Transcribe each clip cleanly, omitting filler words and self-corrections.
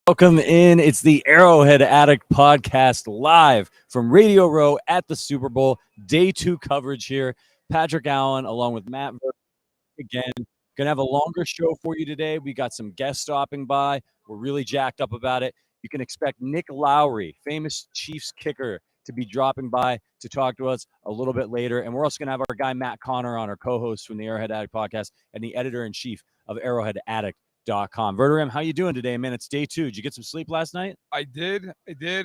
Welcome in. It's the Arrowhead Addict podcast live from Radio Row at the Super Bowl. Day 2 coverage here. Patrick Allen along with Matt Verderame again. Going to have a longer show for you today. We got some guests stopping by. We're really jacked up about it. You can expect Nick Lowery, famous Chiefs kicker, to be dropping by to talk to us a little bit later. And we're also going to have our guy Matt Connor on, our co-host from the Arrowhead Addict podcast and the editor-in-chief of Arrowhead Addict. Verderame, how you doing today, man? It's day 2. Did you get some sleep last night? I did.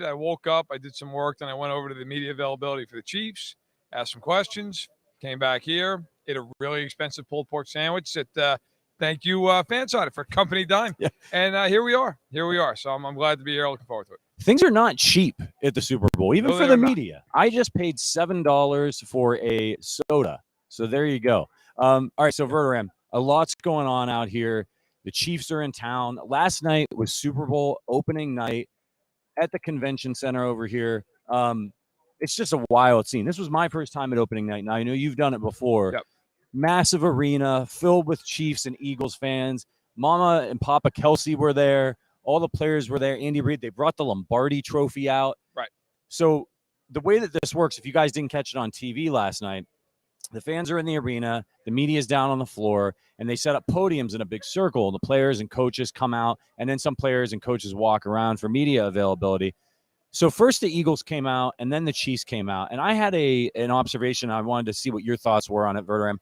I woke up, I did some work, then I went over to the media availability for the Chiefs, asked some questions, came back here, ate a really expensive pulled pork sandwich at thank you, Fansided, for company dime. Yeah. And here we are. So I'm glad to be here. Looking forward to it. Things are not cheap at the Super Bowl, even for the media. I just paid $7 for a soda. So there you go. All right, so Verderame, a lot's going on out here. The Chiefs are in town. Last night was Super Bowl opening night at the convention center over here. It's just a wild scene. This was my first time at opening night. Now, I know you've done it before. Yep. Massive arena filled with Chiefs and Eagles fans. Mama and Papa Kelsey were there. All the players were there. Andy Reid, they brought the Lombardi trophy out. Right. So the way that this works, if you guys didn't catch it on TV last night, the fans are in the arena, the media is down on the floor, and they set up podiums in a big circle. The players and coaches come out, and then some players and coaches walk around for media availability. So first the Eagles came out, and then the Chiefs came out. And I had an observation. I wanted to see what your thoughts were on it, Verderame.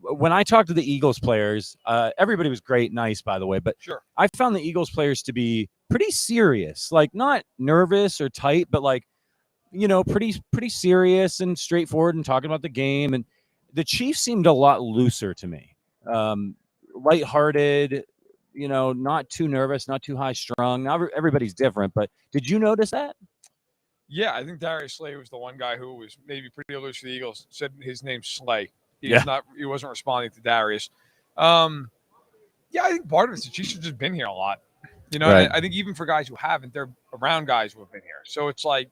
When I talked to the Eagles players, everybody was great, nice, by the way, but sure, I found the Eagles players to be pretty serious, like not nervous or tight, but like, pretty serious and straightforward and talking about the game. And the Chiefs seemed a lot looser to me, lighthearted, not too nervous, not too high strung. Now everybody's different, but did you notice that? Yeah, I think Darius Slay was the one guy who was maybe pretty loose for the Eagles. Said his name's Slay. He wasn't responding to Darius. I think part of it's the Chiefs have just been here a lot. Right. I think even for guys who haven't, they're around guys who have been here. So it's like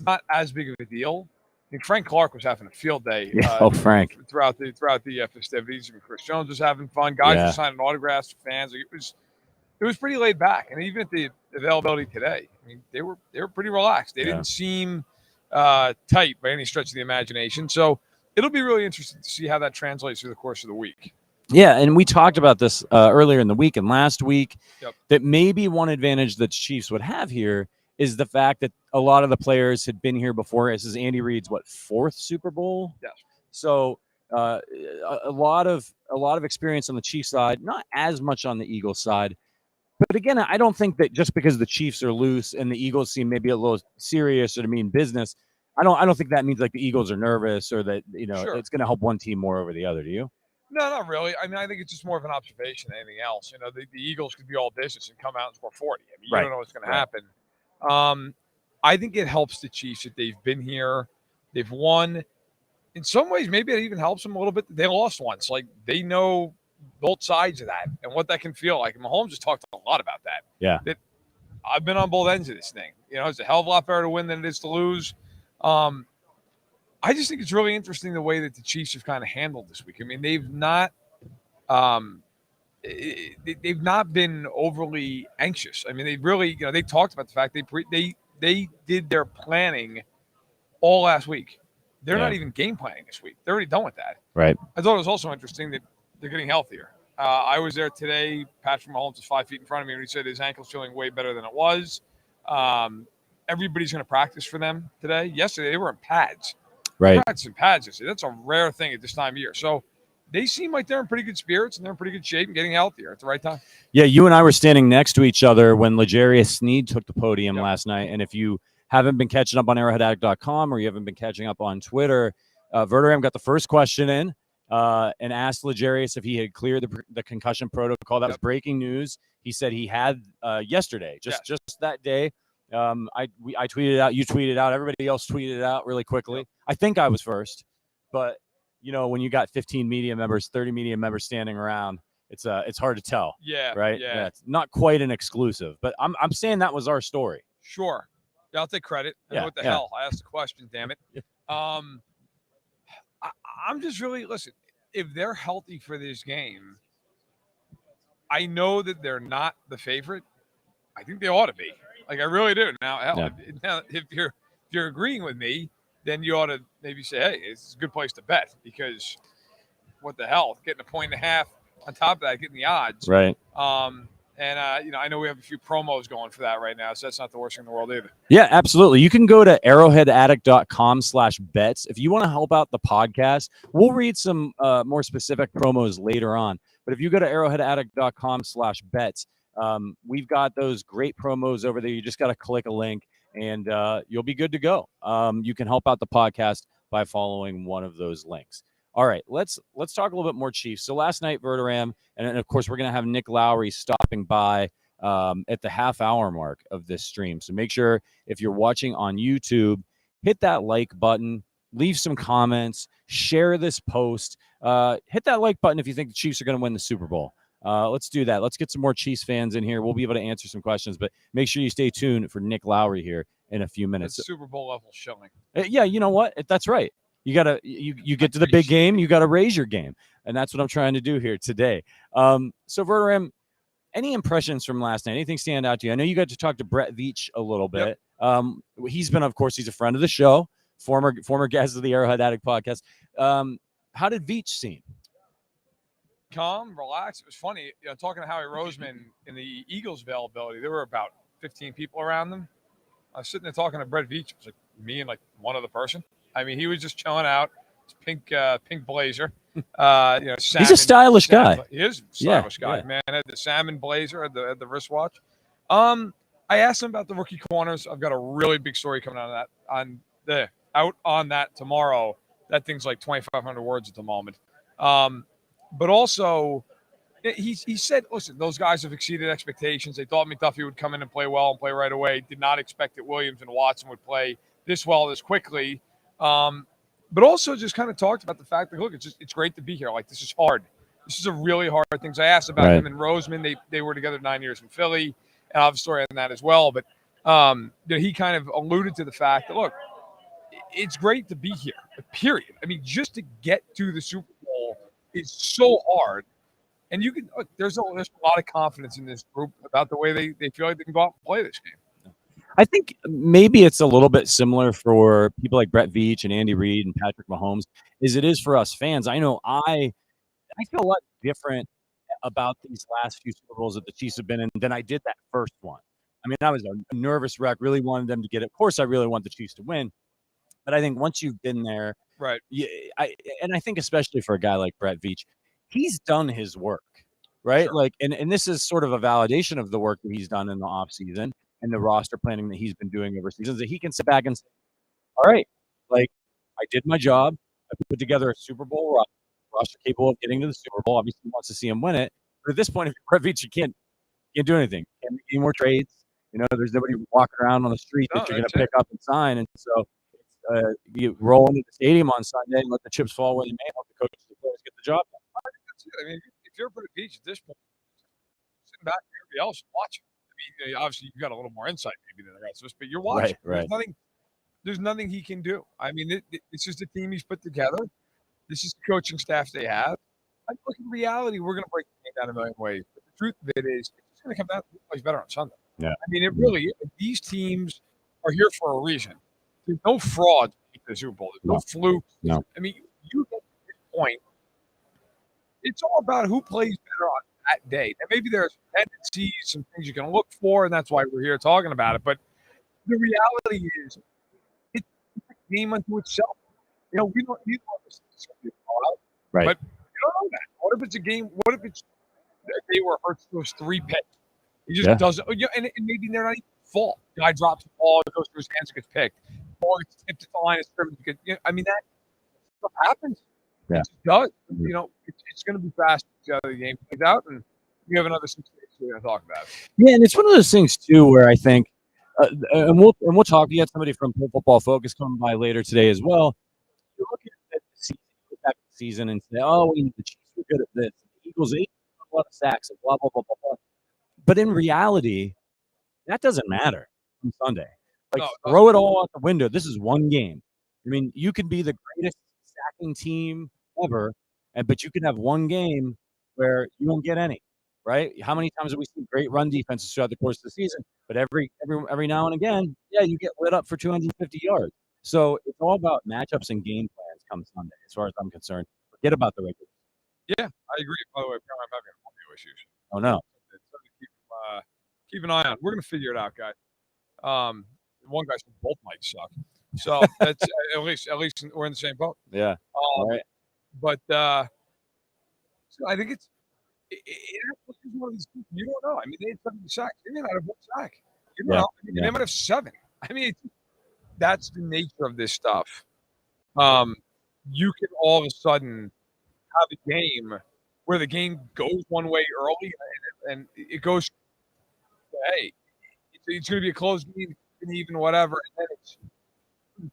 not as big of a deal. I think Frank Clark was having a field day. Frank. Throughout the festivities. Chris Jones was having fun. Guys were signing autographs for fans. Like, it was pretty laid back. And even at the availability today, I mean, they were pretty relaxed. They didn't seem tight by any stretch of the imagination. So it'll be really interesting to see how that translates through the course of the week. Yeah, and we talked about this earlier in the week and last week, that maybe one advantage that the Chiefs would have here is the fact that a lot of the players had been here before. This is Andy Reid's, 4th Super Bowl? Yes. So a lot of experience on the Chiefs side, not as much on the Eagles side. But again, I don't think that just because the Chiefs are loose and the Eagles seem maybe a little serious or to mean business, I don't think that means like the Eagles are nervous or that, it's going to help one team more over the other. Do you? No, not really. I mean, I think it's just more of an observation than anything else. The Eagles could be all business and come out and score 40. I mean, you don't know what's going to happen. I think it helps the Chiefs that they've been here. They've won. In some ways, maybe it even helps them a little bit that they lost once. Like, they know both sides of that and what that can feel like. And Mahomes just talked a lot about that. Yeah. That I've been on both ends of this thing. It's a hell of a lot better to win than it is to lose. I just think it's really interesting the way that the Chiefs have kind of handled this week. I mean, they've not been overly anxious. I mean, they really, they talked about the fact they did their planning all last week. They're not even game planning this week. They're already done with that. Right. I thought it was also interesting that they're getting healthier. I was there today. Patrick Mahomes is 5 feet in front of me, and he said his ankle's feeling way better than it was. Everybody's going to practice for them today. Yesterday, they were in pads. Right. Practicing pads yesterday. That's a rare thing at this time of year. So they seem like they're in pretty good spirits and they're in pretty good shape and getting healthier at the right time. Yeah, you and I were standing next to each other when L'Jarius Sneed took the podium last night. And if you haven't been catching up on arrowheadaddict.com or you haven't been catching up on Twitter, Verderame got the first question in and asked L'Jarius if he had cleared the concussion protocol. That was breaking news. He said he had yesterday, just that day. I tweeted out, you tweeted out, everybody else tweeted it out really quickly. I think I was first, but when you got 15 media members, 30 media members standing around, it's hard to tell. Yeah. Right. Yeah. It's not quite an exclusive, but I'm saying that was our story. Sure. Yeah, I'll take credit. What the hell? I asked the question, damn it. I'm just really, listen, if they're healthy for this game, I know that they're not the favorite, I think they ought to be. Like, I really do. Now, hell, Yeah. now if you're agreeing with me, then you ought to maybe say, hey, it's a good place to bet, because what the hell, getting a 1.5 on top of that, getting the odds. Right. And I know we have a few promos going for that right now, so that's not the worst thing in the world either. Yeah, absolutely. You can go to arrowheadaddict.com/bets. If you want to help out the podcast, we'll read some more specific promos later on. But if you go to arrowheadaddict.com/bets, we've got those great promos over there. You just got to click a link and you'll be good to go. You can help out the podcast by following one of those links. All right, let's talk a little bit more Chiefs. So last night, Verderame, and of course, we're going to have Nick Lowery stopping by at the half-hour mark of this stream. So make sure, if you're watching on YouTube, hit that like button, leave some comments, share this post, hit that like button if you think the Chiefs are going to win the Super Bowl. Let's do that. Let's get some more Chiefs fans in here. We'll be able to answer some questions, but make sure you stay tuned for Nick Lowery here in a few minutes. That's Super Bowl level showing. Yeah, you know what? That's right. You gotta you get to the big game, you gotta raise your game, and that's what I'm trying to do here today. So Verderame, any impressions from last night? Anything stand out to you? I know you got to talk to Brett Veach a little bit. Yep. He's been, of course, he's a friend of the show, former guest of the Arrowhead Addict podcast. How did Veach seem? Calm, relaxed. It was funny, talking to Howie Roseman in the Eagles availability. There were about 15 people around them. I was sitting there talking to Brett Veach. It was like me and like one other person. I mean, he was just chilling out. Pink blazer. Salmon, he's a stylish guy. He is a stylish guy, man. Had the salmon blazer, had the wristwatch. I asked him about the rookie corners. I've got a really big story coming out on that tomorrow. That thing's like 2,500 words at the moment. But also, he said, listen, those guys have exceeded expectations. They thought McDuffie would come in and play well and play right away. Did not expect that Williams and Watson would play this well this quickly. But also just kind of talked about the fact that, look, it's great to be here. Like, this is hard. This is a really hard thing. I asked about him and Roseman. They were together 9 years in Philly, and I have a story on that as well. But he kind of alluded to the fact that, look, it's great to be here, period. I mean, just to get to the Super Bowl is so hard. And you can there's a lot of confidence in this group about the way they feel like they can go out and play this game. I think maybe it's a little bit similar for people like Brett Veach and Andy Reid and Patrick Mahomes as it is for us fans. I know I feel a lot different about these last few Super Bowls that the Chiefs have been in than I did that first one. I mean, I was a nervous wreck, really wanted them to get it. Of course, I really want the Chiefs to win. But I think once you've been there, right? I think especially for a guy like Brett Veach, he's done his work, right? Sure. Like, and this is sort of a validation of the work that he's done in the offseason and the roster planning that he's been doing over seasons, that he can sit back and say, all right, like, I did my job. I put together a Super Bowl roster capable of getting to the Super Bowl. Obviously, he wants to see him win it. But at this point, if you're Brett Veach, you can't do anything. Can't make any more trades. There's nobody walking around on the street that you're going to pick up and sign. And so you roll into the stadium on Sunday and let the chips fall where they may. Hope the coaches and the players get the job done. I mean, if you're Brett Veach at this point, sitting back with everybody else watching. I mean, obviously you've got a little more insight maybe than the rest of us, but you're watching. Right. There's nothing he can do. I mean, it's just a team he's put together. This is the coaching staff they have. I look, in reality, we're going to break the game down a million ways. But the truth of it is, it's going to come down to who plays better on Sunday. Yeah. I mean, it really, these teams are here for a reason. There's no fraud in the Super Bowl. There's no flukes. No. I mean, you get to this point, it's all about who plays better on that day. And maybe there's tendencies, some things you can look for, and that's why we're here talking about it. But the reality is, it's a game unto itself. We don't know if this is going to be a blowout, right? But you don't know that. What if it's a game? What if it's a day where Hurts throws 3 picks? He just doesn't. And maybe they're not even fault. The guy drops the ball, it goes through his hands, and gets picked. Or it's tipped at the line of scrimmage. I mean, that stuff happens. Yeah. It does. It's going to be fast. The game plays out, and we have another 6 days we're going to talk about it. Yeah, and it's one of those things too where I think, and we'll talk. We had somebody from Pro Football Focus coming by later today as well. You look at the season, you look back at the season, and say, "Oh, the Chiefs were good at this. The Eagles ate a lot of sacks and blah blah blah blah blah." But in reality, that doesn't matter on Sunday. Like, throw it all out the window. This is one game. I mean, you can be the greatest sacking team ever, but you can have one game where you don't get any. right? How many times have we seen great run defenses throughout the course of the season? But every now and again, yeah, you get lit up for 250 yards. So it's all about matchups and game plans come Sunday, as far as I'm concerned. Forget about the regular. Yeah, I agree. By the way, apparently I'm having audio issues. Oh no. Keep an eye on. We're gonna figure it out, guys. One guy said both mics suck, so that's at least we're in the same boat. Yeah. All right. But so I think it's one of these things you don't know. I mean, they had 70 sacks. They may not have one sack. You don't know. I mean, they might have 7. I mean, that's the nature of this stuff. You can all of a sudden have a game where the game goes one way early and it goes, hey, it's going to be a close game, even whatever, and then it's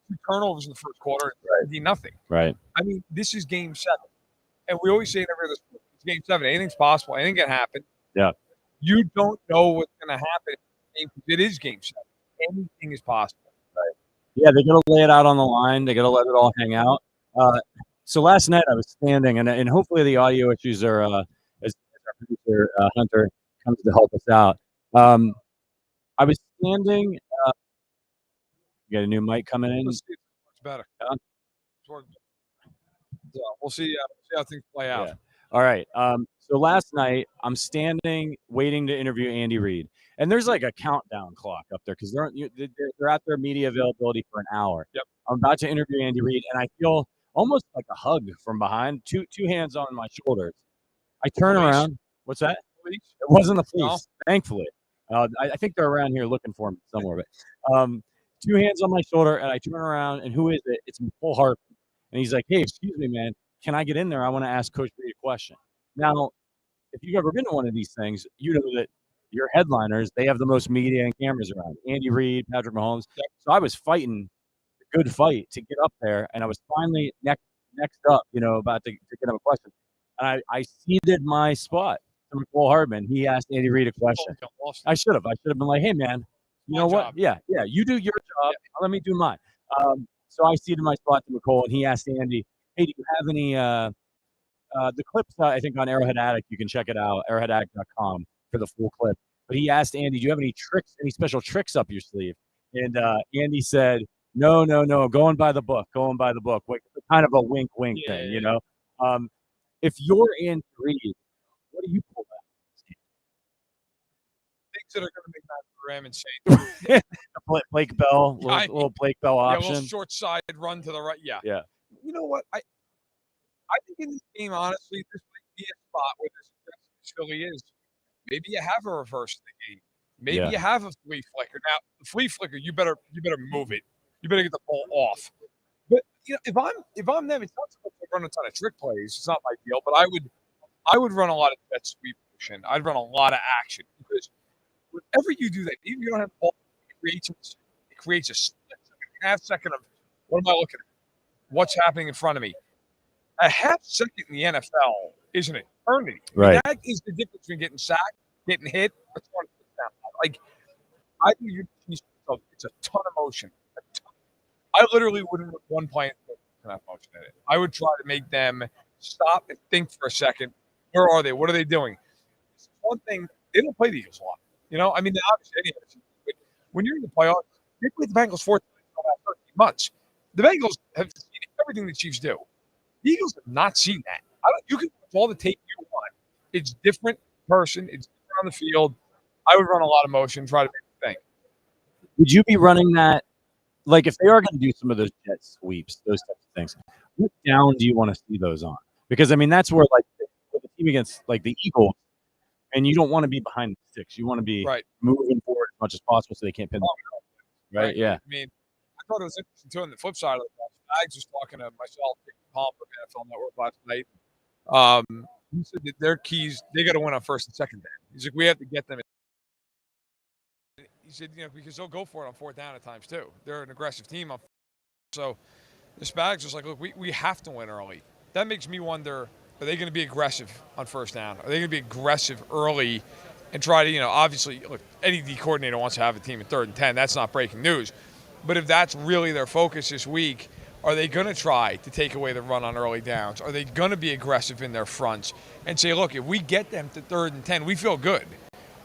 2 turnovers in the first quarter and nothing. Right. I mean, this is game 7. And we always say in every other sport, it's game 7. Anything's possible. Anything can happen. Yeah. You don't know what's going to happen. It is game 7. Anything is possible. Right. Yeah, they got to lay it out on the line. They got to let it all hang out. So last night I was standing, and hopefully the audio issues are as our producer Hunter comes to help us out. I was standing. You got a new mic coming in. Let's see if it's much better. So we'll see how things play out. Yeah. All right. So last night I'm standing waiting to interview Andy Reid, and there's like a countdown clock up there because they're at their media availability for an hour. Yep. I'm about to interview Andy Reid, and I feel almost like a hug from behind, two hands on my shoulders. I turn around. What's that? Fleece? It wasn't a fleece, No. thankfully. I think they're around here looking for me somewhere. But 2 hands on my shoulder, and I turn around, and who is it? It's Mecole Hardman. And he's like, hey, excuse me, man. Can I get in there? I want to ask Coach Reid a question. Now, if you've ever been to one of these things, you know that your headliners, they have the most media and cameras around. Andy Reid, Patrick Mahomes. Yep. So I was fighting a good fight to get up there, and I was finally next up, about to get him a question. And I ceded my spot to Mecole Hardman. He asked Andy Reid a question. I should have. been like, hey, man, you know what? Yeah, you do your job. Let me do mine. So I ceded my spot to Mecole, and he asked Andy, hey, do you have any the clips, I think, on Arrowhead Addict. You can check it out, arrowheadaddict.com for the full clip. But he asked Andy, do you have any special tricks up your sleeve? And Andy said, no, going by the book. Like, kind of a wink thing, If you're Andy Reid, what do you pull out? Things that are going to make Matt Verderame insane. Blake Bell, little Blake Bell option. A little short side run to the right. Yeah. You know what? I think in this game, honestly, this might be a spot where this Philly is. Maybe you have a reverse in the game. Maybe you have a flea flicker. Now, the flea flicker, you better move it. You better get the ball off. But if I'm them, it's not supposed to run a ton of trick plays. It's not my deal. But I would run a lot of jet sweep motion. I'd run a lot of action because whenever you do that, even if you don't have the ball, it creates a half second of what am I looking at? What's happening in front of me? A half second in the NFL is an eternity. Right. That is the difference between getting sacked, getting hit, or throwing a touchdown. Like, I think it's a ton of motion. I literally wouldn't run one play and have motion in it. I would try to make them stop and think for a second. Where are they? What are they doing? It's one thing, they don't play the Eagles a lot. I mean, obviously, but when you're in the playoffs, they played the Bengals 4 times in the last 13 months. The Bengals have seen everything the Chiefs do. The Eagles have not seen that. You can watch all the tape you want. It's different person. It's different on the field. I would run a lot of motion, try to make a thing. Would you be running that? Like, if they are going to do some of those jet sweeps, those types of things, what down do you want to see those on? Because, I mean, that's where, like, the team against, like, the Eagles, and you don't want to be behind the sticks. You want to be moving forward as much as possible so they can't pin them. Right? Yeah. I mean, I thought it was interesting, too, on the flip side of the ball. Spags was talking to myself, Palmer, NFL Network last night. He said that their keys, they got to win on first and second down. He's like, we have to get them. He said, because they'll go for it on fourth down at times too. They're an aggressive team. So the Spags was like, look, we have to win early. That makes me wonder, are they going to be aggressive on first down? Are they going to be aggressive early and try to, obviously, look, any D coordinator wants to have a team in 3rd and 10. That's not breaking news. But if that's really their focus this week, Are they going to try to take away the run on early downs? Are they going to be aggressive in their fronts and say, look, if we get them to 3rd and 10, we feel good?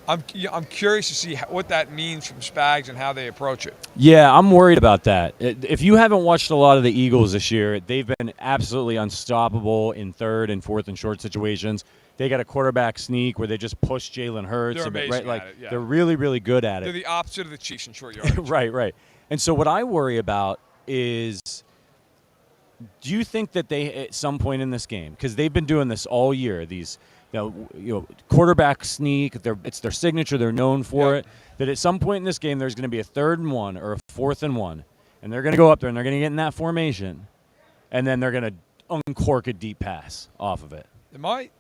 I'm curious to see what that means from Spags and how they approach it. Yeah, I'm worried about that. If you haven't watched a lot of the Eagles this year, they've been absolutely unstoppable in 3rd and 4th and short situations. They got a quarterback sneak where they just push Jalen Hurts. They're amazing at it, yeah. They're really, really good at it. They're the opposite of the Chiefs in short yardage. Right. And so what I worry about is, do you think that they, at some point in this game, because they've been doing this all year, these quarterback sneak, it's their signature, they're known for it, that at some point in this game there's going to be a 3rd and 1 or a 4th and 1, and they're going to go up there and they're going to get in that formation, and then they're going to uncork a deep pass off of it. They might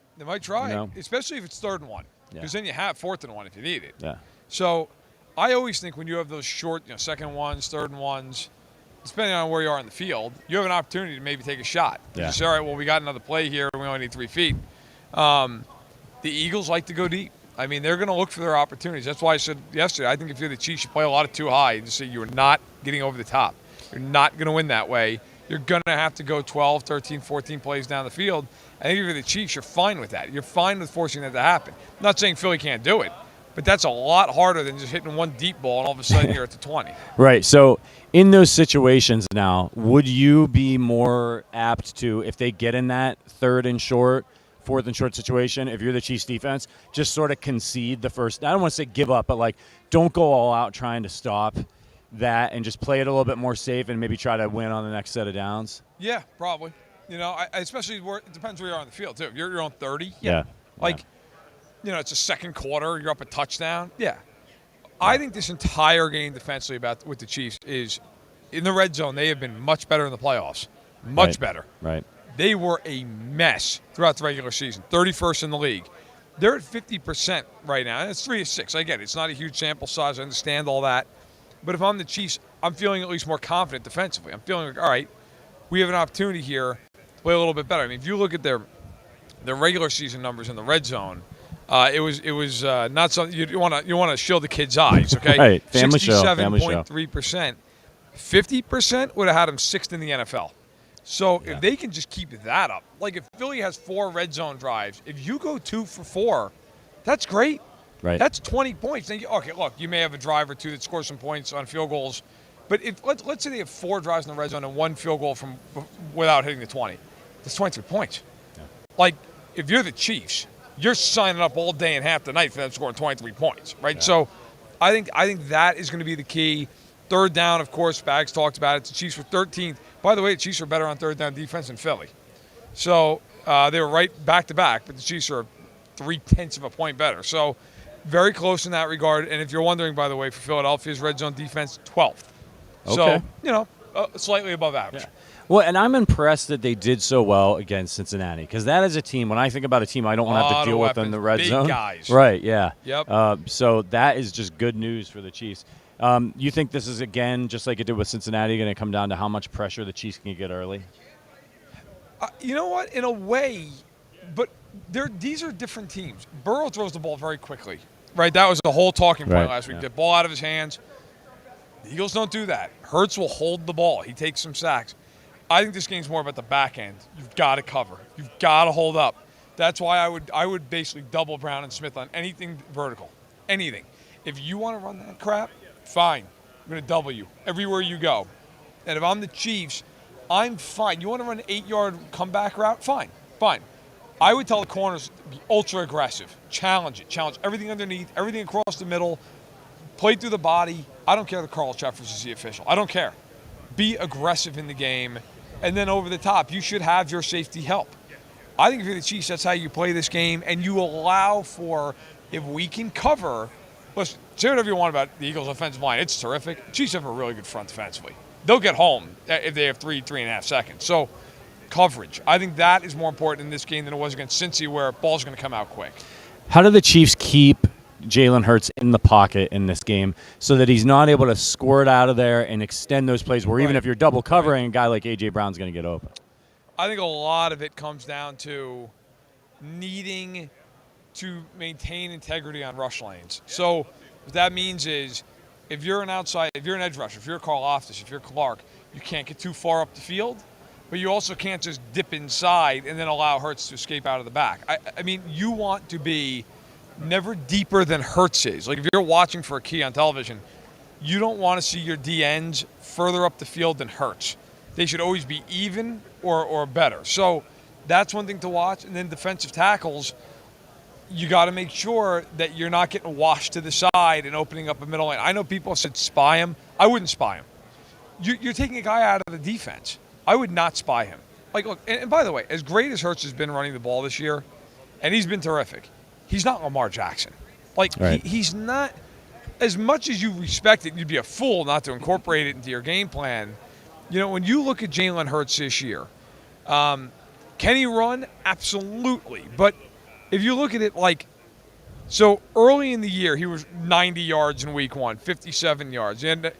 try, especially if it's 3rd and 1, because then you have 4th and 1 if you need it. Yeah. So I always think when you have those short, 2nd ones, 3rd and 1s, depending on where you are in the field, you have an opportunity to maybe take a shot. Yeah. You say, all right, well, we got another play here. We only need 3 feet. The Eagles like to go deep. I mean, they're going to look for their opportunities. That's why I said yesterday, I think if you're the Chiefs, you play a lot of too high and just say you're not getting over the top. You're not going to win that way. You're going to have to go 12, 13, 14 plays down the field. I think if you're the Chiefs, you're fine with that. You're fine with forcing that to happen. I'm not saying Philly can't do it, but that's a lot harder than just hitting one deep ball and all of a sudden you're at the 20. Right. So in those situations now, would you be more apt to, if they get in that 3rd and short, 4th and short situation, if you're the Chiefs defense, just sort of concede the first, I don't want to say give up, but don't go all out trying to stop that and just play it a little bit more safe and maybe try to win on the next set of downs? Yeah, probably. Especially where it depends where you are on the field too. If you're on 30, it's a second quarter, you're up a touchdown. Yeah. I think this entire game defensively with the Chiefs is, in the red zone, they have been much better in the playoffs. Much better. Right. They were a mess throughout the regular season, 31st in the league. They're at 50% right now, and it's 3-6. I get it. It's not a huge sample size. I understand all that. But if I'm the Chiefs, I'm feeling at least more confident defensively. I'm feeling like, all right, we have an opportunity here to play a little bit better. I mean, if you look at their regular season numbers in the red zone, it was not something you want to shield the kids' eyes. Okay, right. Family show. 67.3%, 50% would have had them 6th in the NFL. So if they can just keep that up, like if Philly has 4 red zone drives, if you go 2 for 4, that's great. Right. That's 20 points. Then you may have a drive or two that scores some points on field goals, but if let's say they have 4 drives in the red zone and 1 field goal without hitting the 20, that's 23 points. Yeah. Like if you're the Chiefs, you're signing up all day and half the night for them scoring 23 points, right? Yeah. So I think that is going to be the key. 3rd down, of course, Spags talked about it. The Chiefs were 13th. By the way, the Chiefs are better on 3rd down defense than Philly. So they were right back-to-back, but the Chiefs are 0.3 of a point better. So very close in that regard. And if you're wondering, by the way, for Philadelphia's red zone defense, 12th. Okay. So, slightly above average. Yeah. Well, and I'm impressed that they did so well against Cincinnati, because that is a team, when I think about a team I don't want to have to deal with in the red zone. Big guys. Right, yeah. Yep. So that is just good news for the Chiefs. You think this is, again, just like it did with Cincinnati, going to come down to how much pressure the Chiefs can get early? You know what? In a way, but these are different teams. Burrow throws the ball very quickly, right? That was the whole talking point last week. Yeah. The ball out of his hands. The Eagles don't do that. Hurts will hold the ball. He takes some sacks. I think this game's more about the back end. You've got to cover. You've got to hold up. That's why I would basically double Brown and Smith on anything vertical. Anything. If you want to run that crap, fine. I'm going to double you everywhere you go. And if I'm the Chiefs, I'm fine. You want to run an 8-yard comeback route? Fine. I would tell the corners, be ultra aggressive. Challenge it. Challenge everything underneath, everything across the middle. Play through the body. I don't care the Carl Jeffers is the official. I don't care. Be aggressive in the game. And then over the top, you should have your safety help. I think if you're the Chiefs, that's how you play this game. And you allow for, if we can cover, listen, say whatever you want about the Eagles' offensive line. It's terrific. Chiefs have a really good front defensively. They'll get home if they have 3.5 seconds. So coverage. I think that is more important in this game than it was against Cincy, where ball's going to come out quick. How do the Chiefs keep Jalen Hurts in the pocket in this game so that he's not able to squirt out of there and extend those plays where even if you're double covering, a guy like A.J. Brown's going to get open? I think a lot of it comes down to needing to maintain integrity on rush lanes. So what that means is if you're an edge rusher, if you're Karl Loftus, if you're Clark, you can't get too far up the field, but you also can't just dip inside and then allow Hurts to escape out of the back. I mean, you want to be never deeper than Hurts is. Like, if you're watching for a key on television, you don't want to see your DNs further up the field than Hurts. They should always be even or better. So that's one thing to watch. And then defensive tackles, you got to make sure that you're not getting washed to the side and opening up a middle lane. I know people said spy him. I wouldn't spy him. You're taking a guy out of the defense. I would not spy him. Like, look, and by the way, as great as Hurts has been running the ball this year, and he's been terrific, he's not Lamar Jackson. Like, right. He's not, as much as you respect it, you'd be a fool not to incorporate it into your game plan. You know, when you look at Jalen Hurts this year, can he run? Absolutely. But if you look at it like, so early in the year, he was 90 yards in week 1, 57 yards. And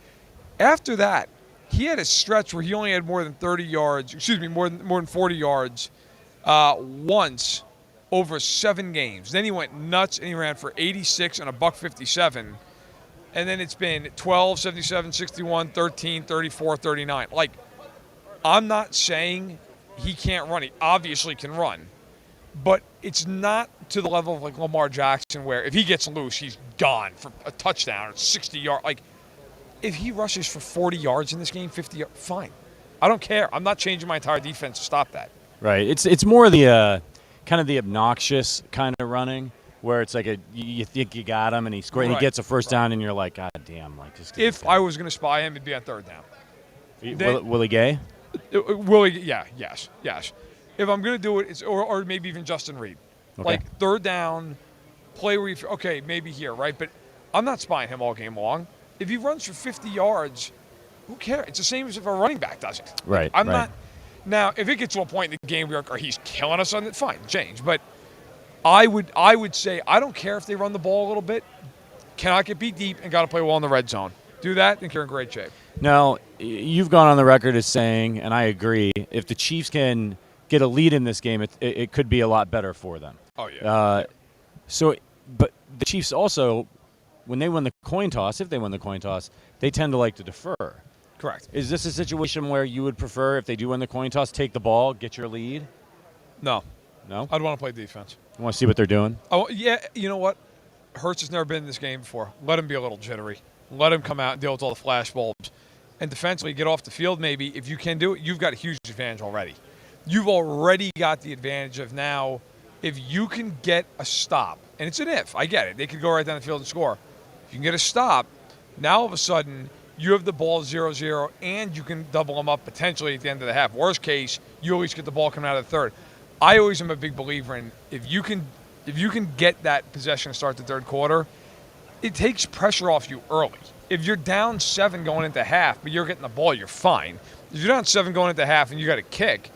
after that, he had a stretch where he only had more than 30 yards, more than 40 yards once over 7 games. Then he went nuts and he ran for 86 and a $157. And then it's been 12, 77, 61, 13, 34, 39. Like, I'm not saying he can't run. He obviously can run. But it's not to the level of like Lamar Jackson where if he gets loose, he's gone for a touchdown or 60 yards. Like, if he rushes for 40 yards in this game, 50 yards, fine. I don't care. I'm not changing my entire defense to stop that. Right. It's more the kind of the obnoxious kind of running where it's like you think you got him and he scores, he gets a first down and you're like, God damn. Like, just if I was going to spy him, it'd be on third down. Willie Gay? Yes. If I'm going to do it, it's or maybe even Justin Reed. Okay. Like, third down, play where okay, maybe here, right? But I'm not spying him all game long. If he runs for 50 yards, who cares? It's the same as if a running back does it. Right. I'm not. Now, if it gets to a point in the game where he's killing us on it, fine, change. But I would say I don't care if they run the ball a little bit. Cannot get beat deep and got to play well in the red zone. Do that, think you're in great shape. Now, you've gone on the record as saying, and I agree, if the Chiefs can get a lead in this game, it could be a lot better for them. Oh, yeah. But the Chiefs also, when they win the coin toss, if they win the coin toss, they tend to like to defer. Correct. Is this a situation where you would prefer, if they do win the coin toss, take the ball, get your lead? No. No? I'd want to play defense. You want to see what they're doing? Oh, yeah. You know what? Hurts has never been in this game before. Let him be a little jittery. Let him come out and deal with all the flash bulbs. And defensively, get off the field maybe. If you can do it, you've got a huge advantage already. You've already got the advantage of now, if you can get a stop, and it's an if, I get it. They could go right down the field and score. If you can get a stop, now all of a sudden you have the ball 0-0, and you can double them up potentially at the end of the half. Worst case, you always get the ball coming out of the third. I always am a big believer in if you can get that possession to start the third quarter, it takes pressure off you early. If you're down 7 going into half, but you're getting the ball, you're fine. If you're down 7 going into half and you got a kick,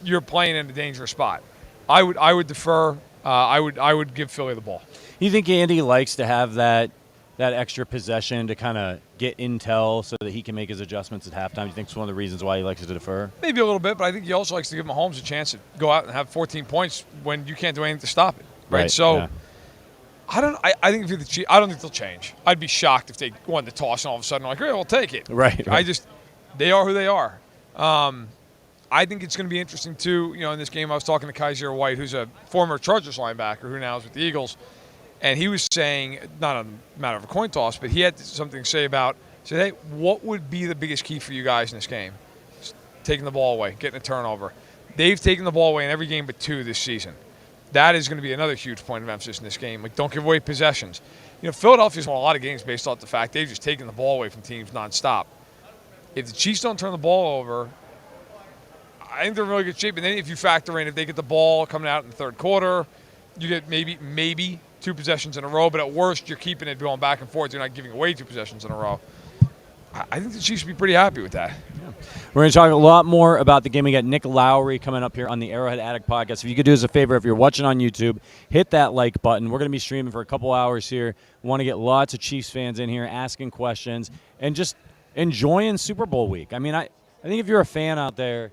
you're playing in a dangerous spot. I would defer. I would give Philly the ball. You think Andy likes to have that extra possession to kind of get intel so that he can make his adjustments at halftime? You think it's one of the reasons why he likes to defer? Maybe a little bit, but I think he also likes to give Mahomes a chance to go out and have 14 points when you can't do anything to stop it. Right? So yeah. I think if you're the Chiefs, I don't think they'll change. I'd be shocked if they won the toss and all of a sudden like, hey, we'll take it. Right. They are who they are. I think it's going to be interesting too. You know, in this game, I was talking to Kaiser White, who's a former Chargers linebacker who now is with the Eagles, and he was saying, not on a matter of a coin toss, but he had something to say about. Said, hey, what would be the biggest key for you guys in this game? Just taking the ball away, getting a turnover. They've taken the ball away in every game but 2 this season. That is going to be another huge point of emphasis in this game. Like, don't give away possessions. You know, Philadelphia's won a lot of games based off the fact they've just taken the ball away from teams nonstop. If the Chiefs don't turn the ball over, I think they're in really good shape. And then if you factor in, if they get the ball coming out in the third quarter, you get maybe 2 possessions in a row. But at worst, you're keeping it going back and forth. You're not giving away 2 possessions in a row. I think the Chiefs would be pretty happy with that. Yeah. We're going to talk a lot more about the game. We got Nick Lowery coming up here on the Arrowhead Addict podcast. If you could do us a favor, if you're watching on YouTube, hit that like button. We're going to be streaming for a couple hours here. We want to get lots of Chiefs fans in here asking questions and just enjoying Super Bowl week. I mean, I think if you're a fan out there,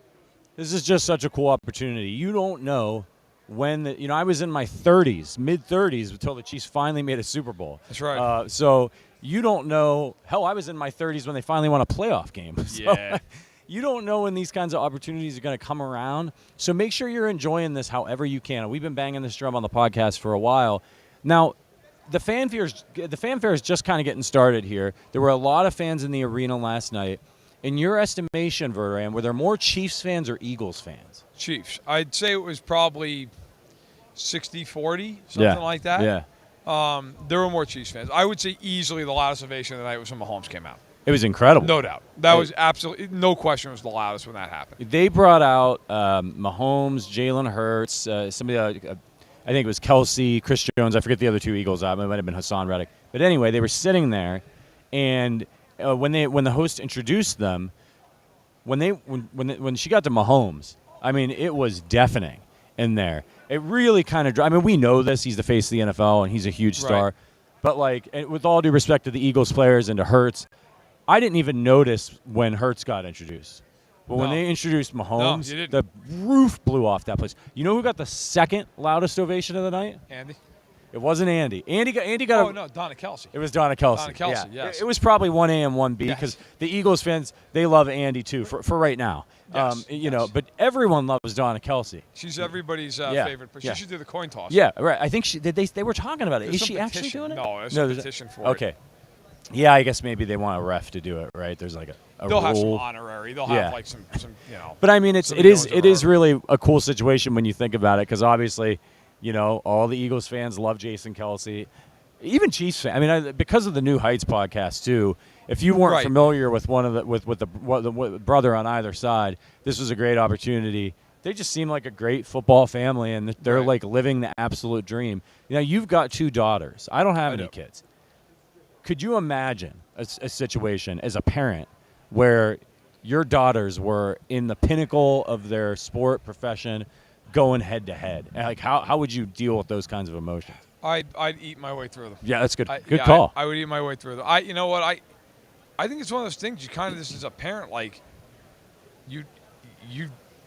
this is just such a cool opportunity. You don't know when I was in my 30s, mid-30s, until the Chiefs finally made a Super Bowl. That's right. So you don't know. Hell, I was in my 30s when they finally won a playoff game. So Yeah. you don't know when these kinds of opportunities are going to come around. So make sure you're enjoying this however you can. We've been banging this drum on the podcast for a while. Now, the fanfare is just kind of getting started here. There were a lot of fans in the arena last night. In your estimation, Verderame, were there more Chiefs fans or Eagles fans? Chiefs. I'd say it was probably 60-40, something like that. Yeah. There were more Chiefs fans. I would say easily the loudest ovation of the night was when Mahomes came out. It was incredible. No doubt. That was absolutely, no question, was the loudest when that happened. They brought out Mahomes, Jalen Hurts, somebody, I think it was Kelsey, Chris Jones. I forget the other two Eagles. It might have been Hassan Reddick. But anyway, they were sitting there, and when the host introduced them, when she got to Mahomes, I mean, it was deafening in there. It really kind of – I mean, we know this. He's the face of the NFL, and he's a huge star. Right. But, like, with all due respect to the Eagles players and to Hurts, I didn't even notice when Hurts got introduced. But when they introduced Mahomes, the roof blew off that place. You know who got the second loudest ovation of the night? Andy? It wasn't Andy. Andy got. Oh, no, Donna Kelsey. It was Donna Kelsey. Donna Kelsey, yeah. yes. It was probably 1A and 1B because the Eagles fans, they love Andy too for right now. Yes, you know, but everyone loves Donna Kelsey. She's everybody's favorite. But she should do the coin toss. Yeah, right. I think they were talking about it. There's Is she some actually petition. doing it? No, there's a petition for it. Okay. Yeah, I guess maybe they want a ref to do it, right? There's like a They'll rule. have some honorary. They'll have like some, you know. But I mean, it is really a cool situation when you think about it, because obviously, you know, all the Eagles fans love Jason Kelsey, even Chiefs fans. I mean, because of the New Heights podcast too. If you weren't familiar with one of the with the brother on either side, this was a great opportunity. They just seem like a great football family, and they're like living the absolute dream. You know, you've got 2 daughters. I don't have any kids. Could you imagine a situation as a parent where your daughters were in the pinnacle of their sport profession, going head to head? And like, how would you deal with those kinds of emotions? I'd eat my way through them. Yeah, that's good. Good call. I would eat my way through them. You know what? I think it's one of those things you kind of, this as a parent, like you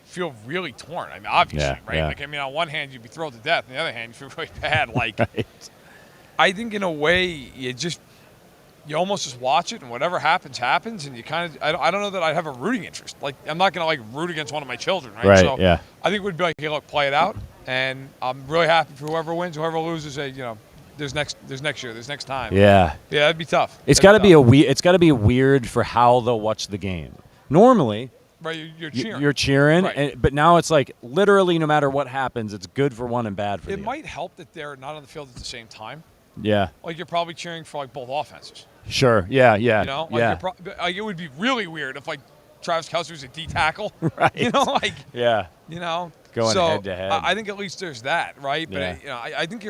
feel really torn. I mean, obviously, right? Yeah. Like, I mean, on one hand you'd be thrilled to death, on the other hand you feel really bad. Like, right. I think in a way you almost just watch it, and whatever happens, and you kind of, I don't know that I'd have a rooting interest. Like, I'm not going to, like, root against one of my children, right? Right, so yeah. I think it would be like, hey, look, play it out, and I'm really happy for whoever wins. Whoever loses, you know, there's next year, there's next time. Yeah. Yeah, that'd be tough. It's got to be it's got to be weird for how they'll watch the game. Normally, right, you're cheering. You're cheering, right. But now it's like literally no matter what happens, it's good for one and bad for the other. It might help that they're not on the field at the same time. Yeah. Like, you're probably cheering for, like, both offenses. Sure. Yeah. You know, like, like, it would be really weird if, like, Travis Kelce was a D tackle. Right. You know, like, you know, going head to head. I think at least there's that, right? But you know, I think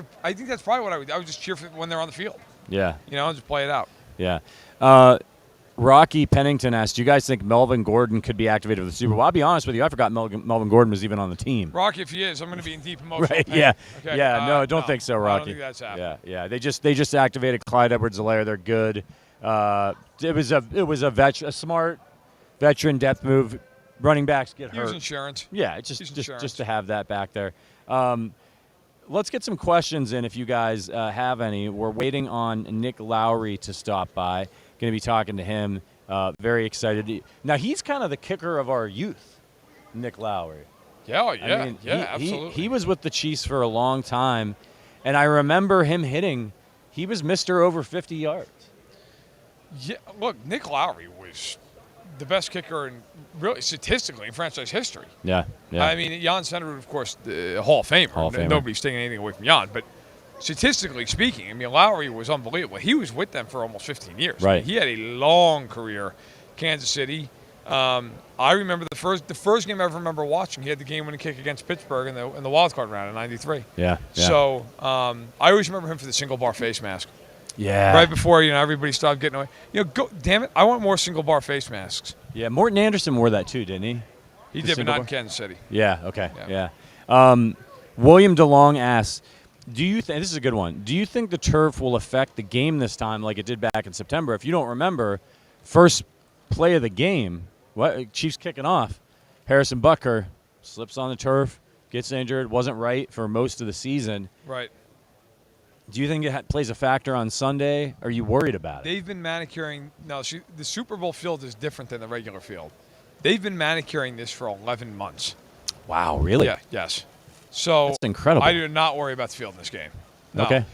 that's probably what I would just cheer for when they're on the field. Yeah. You know, just play it out. Yeah. Rocky Pennington asked, do you guys think Melvin Gordon could be activated for the Super Bowl? I'll be honest with you, I forgot Melvin Gordon was even on the team. Rocky, if he is, I'm going to be in deep emotional right, pain. Yeah, okay? yeah, no, don't think so, Rocky. I don't think that's happening. Yeah. They just activated Clyde Edwards-Helaire. They're good. It was a smart veteran depth move. Running backs get hurt. Use insurance. Yeah, just to have that back there. Let's get some questions in if you guys have any. We're waiting on Nick Lowery to stop by. Going to be talking to him. Very excited. Now, he's kind of the kicker of our youth, Nick Lowery. Yeah, I mean, absolutely. He was with the Chiefs for a long time, and I remember him hitting. He was Mr. Over 50 yards. Yeah, look, Nick Lowery was the best kicker in really statistically in franchise history. Yeah. I mean, Jan Senderud, of course, the Hall of Famer. Nobody's taking anything away from Jan, but statistically speaking, I mean, Lowery was unbelievable. He was with them for almost 15 years. Right. I mean, he had a long career. Kansas City. I remember the first game I ever remember watching. He had the game-winning kick against Pittsburgh in the wild card round in '93. Yeah. So I always remember him for the single bar face mask. Yeah. Right before everybody stopped getting away. Damn it! I want more single bar face masks. Yeah. Morton Anderson wore that too, didn't he? He did, but not in Kansas City. Yeah. Okay. Yeah. William DeLong asks, "Do you think this is a good one? Do you think the turf will affect the game this time, like it did back in September? If you don't remember, first play of the game, Chiefs kicking off, Harrison Butker slips on the turf, gets injured, wasn't right for most of the season. Right. Do you think it plays a factor on Sunday? Are you worried about it? They've been manicuring. No, the Super Bowl field is different than the regular field. They've been manicuring this for 11 months. Wow, really? Yeah, yes. So that's incredible. I do not worry about the field in this game. No. Okay.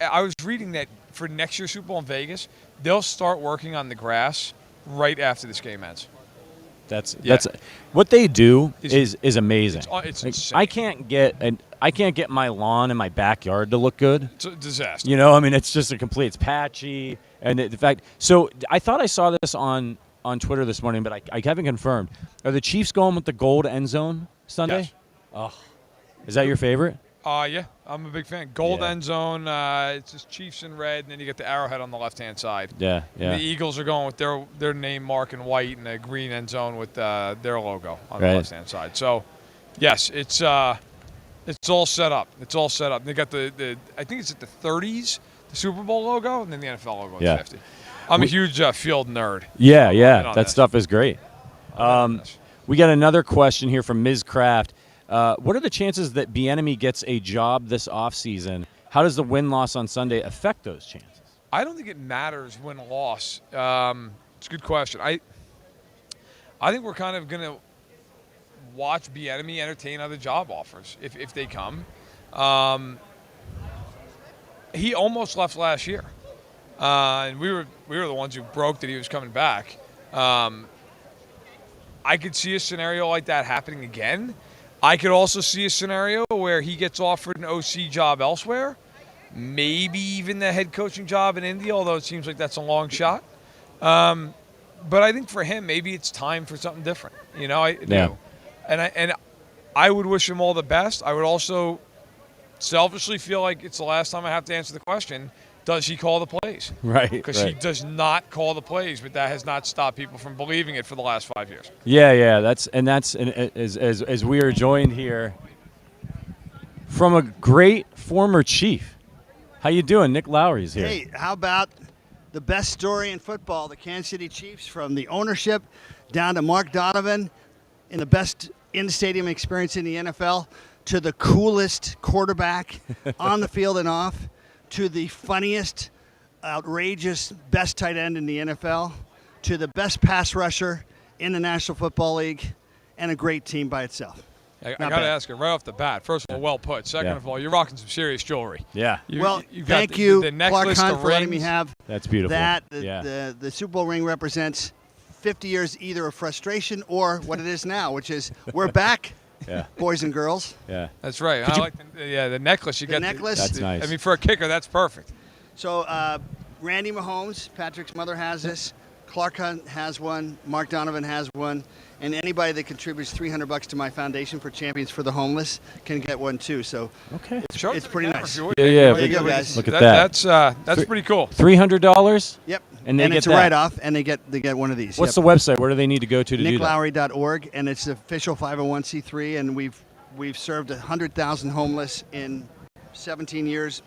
I was reading that for next year's Super Bowl in Vegas, they'll start working on the grass right after this game ends. That's what they do is amazing. It's insane. I can't get my lawn in my backyard to look good. It's a disaster. You know, I mean, it's just it's patchy, and the fact. So I thought I saw this on Twitter this morning, but I haven't confirmed. Are the Chiefs going with the gold end zone Sunday? Yes. Oh, is that your favorite? Yeah, I'm a big fan. Gold end zone. It's just Chiefs in red, and then you get the Arrowhead on the left-hand side. Yeah. And the Eagles are going with their name mark in white and a green end zone with their logo on the left-hand side. So, yes, it's all set up. It's all set up. They got the I think it's at the 30s, the Super Bowl logo, and then the NFL logo at 50. I'm a huge field nerd. Yeah. That stuff is great. We got another question here from Ms. Kraft. What are the chances that Bieniemy gets a job this offseason? How does the win-loss on Sunday affect those chances? I don't think it matters win-loss. It's a good question. I think we're kind of going to watch Bieniemy entertain other job offers if they come. He almost left last year, and we were the ones who broke that he was coming back. I could see a scenario like that happening again. I could also see a scenario where he gets offered an OC job elsewhere, maybe even the head coaching job in India, although it seems like that's a long shot. But I think for him, maybe it's time for something different. You know, I do. And I would wish him all the best. I would also selfishly feel like it's the last time I have to answer the question, does he call the plays? Right. Because he does not call the plays, but that has not stopped people from believing it for the last 5 years. Yeah. That's as we are joined here from a great former Chief. How you doing? Nick Lowery is here. Hey, how about the best story in football, the Kansas City Chiefs, from the ownership down to Mark Donovan in the best in-stadium experience in the NFL, to the coolest quarterback on the field and off, to the funniest, outrageous, best tight end in the NFL, to the best pass rusher in the National Football League, and a great team by itself. I got to ask you right off the bat. First of all, well put. Second of all, you're rocking some serious jewelry. Yeah. Thank you, the necklace, Clark Hunt, the for letting me have That's beautiful. that. The Super Bowl ring represents 50 years either of frustration or what it is now, which is we're back, boys and girls. Yeah. That's right. I like the necklace. The necklace. That's nice. I mean, for a kicker, that's perfect. So Randy Mahomes, Patrick's mother, has this. Clark Hunt has one. Mark Donovan has one. And anybody that contributes $300 to my foundation for Champions for the Homeless can get one too. So it's pretty nice. Yeah. There you go, guys. Look at that. That's pretty cool. $300. Yep. And it's a write-off, and they get one of these. What's the website? Where do they need to go to do that? NickLowery.org, and it's the official 501c3, and we've served 100,000 homeless in 17 years,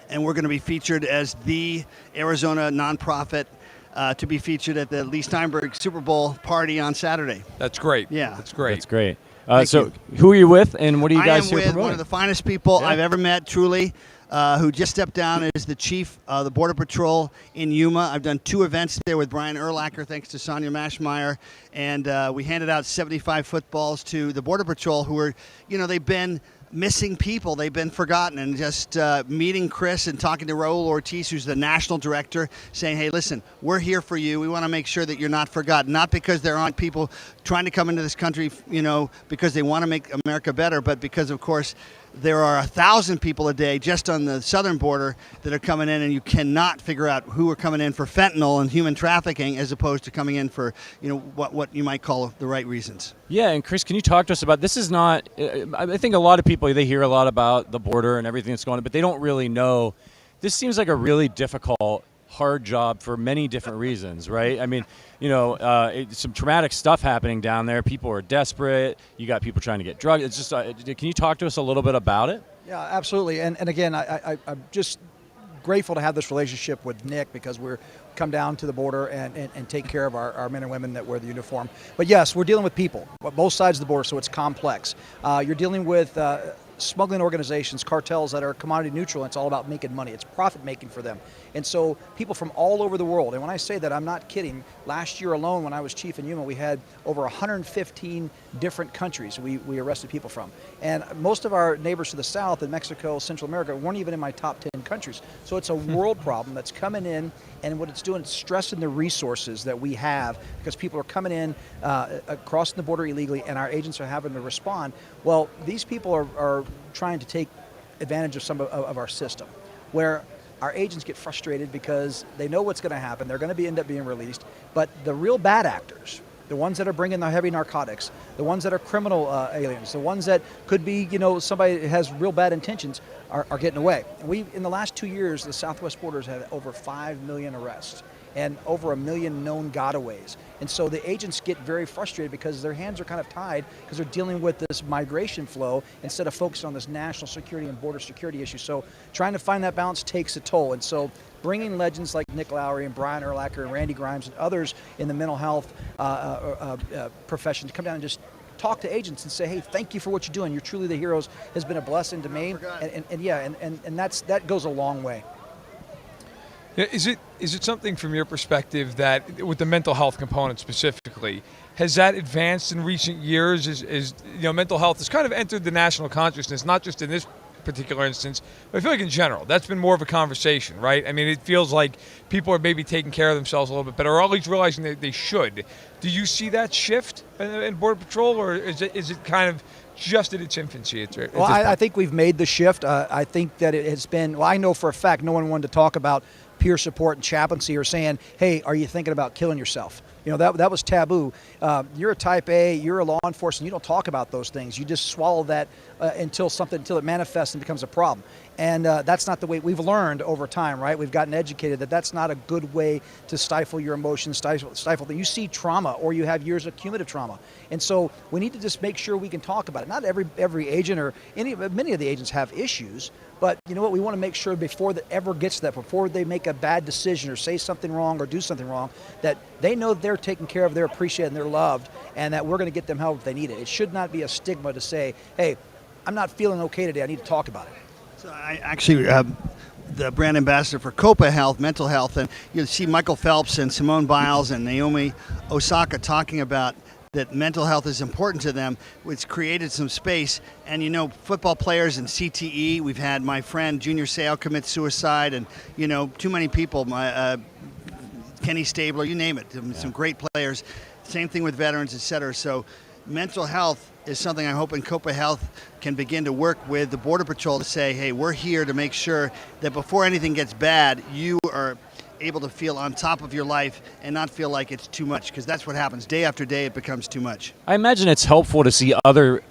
and we're going to be featured as the Arizona nonprofit to be featured at the Lee Steinberg Super Bowl party on Saturday. That's great. Yeah. That's great. That's great. Who are you with, and what are you guys here I am with promoting? one of the finest people I've ever met, truly, who just stepped down as the chief of the Border Patrol in Yuma. I've done 2 events there with Brian Urlacher, thanks to Sonia Mashmeyer, and we handed out 75 footballs to the Border Patrol who are, they've been missing people. They've been forgotten, and just meeting Chris and talking to Raul Ortiz, who's the national director, saying, hey, listen, we're here for you. We want to make sure that you're not forgotten, not because there aren't people trying to come into this country, because they want to make America better, but because, of course, there are 1,000 people a day just on the southern border that are coming in, and you cannot figure out who are coming in for fentanyl and human trafficking as opposed to coming in for, what you might call the right reasons. Yeah, and Chris, can you talk to us about this? Is not, I think a lot of people, they hear a lot about the border and everything that's going on, but they don't really know. This seems like a really difficult, hard job for many different reasons, right? I mean, some traumatic stuff happening down there. People are desperate. You got people trying to get drugs. It's just, can you talk to us a little bit about it? Yeah, absolutely. And again, I'm just grateful to have this relationship with Nick, because we're come down to the border and take care of our men and women that wear the uniform. But yes, we're dealing with people, both sides of the border, so it's complex. You're dealing with smuggling organizations, cartels that are commodity neutral. And it's all about making money. It's profit making for them. And so people from all over the world, and when I say that, I'm not kidding. Last year alone, when I was chief in Yuma, we had over 115 different countries we arrested people from. And most of our neighbors to the south in Mexico, Central America, weren't even in my top 10 countries. So it's a world problem that's coming in, and what it's doing, it's stressing the resources that we have, because people are coming in, crossing the border illegally, and our agents are having to respond. Well, these people are trying to take advantage of some of our system, where our agents get frustrated because they know what's going to happen. They're going to end up being released. But the real bad actors, the ones that are bringing the heavy narcotics, the ones that are criminal aliens, the ones that could be, somebody that has real bad intentions, are getting away. And in the last 2 years, the Southwest borders had over 5 million arrests and over 1 million known gotaways. And so the agents get very frustrated because their hands are kind of tied, because they're dealing with this migration flow instead of focusing on this national security and border security issue. So trying to find that balance takes a toll. And so bringing legends like Nick Lowery and Brian Urlacher and Randy Grimes and others in the mental health profession to come down and just talk to agents and say, hey, thank you for what you're doing. You're truly the heroes, has been a blessing to me. And that goes a long way. Yeah, is it something from your perspective that, with the mental health component specifically, has that advanced in recent years? Is mental health has kind of entered the national consciousness, not just in this particular instance, but I feel like in general, that's been more of a conversation, right? I mean, it feels like people are maybe taking care of themselves a little bit better, or at least realizing that they should. Do you see that shift in Border Patrol, or is it kind of just in its infancy? I think we've made the shift. I think that it has been, I know for a fact no one wanted to talk about peer support and chaplaincy or saying, hey, are you thinking about killing yourself? That was taboo. You're a type A, you're a law enforcement, you don't talk about those things. You just swallow that until it manifests and becomes a problem. And that's not the way we've learned over time, right? We've gotten educated that that's not a good way to stifle your emotions, stifle that you see trauma, or you have years of cumulative trauma. And so we need to just make sure we can talk about it. Not every agent or many of the agents have issues, but you know what? We want to make sure before that ever gets to that, before they make a bad decision or say something wrong or do something wrong, that they know that they're taken care of, they're appreciated, and they're loved, and that we're going to get them help if they need it. It should not be a stigma to say, hey, I'm not feeling okay today, I need to talk about it. So I actually, the brand ambassador for COPA Health, mental health, and you see Michael Phelps and Simone Biles and Naomi Osaka talking about that mental health is important to them, which created some space. And football players and CTE, we've had my friend Junior Seau commit suicide, and too many people, Kenny Stabler, you name it, some great players. Same thing with veterans, et cetera. So mental health is something I hope in COPA Health can begin to work with the Border Patrol to say, hey, we're here to make sure that before anything gets bad, you are able to feel on top of your life and not feel like it's too much, because that's what happens. Day after day, it becomes too much. I imagine it's helpful to see other,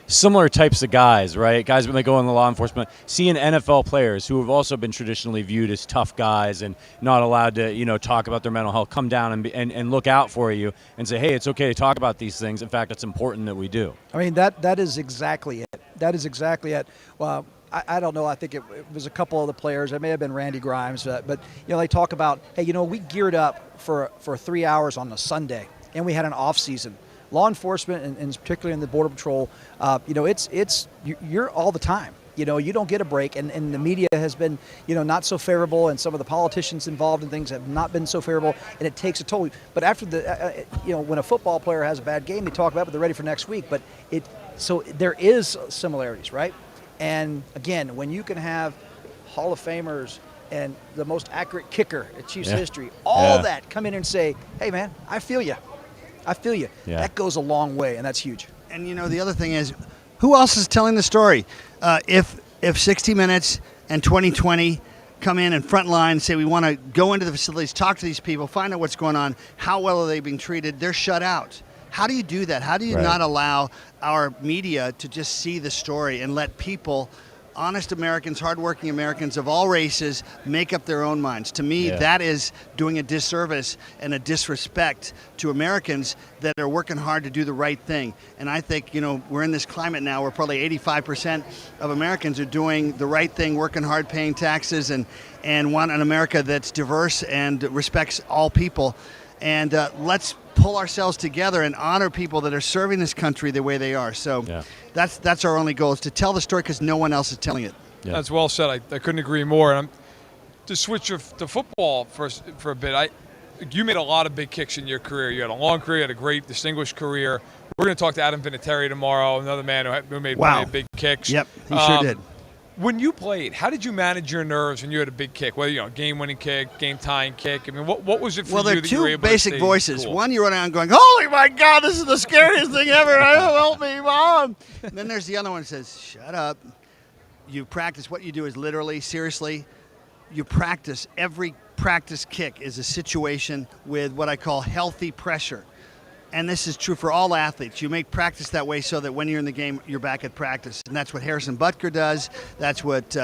similar types of guys, right? Guys when they go in the law enforcement, seeing NFL players who have also been traditionally viewed as tough guys and not allowed to, talk about their mental health, come down and look out for you and say, hey, it's okay to talk about these things. In fact, it's important that we do. I mean, that is exactly it. That is exactly it. Well, I don't know. I think it was a couple of the players. It may have been Randy Grimes, but they talk about, hey, we geared up for 3 hours on a Sunday, and we had an off season. Law enforcement, and particularly in the Border Patrol, you're all the time. You don't get a break, and the media has been, not so favorable, and some of the politicians involved in things have not been so favorable, and it takes a toll. But after when a football player has a bad game, they talk about it, but they're ready for next week. But so there is similarities, right? And again, when you can have Hall of Famers and the most accurate kicker in Chiefs history, all that come in and say, hey, man, I feel you. Yeah. That goes a long way, and that's huge. And, the other thing is, who else is telling the story? If 60 Minutes and 2020 come in and frontline and say, we want to go into the facilities, talk to these people, find out what's going on, how well are they being treated, they're shut out. How do you do that? How do you not allow our media to just see the story and let people, honest Americans, hardworking Americans of all races, make up their own minds? To me, that is doing a disservice and a disrespect to Americans that are working hard to do the right thing. And I think, we're in this climate now where probably 85% of Americans are doing the right thing, working hard, paying taxes, and want an America that's diverse and respects all people. and let's pull ourselves together and honor people that are serving this country the way they are. So that's our only goal, is to tell the story because no one else is telling it. Yeah. That's well said. I couldn't agree more. And to switch to football for a bit, you made a lot of big kicks in your career. You had a long career, you had a great, distinguished career. We're going to talk to Adam Vinatieri tomorrow, another man who made big kicks. Yep, he sure did. When you played, how did you manage your nerves when you had a big kick? Whether, game-winning kick, game-tying kick. I mean, what was it for you that you were able to stay two basic voices. Cool? One, you run out going, "Holy my God, this is the scariest thing ever. Help me, Mom." And then there's the other one that says, "Shut up." You practice. What you do is literally, seriously, you practice. Every practice kick is a situation with what I call healthy pressure. And this is true for all athletes. You make practice that way so that when you're in the game, you're back at practice. And that's what Harrison Butker does. That's what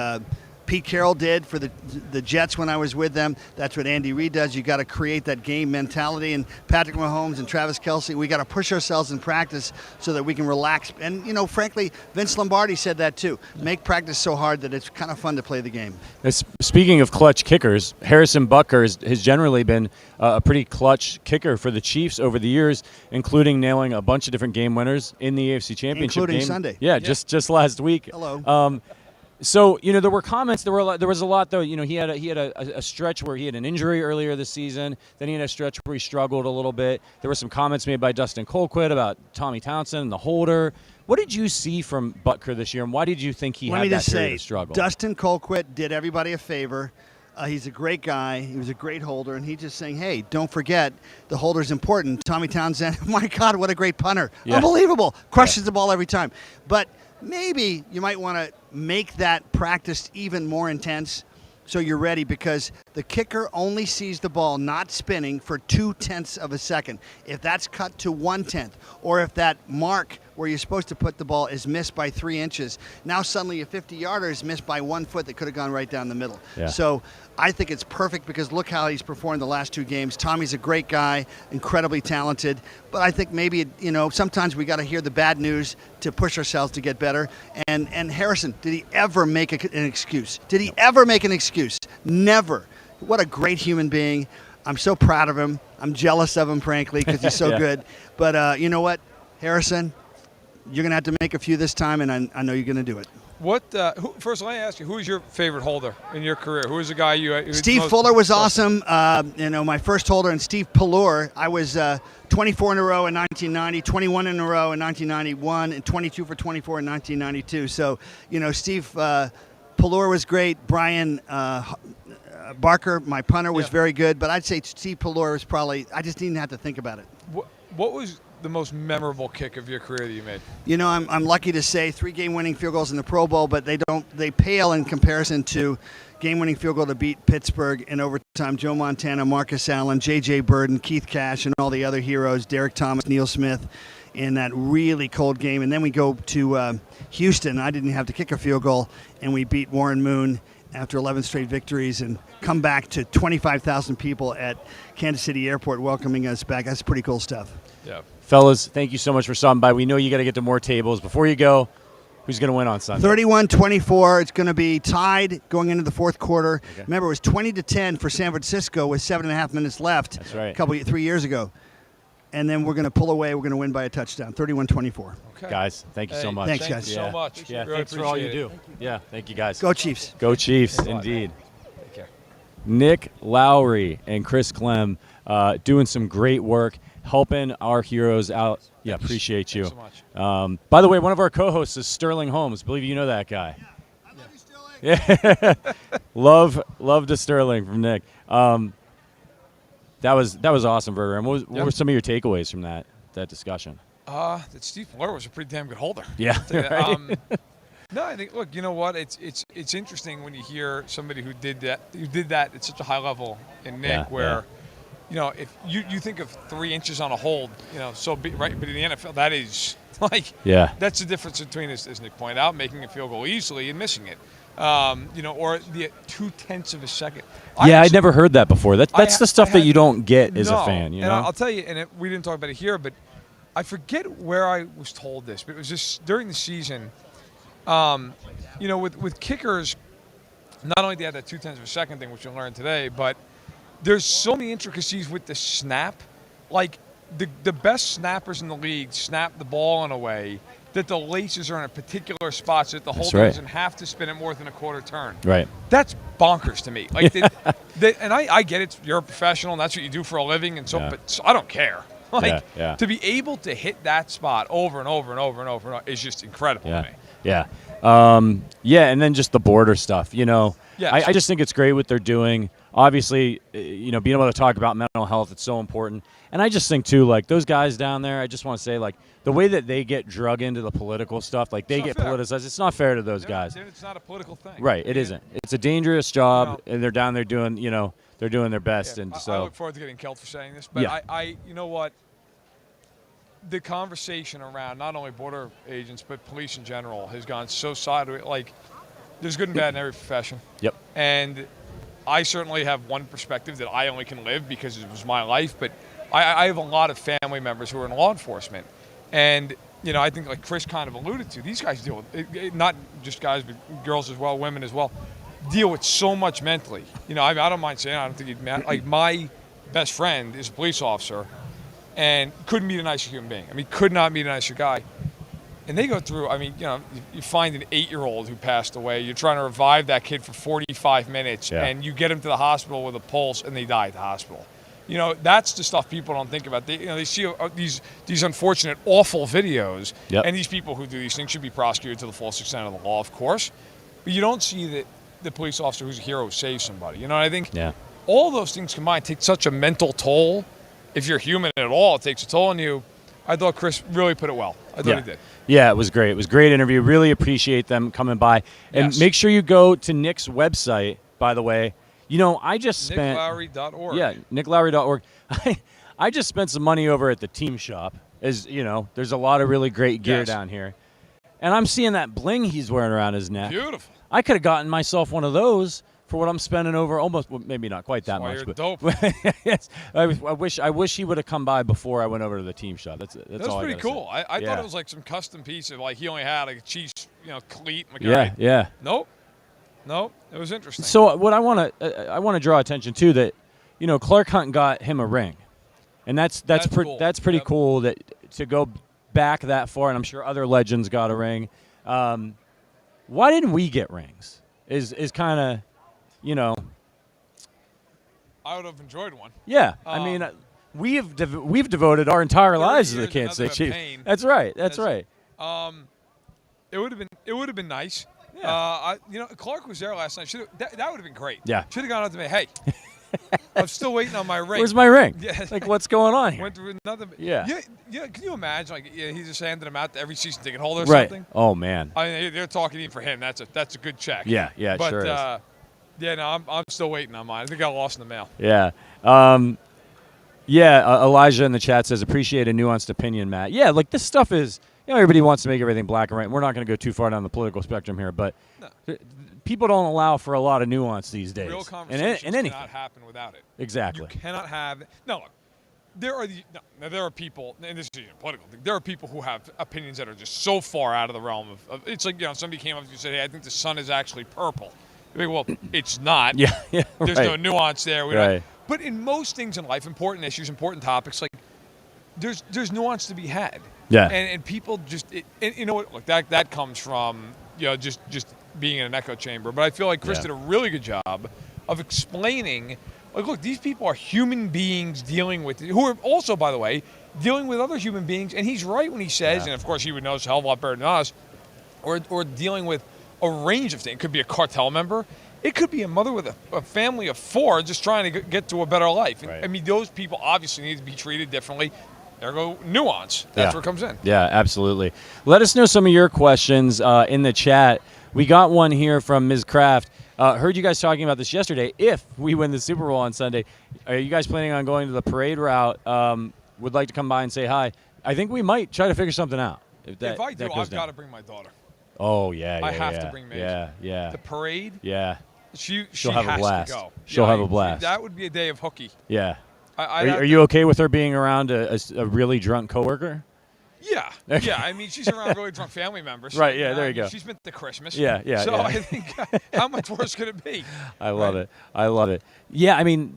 Pete Carroll did for the Jets when I was with them. That's what Andy Reid does. You got to create that game mentality. And Patrick Mahomes and Travis Kelce, we got to push ourselves in practice so that we can relax. And, frankly, Vince Lombardi said that too. Make practice so hard that it's kind of fun to play the game. Speaking of clutch kickers, Harrison Butker has generally been a pretty clutch kicker for the Chiefs over the years, including nailing a bunch of different game winners in the AFC Championship including game. Sunday. Yeah, just last week. Hello. So, there were comments. There was a lot, though. He had a stretch where he had an injury earlier this season. Then he had a stretch where he struggled a little bit. There were some comments made by Dustin Colquitt about Tommy Townsend and the holder. What did you see from Butker this year, and why did you think he had that period of struggle? Dustin Colquitt did everybody a favor. He's a great guy. He was a great holder, and he's just saying, hey, don't forget the holder's important. Tommy Townsend, my God, what a great punter. Yeah. Unbelievable. Crushes the ball every time. But maybe you might want to make that practice even more intense so you're ready, because the kicker only sees the ball not spinning for 0.2 of a second. If that's cut to 1/10, or if that mark where you're supposed to put the ball is missed by 3 inches, now suddenly a 50-yarder is missed by 1 foot that could have gone right down the middle. Yeah. So I think it's perfect because look how he's performed the last 2 games. Tommy's a great guy, incredibly talented, but I think maybe, sometimes we got to hear the bad news to push ourselves to get better. And Harrison, did he ever make an excuse? Did he ever make an excuse? Never. What a great human being. I'm so proud of him. I'm jealous of him, frankly, because he's so good. But you know what, Harrison? You're going to have to make a few this time, and I know you're going to do it. First, let me ask you, who is your favorite holder in your career? Who is the guy you Steve Fuller was awesome. My first holder, and Steve Pallure. I was 24 in a row in 1990, 21 in a row in 1991, and 22 for 24 in 1992. So, Steve Pallure was great. Brian Barker, my punter, was very good. But I'd say Steve Pallure was probably – I just didn't have to think about it. What was the most memorable kick of your career that you made? I'm lucky to say 3 game-winning field goals in the Pro Bowl, but they pale in comparison to game-winning field goal to beat Pittsburgh in overtime. Joe Montana, Marcus Allen, J.J. Burden, Keith Cash, and all the other heroes, Derek Thomas, Neil Smith, in that really cold game. And then we go to Houston. I didn't have to kick a field goal, and we beat Warren Moon after 11 straight victories and come back to 25,000 people at Kansas City Airport welcoming us back. That's pretty cool stuff. Yeah. Fellas, thank you so much for stopping by. We know you got to get to more tables. Before you go, who's going to win on Sunday? 31-24. It's going to be tied going into the fourth quarter. Okay. Remember, it was 20-10 for San Francisco with 7.5 minutes left. That's right. 3 years ago. And then we're going to pull away. We're going to win by a touchdown, 31-24. Okay. Guys, thank you so much. Thanks, guys. Thank you so much. Yeah, really thanks for all you do. Yeah, thank you, guys. Go Chiefs. Go Chiefs, indeed. Take care. Nick Lowery and Chris Clem doing some great work, helping our heroes out. Yeah, appreciate you. Thanks so much. By the way, one of our co-hosts is Sterling Holmes. I believe you know that guy. Yeah. I love you, Sterling. Yeah. love to Sterling from Nick. That was awesome, Verderame. What were some of your takeaways from that discussion? That Steve Pallure was a pretty damn good holder. Yeah. Right? No, I think. Look, you know what? It's interesting when you hear somebody who did that at such a high level in Nick, where if you think of 3 inches on a hold, right, but in the NFL, that is that's the difference between, as Nick pointed out, making a field goal easily and missing it. Or the 0.2 of a second. I'd never heard that before. That's the stuff that you don't get as a fan. You know? I'll tell you, we didn't talk about it here, but I forget where I was told this, but it was just during the season. With kickers, not only do they have that 0.2 of a second thing, which you'll learn today, but there's so many intricacies with the snap. Like, the best snappers in the league snap the ball in a way that the laces are in a particular spot so that the holder doesn't have to spin it more than a quarter turn. Right. That's bonkers to me. Like, and I get it. You're a professional, and that's what you do for a living, and so, but so I don't care. Like, to be able to hit that spot over and over and over and over and over is just incredible to me. Yeah. And then just the border stuff, I just think it's great what they're doing. Obviously, being able to talk about mental health, it's so important. And I just think, too, like, those guys down there, I just want to say, like, the way that they get drug into the political stuff, like, they get politicized, it's not fair to those guys. It's not a political thing. Right, it isn't. It's a dangerous job, and they're down there doing, they're doing their best. And so I look forward to getting killed for saying this, but I you know what? The conversation around not only border agents but police in general has gone so sideways. Like, there's good and bad in every profession. Yep. And I certainly have one perspective that I only can live because it was my life, but I have a lot of family members who are in law enforcement. And, I think, like Chris kind of alluded to, these guys deal with it, not just guys, but girls as well, women as well, deal with so much mentally. I don't mind saying, I don't think like, my best friend is a police officer and couldn't meet a nicer human being. I mean, could not meet a nicer guy. And they go through, you find an 8-year-old who passed away. You're trying to revive that kid for 45 minutes, and you get him to the hospital with a pulse, and they die at the hospital. That's the stuff people don't think about. They see these unfortunate, awful videos, and these people who do these things should be prosecuted to the fullest extent of the law, of course. But you don't see that the police officer who's a hero saves somebody. I think all those things combined take such a mental toll. If you're human at all, it takes a toll on you. I thought Chris really put it well. I thought he did. Yeah, it was great. It was a great interview. Really appreciate them coming by. And make sure you go to Nick's website, by the way. I just spent NickLowery.org. Yeah, NickLowery.org. I just spent some money over at the team shop. There's a lot of really great gear down here. And I'm seeing that bling he's wearing around his neck. Beautiful. I could have gotten myself one of those for what I'm spending over almost, well, maybe not quite that much. You're but dope. Yes, I wish he would have come by before I went over to the team shop. That's That's all. pretty cool. I thought it was like some custom piece of, like, he only had like a cheese, cleat. Like, Yeah. Nope. It was interesting. So what I want to draw attention to that, Clark Hunt got him a ring, and that's cool. That's pretty cool that to go back that far, and I'm sure other legends got a ring. Why didn't we get rings? Is kind of, I would have enjoyed one. Yeah, I mean, we've devoted our entire lives to the Kansas City Chiefs. That's right. It would have been nice. Yeah. Clark was there last night. That would have been great. Yeah. Should have gone up to me. Hey, I'm still waiting on my ring. Where's my ring? Yeah. Like, what's going on here? Went through another. Yeah. Can you imagine? Like, he's just handing them out to every season ticket holder or right. something. Oh man. I mean, they're talking even for him. That's a good check. Yeah. It but, sure is. I'm still waiting on mine. I think I got lost in the mail. Yeah. Elijah in the chat says, appreciate a nuanced opinion, Matt. Yeah, like this stuff is, everybody wants to make everything black and white. We're not going to go too far down the political spectrum here, but people don't allow for a lot of nuance these days. Real conversations cannot happen without it. Exactly. You cannot have – no, look, there are people – and this is a political thing. There are people who have opinions that are just so far out of the realm of – it's like, somebody came up to you and said, hey, I think the sun is actually purple. You're like, well, it's not. Yeah, There's no nuance there. Right. But in most things in life, important issues, important topics, like there's nuance to be had. Yeah. And people just and you know what? Look, that comes from just being in an echo chamber. But I feel like Chris did a really good job of explaining. Like, look, these people are human beings dealing with who are also, by the way, dealing with other human beings. And he's right when he says, and of course he would know this a hell of a lot better than us, or dealing with a range of things. It could be a cartel member. It could be a mother with a family of 4 just trying to get to a better life. Right. I mean, those people obviously need to be treated differently. There go nuance. That's where it comes in. Yeah, absolutely. Let us know some of your questions in the chat. We got one here from Ms. Kraft. Heard you guys talking about this yesterday. If we win the Super Bowl on Sunday, are you guys planning on going to the parade route? Would like to come by and say hi. I think we might try to figure something out. If I do, I've got to bring my daughter. Oh, yeah. I have to bring Meg. Yeah. The parade? Yeah. She'll have a blast. To go. She'll have a blast. That would be a day of hooky. Yeah. Are you okay with her being around a really drunk coworker? Yeah, yeah. I mean, she's around really drunk family members. Right, yeah, there you go. She's been to Christmas. Yeah. So yeah. I think, how much worse could it be? I love it. Yeah, I mean,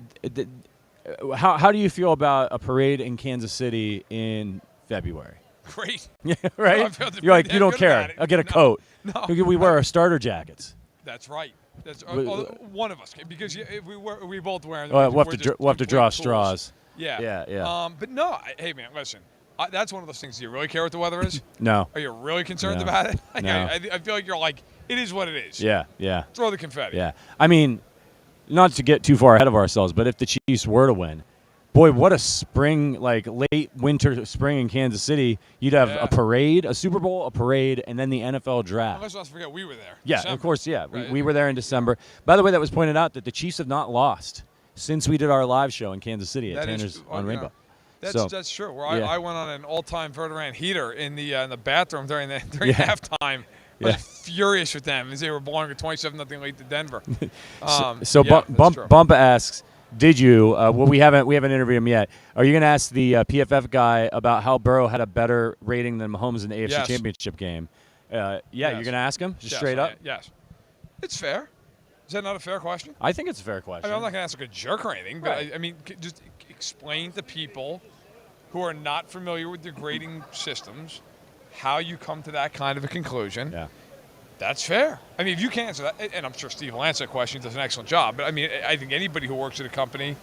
how do you feel about a parade in Kansas City in February? Great. Yeah, right? You're like, you don't care. I'll get a coat. No. We wear our starter jackets. That's right. That's one of us, because if we both wearing them. We'll have to draw straws. Yeah. But no, hey, man, listen. That's one of those things. Do you really care what the weather is? No. Are you really concerned about it? No. I feel like you're like, it is what it is. Yeah. Throw the confetti. Yeah. I mean, not to get too far ahead of ourselves, but if the Chiefs were to win, boy, what a spring, like late winter spring in Kansas City. You'd have a parade, a Super Bowl, a parade, and then the NFL draft. Let's not forget we were there. Yeah, December. of course, yeah. Right. We were there in December. By the way, that was pointed out that the Chiefs have not lost since we did our live show in Kansas City at Tanner's on Rainbow. That's true. Where I went on an all-time Verderame heater in the bathroom during halftime. I was furious with them as they were blowing a 27-0 lead to Denver. Bump asks, did you? We haven't interviewed him yet. Are you going to ask the PFF guy about how Burrow had a better rating than Mahomes in the AFC Championship game? You're going to ask him straight up. Yes, it's fair. Is that not a fair question? I think it's a fair question. I mean, I'm not going to ask like a jerk or anything, but I mean, just explain to people who are not familiar with the grading systems how you come to that kind of a conclusion. Yeah. That's fair. I mean, if you can answer that, and I'm sure Steve will answer that question, does an excellent job, but I mean, I think anybody who works at a company,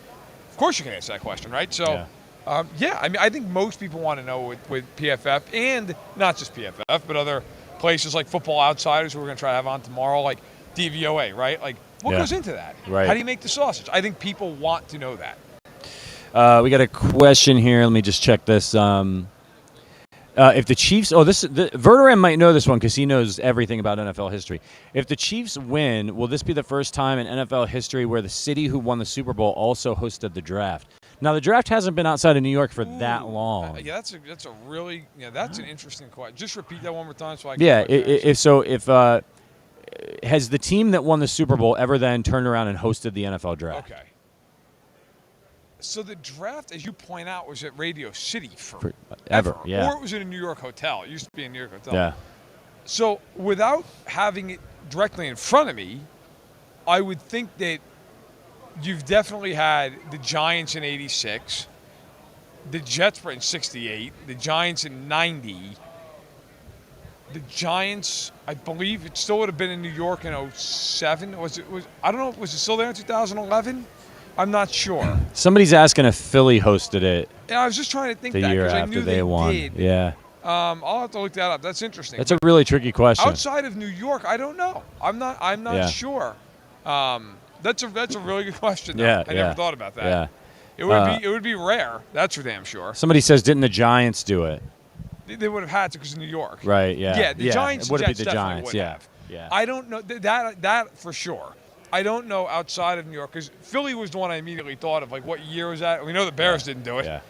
of course you can answer that question, right? So, I mean, I think most people want to know with PFF, and not just PFF, but other places like Football Outsiders, who we're going to try to have on tomorrow, like DVOA, right? Like, what goes into that? Right. How do you make the sausage? I think people want to know that. We got a question here. Let me just check this. If the Chiefs, Verderame might know this one because he knows everything about NFL history. If the Chiefs win, will this be the first time in NFL history where the city who won the Super Bowl also hosted the draft? Now, the draft hasn't been outside of New York for that long. That's a really that's an interesting question. Just repeat that one more time so I can. Yeah, has the team that won the Super Bowl ever then turned around and hosted the NFL draft? Okay. So the draft, as you point out, was at Radio City forever. Yeah. Or it was in a New York hotel. It used to be a New York hotel. Yeah. So without having it directly in front of me, I would think that you've definitely had the Giants in 86, the Jets were in 68, the Giants in 90. The Giants, I believe it still would have been in New York in 07. I don't know, was it still there in 2011? I'm not sure. Somebody's asking if Philly hosted it. Yeah, I was just trying to think the that year because I after knew they won. did. Yeah. I'll have to look that up. That's interesting. That's a really tricky question. Outside of New York, I don't know. I'm not sure. That's a really good question. Though. I never thought about that. Yeah. It would be rare. That's for damn sure. Somebody says, didn't the Giants do it? They would have had to because of New York. Right. Yeah. Yeah. The Giants. It would Jets be the Giants. Would have. Yeah. I don't know that for sure. I don't know outside of New York because Philly was the one I immediately thought of. Like, what year was that? We know the Bears didn't do it. Yeah.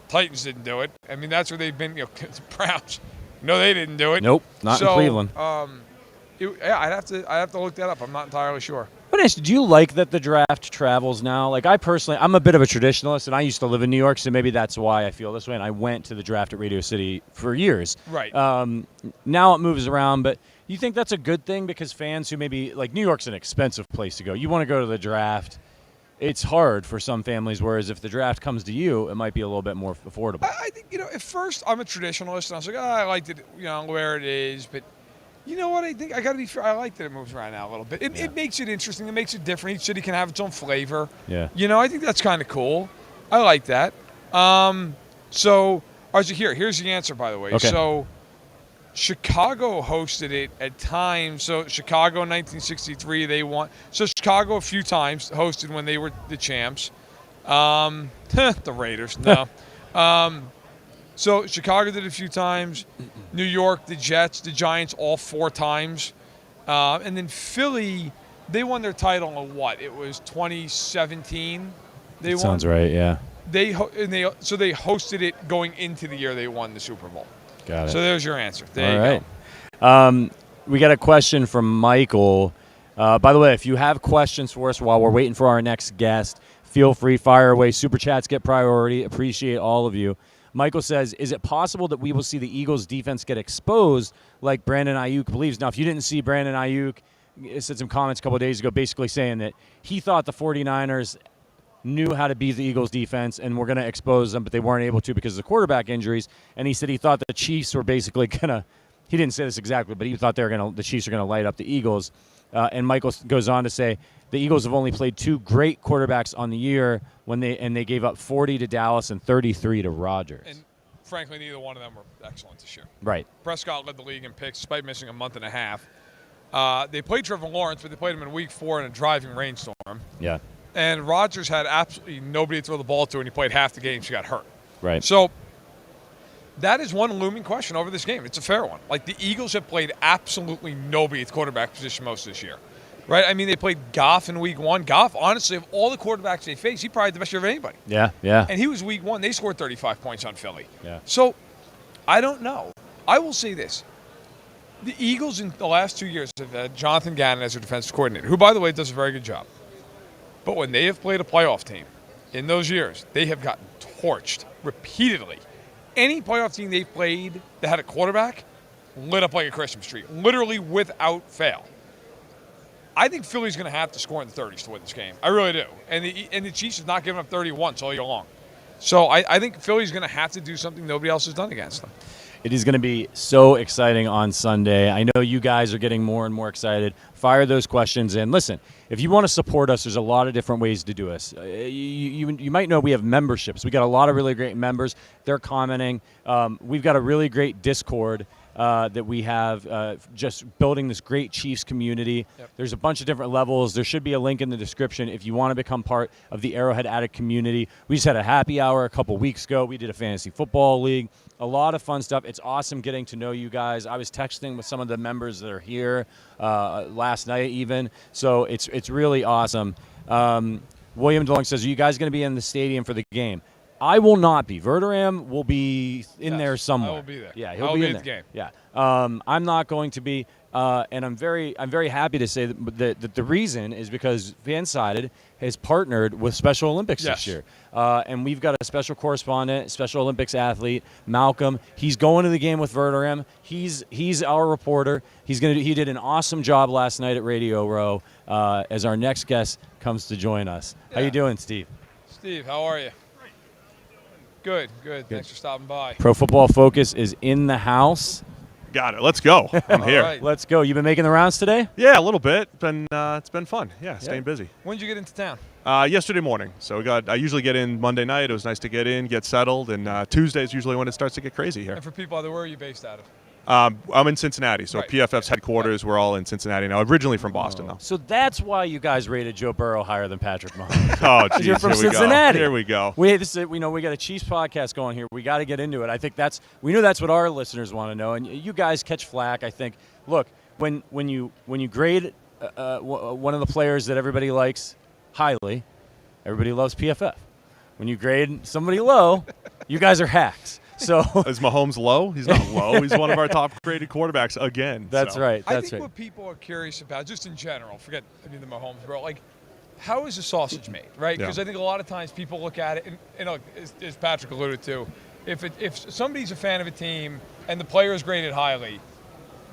Titans didn't do it. I mean, that's where they've been. Browns. No, they didn't do it. Nope, not in Cleveland. I'd have to look that up. I'm not entirely sure. But do you like that the draft travels now? Like, I personally, I'm a bit of a traditionalist, and I used to live in New York, so maybe that's why I feel this way. And I went to the draft at Radio City for years. Right. Now it moves around, but you think that's a good thing because fans who maybe, like, New York's an expensive place to go. You want to go to the draft. It's hard for some families, whereas if the draft comes to you, it might be a little bit more affordable. I think, at first I'm a traditionalist, and I was like, I liked it, where it is, but you know what? I think I got to be fair. I like that it moves around now a little bit. It makes it interesting. It makes it different. Each city can have its own flavor. Yeah. I think that's kind of cool. I like that. Here's the answer, by the way. Okay. So Chicago hosted it at times. So Chicago in 1963, they won. So Chicago a few times hosted when they were the champs. The Raiders, no. So Chicago did it a few times. New York, the Jets, the Giants, all 4 times. And then Philly, they won their title in what? It was 2017. They won. Sounds right, yeah. They hosted it going into the year they won the Super Bowl. Got it. So there's your answer. There you go. We got a question from Michael. By the way, if you have questions for us while we're waiting for our next guest, feel free, fire away. Super chats get priority. Appreciate all of you. Michael says, is it possible that we will see the Eagles defense get exposed like Brandon Ayuk believes? Now, if you didn't see Brandon Ayuk, he said some comments a couple of days ago basically saying that he thought the 49ers knew how to beat the Eagles defense and were going to expose them, but they weren't able to because of the quarterback injuries. And he said he thought the Chiefs were basically going to – he didn't say this exactly, but he thought the Chiefs are going to light up the Eagles. And Michael goes on to say the Eagles have only played 2 great quarterbacks on the year they gave up 40 to Dallas and 33 to Rodgers. And frankly, neither one of them were excellent this year. Right. Prescott led the league in picks despite missing a month and a half. They played Trevor Lawrence, but they played him in week 4 in a driving rainstorm. Yeah. And Rodgers had absolutely nobody to throw the ball to, and he played half the game. She got hurt. Right. So that is one looming question over this game. It's a fair one. Like, the Eagles have played absolutely nobody at the quarterback position most this year. Right? I mean, they played Goff in week 1. Goff, honestly, of all the quarterbacks they faced, he probably had the best year of anybody. Yeah, yeah. And he was week 1. They scored 35 points on Philly. Yeah. So I don't know. I will say this. The Eagles in the last 2 years have had Jonathan Gannon as their defensive coordinator, who, by the way, does a very good job. But when they have played a playoff team in those years, they have gotten torched repeatedly. Any playoff team they've played that had a quarterback lit up like a Christmas tree, literally without fail. I think Philly's going to have to score in the 30s to win this game. I really do. And the Chiefs have not given up 31 all year long. So I think Philly's going to have to do something nobody else has done against them. It is going to be so exciting on Sunday. I know you guys are getting more and more excited. Fire those questions in. Listen, if you want to support us, there's a lot of different ways to do this. You might know we have memberships. We got a lot of really great members. They're commenting. We've got a really great Discord that we have just building this great Chiefs community. Yep. There's a bunch of different levels. There should be a link in the description if you want to become part of the Arrowhead Addict community. We just had a happy hour a couple weeks ago. We did a fantasy football league. A lot of fun stuff. It's awesome getting to know you guys. I was texting with some of the members that are here last night even. So it's really awesome. William DeLong says, are you guys going to be in the stadium for the game? I will not be. Verderame will be in there somewhere. I will be there. Yeah, he'll be in at the game. Yeah, I'm not going to be, and I'm very happy to say that the reason is because Fansided has partnered with Special Olympics this year, and we've got a special correspondent, Special Olympics athlete, Malcolm. He's going to the game with Verderame. He's our reporter. He did an awesome job last night at Radio Row. As our next guest comes to join us. Yeah. How you doing, Steve? Steve, how are you? Good. Thanks for stopping by. Pro Football Focus is in the house. Got it. Let's go. I'm here. Right. Let's go. You been making the rounds today? Yeah, a little bit. It's been fun. Yeah, staying busy. When did you get into town? Yesterday morning. So I usually get in Monday night. It was nice to get in, get settled, and Tuesday is usually when it starts to get crazy here. And for people out there, where are you based out of? I'm in Cincinnati, so right. PFF's headquarters. We're all in Cincinnati now. Originally from Boston, though. So that's why you guys rated Joe Burrow higher than Patrick Mahomes. Oh, geez, you're from Cincinnati. Here we go. We got a Chiefs podcast going here. We got to get into it. I think we know that's what our listeners want to know, and you guys catch flack. I think. Look, when you grade one of the players that everybody likes highly, everybody loves PFF. When you grade somebody low, you guys are hacks. So is Mahomes low? He's not low. He's one of our top-graded quarterbacks again. That's right. I think what people are curious about, just in general, forget the Mahomes, bro. Like, how is the sausage made, right? Because I think a lot of times people look at it, and look, as Patrick alluded to, if somebody's a fan of a team and the player is graded highly,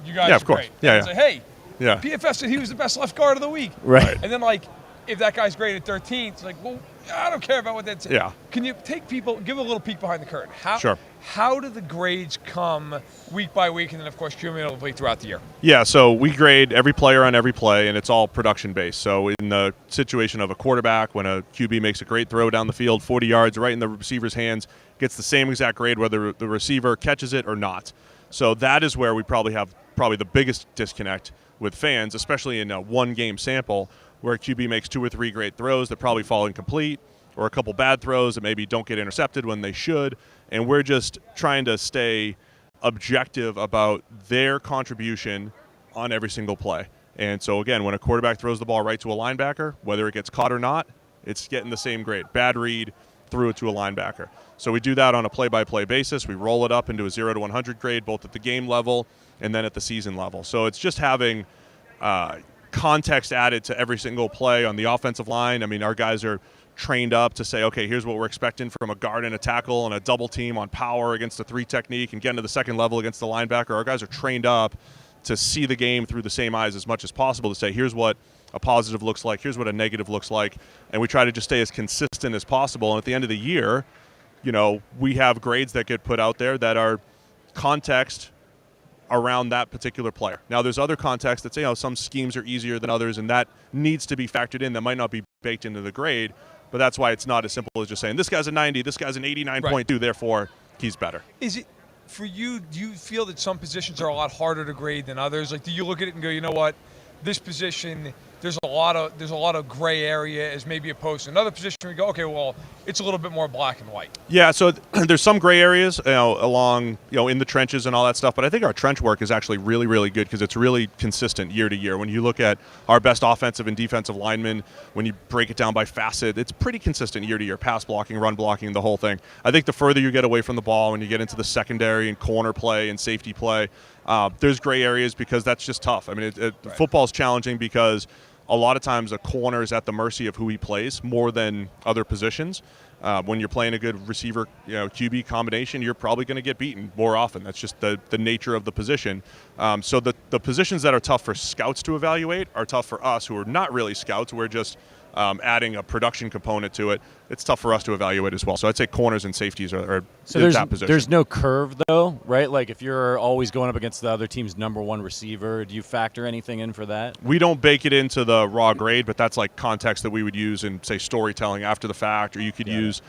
you guys of course. Great. Yeah. Say, hey, yeah. PFF said he was the best left guard of the week. Right. And then, like, if that guy's graded 13th, it's like, well, I don't care about what that says. Yeah. Can you give a little peek behind the curtain? Sure. How do the grades come week by week and then, of course, cumulatively throughout the year? Yeah, so we grade every player on every play, and it's all production-based. So in the situation of a quarterback, when a QB makes a great throw down the field, 40 yards, right in the receiver's hands, gets the same exact grade whether the receiver catches it or not. So that is where we probably have the biggest disconnect with fans, especially in a one-game sample, where a QB makes 2 or 3 great throws that probably fall incomplete, or a couple bad throws that maybe don't get intercepted when they should, and we're just trying to stay objective about their contribution on every single play. And so, again, when a quarterback throws the ball right to a linebacker, whether it gets caught or not, it's getting the same grade. Bad read, threw it to a linebacker. So we do that on a play-by-play basis. We roll it up into a 0 to 100 grade, both at the game level and then at the season level. So it's just having context added to every single play on the offensive line. I mean, our guys are trained up to say, okay, here's what we're expecting from a guard and a tackle and a double team on power against a 3 technique and get into the second level against the linebacker. Our guys are trained up to see the game through the same eyes as much as possible, to say, here's what a positive looks like, here's what a negative looks like, and we try to just stay as consistent as possible. And at the end of the year, we have grades that get put out there that are context around that particular player. Now, there's other contexts that say, some schemes are easier than others, and that needs to be factored in. That might not be baked into the grade, but that's why it's not as simple as just saying, this guy's a 90, this guy's an 89.2, therefore he's better. Is it, for you, do you feel that some positions are a lot harder to grade than others? Like, do you look at it and go, you know what, this position, there's a lot of gray area as maybe opposed to another position where you go, okay, well, it's a little bit more black and white. Yeah, so there's some gray areas, along, in the trenches and all that stuff, but I think our trench work is actually really, really good because it's really consistent year to year. When you look at our best offensive and defensive linemen, when you break it down by facet, it's pretty consistent year to year, pass blocking, run blocking, the whole thing. I think the further you get away from the ball, when you get into the secondary and corner play and safety play, there's gray areas because that's just tough. I mean, football's challenging because a lot of times a corner is at the mercy of who he plays more than other positions. When you're playing a good receiver, QB combination, you're probably going to get beaten more often. That's just the nature of the position. So the positions that are tough for scouts to evaluate are tough for us who are not really scouts. We're just adding a production component to it. It's tough for us to evaluate as well. So I'd say corners and safeties are so in that position. There's no curve, though, right? Like if you're always going up against the other team's number 1 receiver, do you factor anything in for that? We don't bake it into the raw grade, but that's like context that we would use in, say, storytelling after the fact, or you could use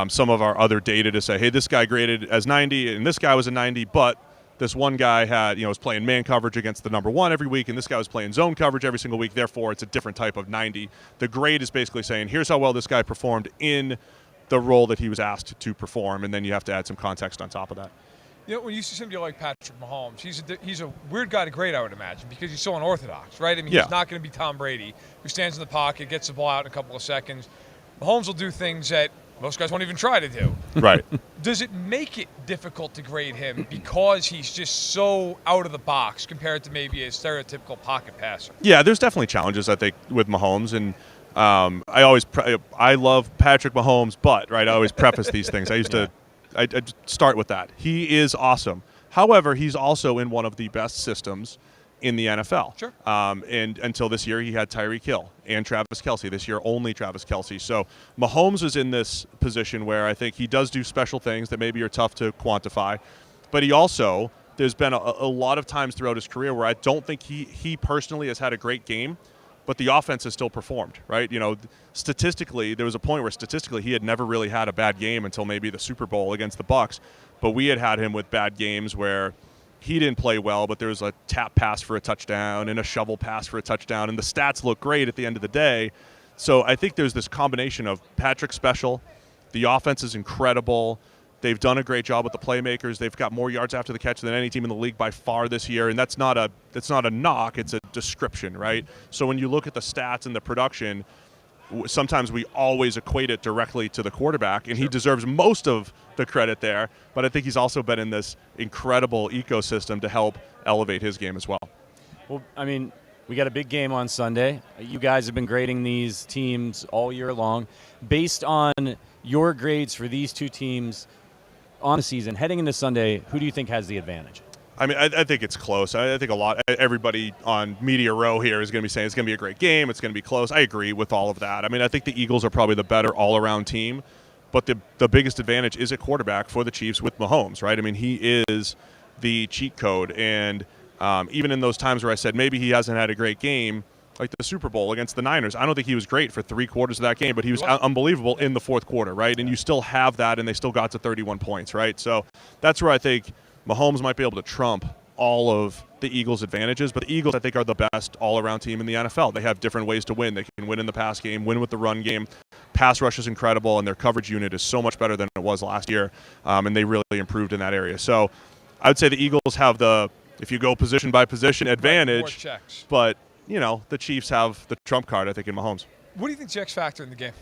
some of our other data to say, hey, this guy graded as 90, and this guy was a 90, but this one guy was playing man coverage against the number 1 every week, and this guy was playing zone coverage every single week. Therefore, it's a different type of 90. The grade is basically saying, here's how well this guy performed in the role that he was asked to perform, and then you have to add some context on top of that. When you see somebody like Patrick Mahomes, he's a weird guy to grade, I would imagine, because he's so unorthodox, right? I mean, he's not going to be Tom Brady, who stands in the pocket, gets the ball out in a couple of seconds. Mahomes will do things that most guys won't even try to do. Right. Does it make it difficult to grade him because he's just so out of the box compared to maybe a stereotypical pocket passer? Yeah, there's definitely challenges, I think, with Mahomes. And I love Patrick Mahomes, but, right, I always preface these things. I start with that. He is awesome. However, he's also in one of the best systems in the NFL. Sure. And until this year, he had Tyreek Hill and Travis Kelce. This year, only Travis Kelce. So Mahomes is in this position where I think he does do special things that maybe are tough to quantify. But he also, there's been a lot of times throughout his career where I don't think he personally has had a great game, but the offense has still performed, right? Statistically, there was a point where statistically he had never really had a bad game until maybe the Super Bowl against the Bucs. But we had him with bad games where he didn't play well, but there was a tap pass for a touchdown and a shovel pass for a touchdown, and the stats look great at the end of the day. So I think there's this combination of Patrick special, the offense is incredible, they've done a great job with the playmakers, they've got more yards after the catch than any team in the league by far this year, and that's not a knock, it's a description, right? So when you look at the stats and the production, sometimes we always equate it directly to the quarterback, and he deserves most of the credit there, but I think he's also been in this incredible ecosystem to help elevate his game as well. Well, I mean, we got a big game on Sunday. You guys have been grading these teams all year long. Based on your grades for these two teams on the season, heading into Sunday, who do you think has the advantage? I mean, I think it's close. I think everybody on Media Row here is going to be saying it's going to be a great game, it's going to be close. I agree with all of that. I mean, I think the Eagles are probably the better all-around team, but the biggest advantage is at quarterback for the Chiefs with Mahomes, right? I mean, he is the cheat code, and even in those times where I said maybe he hasn't had a great game, like the Super Bowl against the Niners, I don't think he was great for 3 quarters of that game, but he was unbelievable in the fourth quarter, right? And you still have that, and they still got to 31 points, right? So that's where I think Mahomes might be able to trump all of the Eagles' advantages, but the Eagles, I think, are the best all-around team in the NFL. They have different ways to win. They can win in the pass game, win with the run game. Pass rush is incredible, and their coverage unit is so much better than it was last year, and they really improved in that area. So I would say the Eagles have the, if you go position by position, advantage, but, the Chiefs have the trump card, I think, in Mahomes. What do you think the X factor in the game?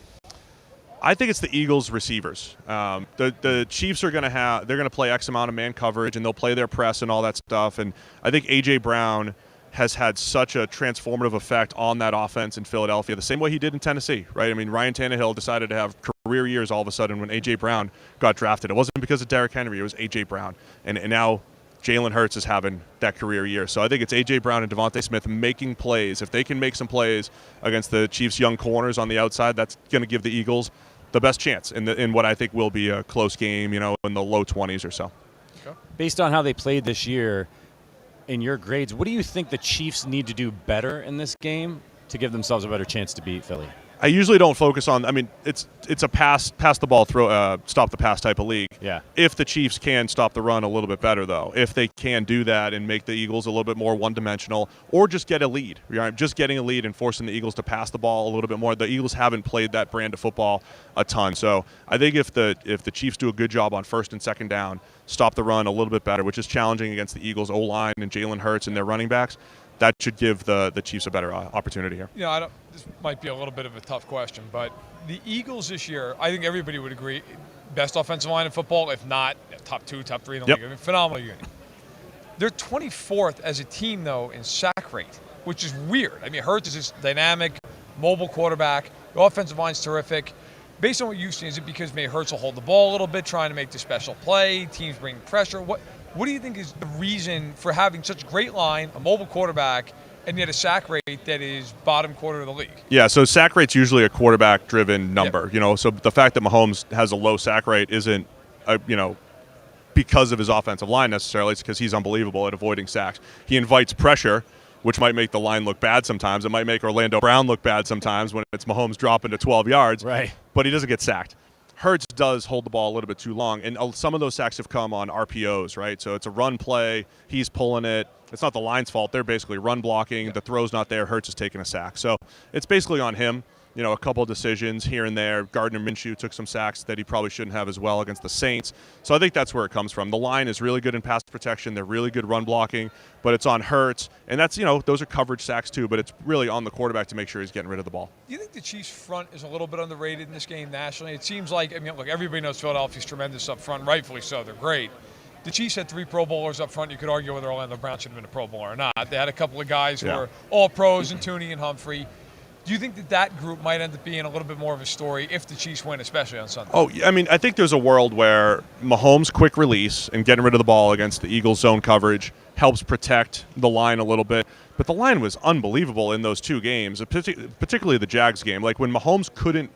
I think it's the Eagles' receivers. The Chiefs are going to play X amount of man coverage, and they'll play their press and all that stuff. And I think A.J. Brown has had such a transformative effect on that offense in Philadelphia, the same way he did in Tennessee, right? I mean, Ryan Tannehill decided to have career years all of a sudden when A.J. Brown got drafted. It wasn't because of Derrick Henry. It was A.J. Brown. And now Jalen Hurts is having that career year. So I think it's A.J. Brown and Devontae Smith making plays. If they can make some plays against the Chiefs' young corners on the outside, that's going to give the Eagles the best chance in what I think will be a close game, in the low 20s or so. Based on how they played this year, in your grades, what do you think the Chiefs need to do better in this game to give themselves a better chance to beat Philly? I usually don't focus on. I mean, it's a pass the ball, stop the pass type of league. Yeah. If the Chiefs can stop the run a little bit better, though, if they can do that and make the Eagles a little bit more one-dimensional, or just get a lead, just getting a lead and forcing the Eagles to pass the ball a little bit more. The Eagles haven't played that brand of football a ton, so I think if the Chiefs do a good job on first and second down, stop the run a little bit better, which is challenging against the Eagles' O-line and Jalen Hurts and their running backs, that should give the Chiefs a better opportunity here. This might be a little bit of a tough question, but the Eagles this year, I think everybody would agree, best offensive line in football, if not top 2, top 3 in the league. I mean, phenomenal unit. They're 24th as a team, though, in sack rate, which is weird. I mean, Hurts is this dynamic, mobile quarterback. The offensive line's terrific. Based on what you've seen, is it because maybe Hurts will hold the ball a little bit, trying to make the special play, teams bring pressure? What do you think is the reason for having such a great line, a mobile quarterback, and yet a sack rate that is bottom quarter of the league? Yeah, so sack rate's usually a quarterback-driven number. Yep. So the fact that Mahomes has a low sack rate isn't, because of his offensive line necessarily. It's because he's unbelievable at avoiding sacks. He invites pressure, which might make the line look bad sometimes. It might make Orlando Brown look bad sometimes when it's Mahomes dropping to 12 yards. Right. But he doesn't get sacked. Hurts does hold the ball a little bit too long, and some of those sacks have come on RPOs, right? So it's a run play. He's pulling it. It's not the line's fault. They're basically run blocking. The throw's not there. Hurts is taking a sack. So it's basically on him. A couple of decisions here and there. Gardner Minshew took some sacks that he probably shouldn't have as well against the Saints. So I think that's where it comes from. The line is really good in pass protection. They're really good run blocking, but it's on Hurts. And that's, those are coverage sacks too, but it's really on the quarterback to make sure he's getting rid of the ball. Do you think the Chiefs' front is a little bit underrated in this game nationally? It seems like, look, everybody knows Philadelphia's tremendous up front, rightfully so. They're great. The Chiefs had 3 Pro Bowlers up front. You could argue whether Orlando Brown should have been a Pro Bowler or not. They had a couple of guys who were all pros, and Tooney and Humphrey. Do you think that group might end up being a little bit more of a story if the Chiefs win, especially on Sunday? Oh, I mean, I think there's a world where Mahomes' quick release and getting rid of the ball against the Eagles' zone coverage helps protect the line a little bit. But the line was unbelievable in those 2 games, particularly the Jags game. Like, when Mahomes couldn't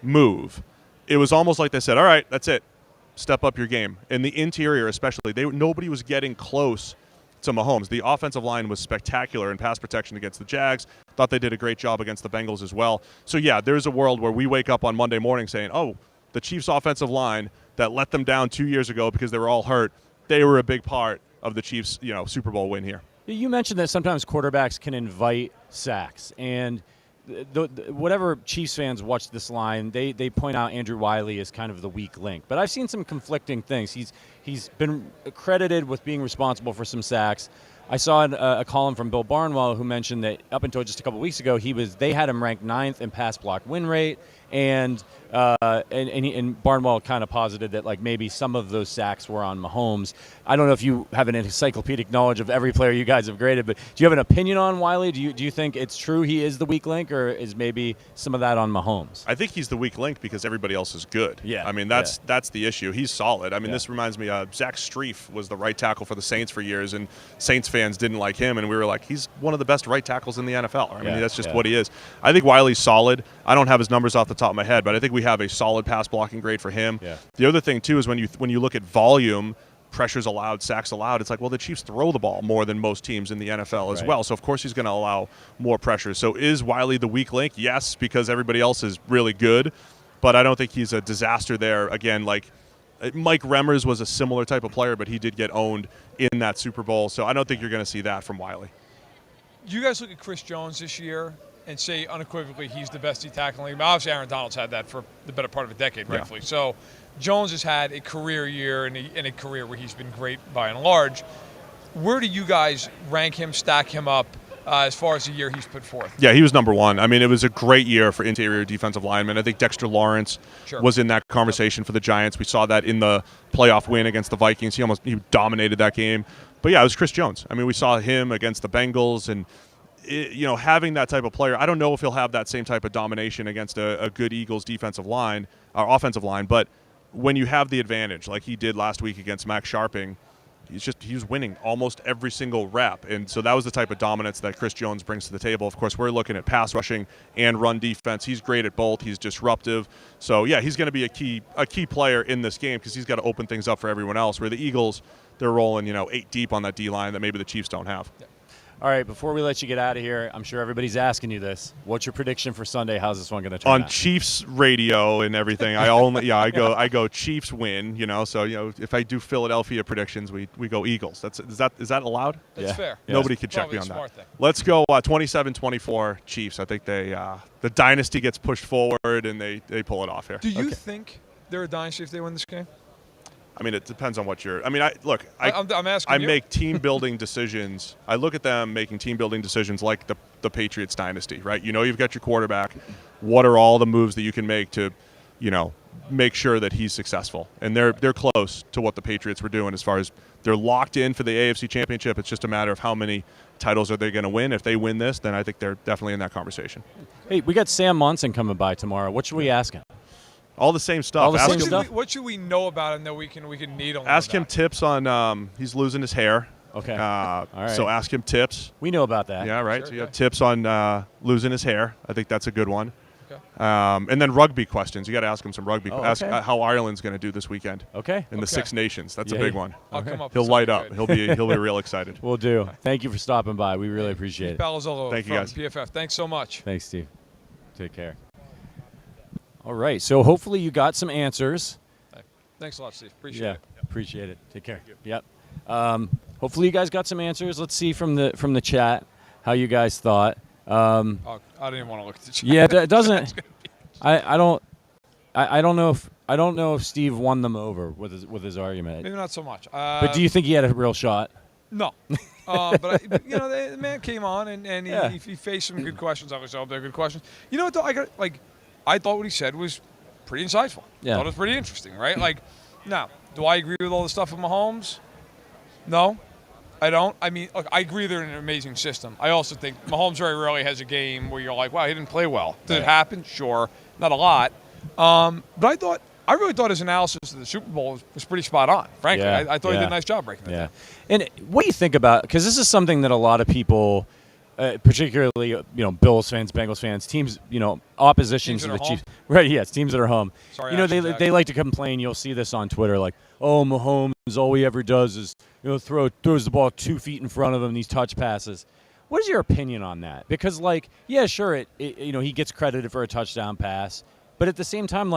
move, it was almost like they said, all right, that's it. Step up your game. In the interior especially, nobody was getting close to Mahomes. The offensive line was spectacular in pass protection against the Jags. Thought they did a great job against the Bengals as well. So, yeah, there's a world where we wake up on Monday morning saying, oh, the Chiefs' offensive line that let them down 2 years ago because they were all hurt, they were a big part of the Chiefs' Super Bowl win here. You mentioned that sometimes quarterbacks can invite sacks, and whatever Chiefs fans watch this line, they point out Andrew Wiley as kind of the weak link. But I've seen some conflicting things. He's been credited with being responsible for some sacks. I saw a column from Bill Barnwell who mentioned that up until just a couple weeks ago, they had him ranked 9th in pass block win rate, and Barnwell kind of posited that maybe some of those sacks were on Mahomes. I don't know if you have an encyclopedic knowledge of every player you guys have graded, but do you have an opinion on Wiley? Do you think it's true he is the weak link, or is maybe some of that on Mahomes? I think he's the weak link because everybody else is good. Yeah. I mean, that's the issue. He's solid. I mean, this reminds me Zach Strief was the right tackle for the Saints for years, and Saints fans didn't like him, and we were like, he's one of the best right tackles in the NFL. I mean, that's just what he is. I think Wiley's solid. I don't have his numbers off the top of my head, but I think we have a solid pass blocking grade for him. Yeah. The other thing, too, is when you look at volume, pressures allowed, sacks allowed, it's like, well, the Chiefs throw the ball more than most teams in the NFL as well. So, of course, he's going to allow more pressure. So is Wiley the weak link? Yes, because everybody else is really good, but I don't think he's a disaster there. Again, Mike Remmers was a similar type of player, but he did get owned in that Super Bowl. So I don't think you're going to see that from Wiley. You guys look at Chris Jones this year and say unequivocally he's the best tackling. Obviously, Aaron Donald's had that for the better part of a decade, rightfully. So Jones has had a career year and a career where he's been great by and large. Where do you guys rank him, stack him up as far as the year he's put forth. Yeah, he was number one. I mean, it was a great year for interior defensive linemen. I think Dexter Lawrence was in that conversation for the Giants. We saw that in the playoff win against the Vikings. He dominated that game. But, yeah, it was Chris Jones. I mean, we saw him against the Bengals, and having that type of player, I don't know if he'll have that same type of domination against a good Eagles defensive line or offensive line, but when you have the advantage like he did last week against Max Sharping, he was winning almost every single rep, and so that was the type of dominance that Chris Jones brings to the table. Of course, we're looking at pass rushing and run defense. He's great at both. He's disruptive. So yeah, he's going to be a key player in this game because he's got to open things up for everyone else. Where the Eagles, they're rolling 8 deep on that D line that maybe the Chiefs don't have. Yeah. All right, before we let you get out of here, I'm sure everybody's asking you this. What's your prediction for Sunday? How's this one going to turn out? On Chiefs radio and everything, I go Chiefs win. So if I do Philadelphia predictions, we go Eagles. Is that allowed? That's fair. Nobody can check me on that. Let's go 27-24 Chiefs. I think the dynasty gets pushed forward and they pull it off here. Do you think they're a dynasty if they win this game? I mean, it depends on what you're. I mean, I'm asking. I make team building decisions. I look at them making team building decisions like the Patriots dynasty, right? You've got your quarterback. What are all the moves that you can make to, make sure that he's successful? And they're close to what the Patriots were doing as far as they're locked in for the AFC Championship. It's just a matter of how many titles are they going to win. If they win this, then I think they're definitely in that conversation. Hey, we got Sam Monson coming by tomorrow. What should we ask him? All the same stuff. What should we know about him that we can need on? Ask him tips on he's losing his hair. Okay. All right. So ask him tips. We know about that. Yeah, right. Sure, so you have tips on losing his hair. I think that's a good one. Okay. And then rugby questions. You got to ask him some rugby. Oh, ask okay. How Ireland's going to do this weekend. Okay. In the Six Nations. That's a Yeah. big one. I'll come up. He'll light up. He'll be real excited. We'll do. Thank you for stopping by. We really appreciate it. Palazzolo Thank you, from guys. PFF. Thanks so much. Thanks, Steve. Take care. All right. So hopefully you got some answers. Thanks a lot, Steve. Appreciate it. Appreciate it. Take care. Yep. Hopefully you guys got some answers. Let's see from the chat how you guys thought. I didn't even want to look at the chat. Yeah, it doesn't. I don't know if Steve won them over with his argument. Maybe not so much. But do you think he had a real shot? No. But the man came on and he faced some good questions. Obviously, all they're good questions. You know what though? I thought what he said was pretty insightful. Yeah. I thought it was pretty interesting, right? Now, do I agree with all the stuff with Mahomes? No, I don't. I mean, look, I agree they're an amazing system. I also think Mahomes very rarely has a game where you're like, wow, he didn't play well. Did it happen? Sure. Not a lot. But I really thought his analysis of the Super Bowl was pretty spot on, frankly. Yeah. I thought he did a nice job breaking it down. And what do you think about, because this is something that a lot of people, particularly Bills fans, Bengals fans, teams, oppositions to the Chiefs. Right, yes, teams that are home. Sorry, they like to complain. You'll see this on Twitter, like, oh, Mahomes, all he ever does is throws the ball 2 feet in front of him, these touch passes. What is your opinion on that? Because, sure, he gets credited for a touchdown pass, but at the same time,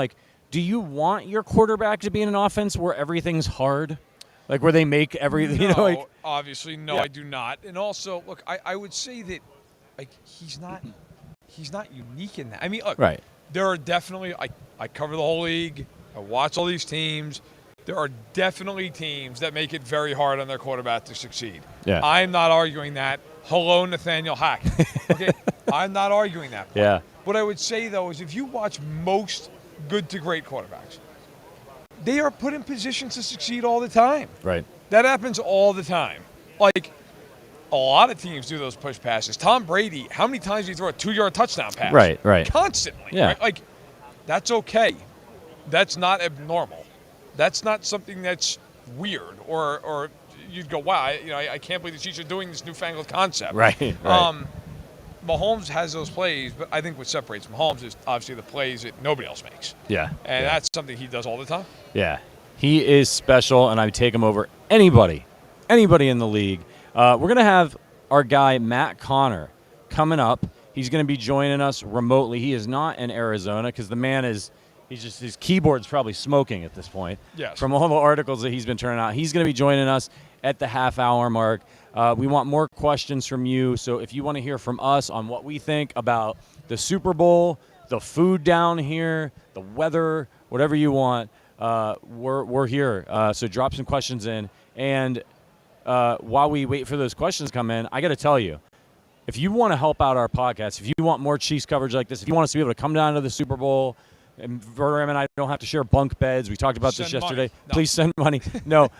do you want your quarterback to be in an offense where everything's hard? Where they make everything, No, obviously, no, I do not. And also, look, I would say that, he's not unique in that. I mean, look, right. There are definitely, I cover the whole league. I watch all these teams. There are definitely teams that make it very hard on their quarterback to succeed. Yeah. I'm not arguing that. Hello, Nathaniel Hackett. Okay, I'm not arguing that point. Yeah. What I would say, though, is if you watch most good to great quarterbacks, they are put in positions to succeed all the time. Right. That happens all the time. A lot of teams do those push passes. Tom Brady, how many times did he throw a 2-yard touchdown pass? Right. Constantly. Yeah. Right? That's okay. That's not abnormal. That's not something that's weird or you'd go, wow, I can't believe the Chiefs are doing this newfangled concept. Right. Mahomes has those plays, but I think what separates Mahomes is obviously the plays that nobody else makes. Yeah. And that's something he does all the time. Yeah. He is special, and I would take him over anybody in the league. We're going to have our guy, Matt Connor, coming up. He's going to be joining us remotely. He is not in Arizona because the man his keyboard's probably smoking at this point. Yes. From all the articles that he's been turning out. He's going to be joining us at the half-hour mark. We want more questions from you, so if you want to hear from us on what we think about the Super Bowl, the food down here, the weather, whatever you want, we're here. So drop some questions in. And while we wait for those questions to come in, I got to tell you, if you want to help out our podcast, if you want more Chiefs coverage like this, if you want us to be able to come down to the Super Bowl, and Verderame and I don't have to share bunk beds. We talked about this yesterday. No. Please send money. No.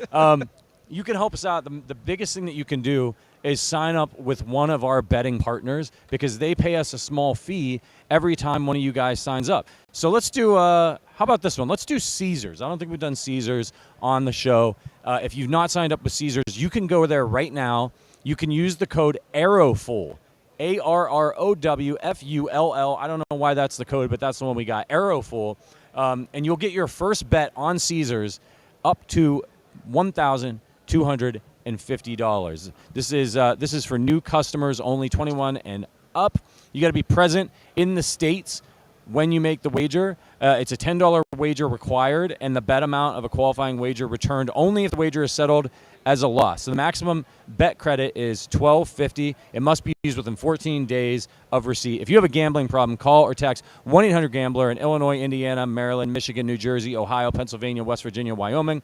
You can help us out. The biggest thing that you can do is sign up with one of our betting partners because they pay us a small fee every time one of you guys signs up. So let's do, how about this one? Let's do Caesars. I don't think we've done Caesars on the show. If you've not signed up with Caesars, you can go there right now. You can use the code ARROWFUL. ARROWFULL. I don't know why that's the code, but that's the one we got. ARROWFUL. And you'll get your first bet on Caesars up to $1,250. This is for new customers only, 21 and up. You got to be present in the States when you make the wager. It's a $10 wager required, and the bet amount of a qualifying wager returned only if the wager is settled as a loss. So the maximum bet credit is $12.50. It must be used within 14 days of receipt. If you have a gambling problem, call or text 1-800-GAMBLER in Illinois, Indiana, Maryland, Michigan, New Jersey, Ohio, Pennsylvania, West Virginia, Wyoming.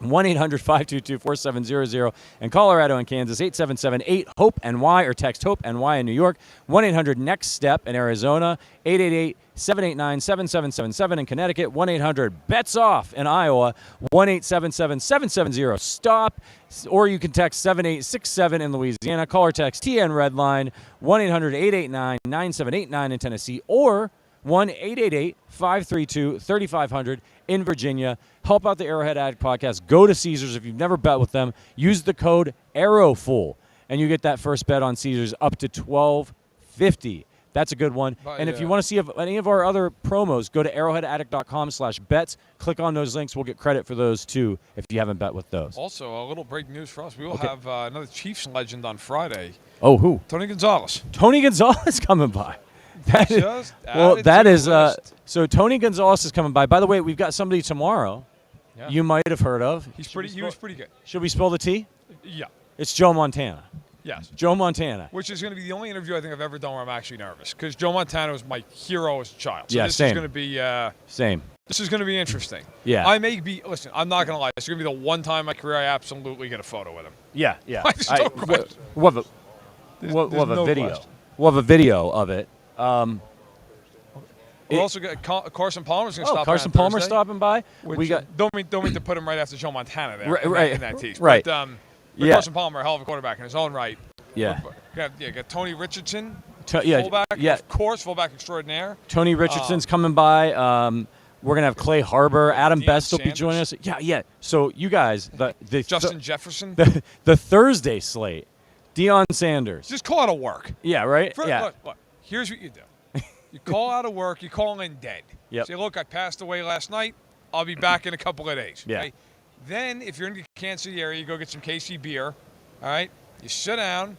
1-800-522-4700. In Colorado and Kansas, 877-8-HOPE-NY or text HOPE-NY in New York. 1-800-NEXT-STEP in Arizona. 888-789-7777 in Connecticut. 1-800-BETS-OFF in Iowa. 1-877-770-STOP. Or you can text 7867 in Louisiana. Call or text TN REDLINE. 1-800-889-9789 in Tennessee. Or 1-888-532-3500 in Virginia. Help out the Arrowhead Addict podcast. Go to Caesars. If you've never bet with them, use the code ARROWFUL, and you get that first bet on Caesars up to $12.50. That's a good one. And if you want to see any of our other promos, go to arrowheadaddict.com/bets. Click on those links. We'll get credit for those, too, if you haven't bet with those. Also, a little breaking news for us. We will have another Chiefs legend on Friday. Oh, who? Tony Gonzalez. Tony Gonzalez coming by. So Tony Gonzalez is coming by. By the way, we've got somebody tomorrow you might have heard of. He was pretty good. Should we spill the tea? Yeah. It's Joe Montana. Yes. Joe Montana. Which is going to be the only interview I think I've ever done where I'm actually nervous because Joe Montana was my hero as a child. So this is going to be same. This is going to be interesting. Yeah. Listen, I'm not going to lie. This is going to be the one time in my career I absolutely get a photo with him. Yeah. We'll have a video. We'll have a video of it. We'll also get Carson Palmer's going to stop by. Carson Palmer's stopping by. We got don't mean to put him right after Joe Montana there. Right. In that tease. Right. But Carson Palmer, a hell of a quarterback in his own right. Yeah. Got Tony Richardson, fullback. Yeah. Of course, fullback extraordinaire. Tony Richardson's coming by. We're going to have Clay Harbor. Adam Best will be joining us. Yeah. So you guys, the Justin Jefferson. The Thursday slate, Deion Sanders. Just call out of work. Yeah, right? Look, here's what you do. You call out of work, you call in dead. Yep. Say, look, I passed away last night. I'll be back in a couple of days. Yeah. Okay? Then, if you're in the Kansas City area, you go get some KC beer. All right? You sit down.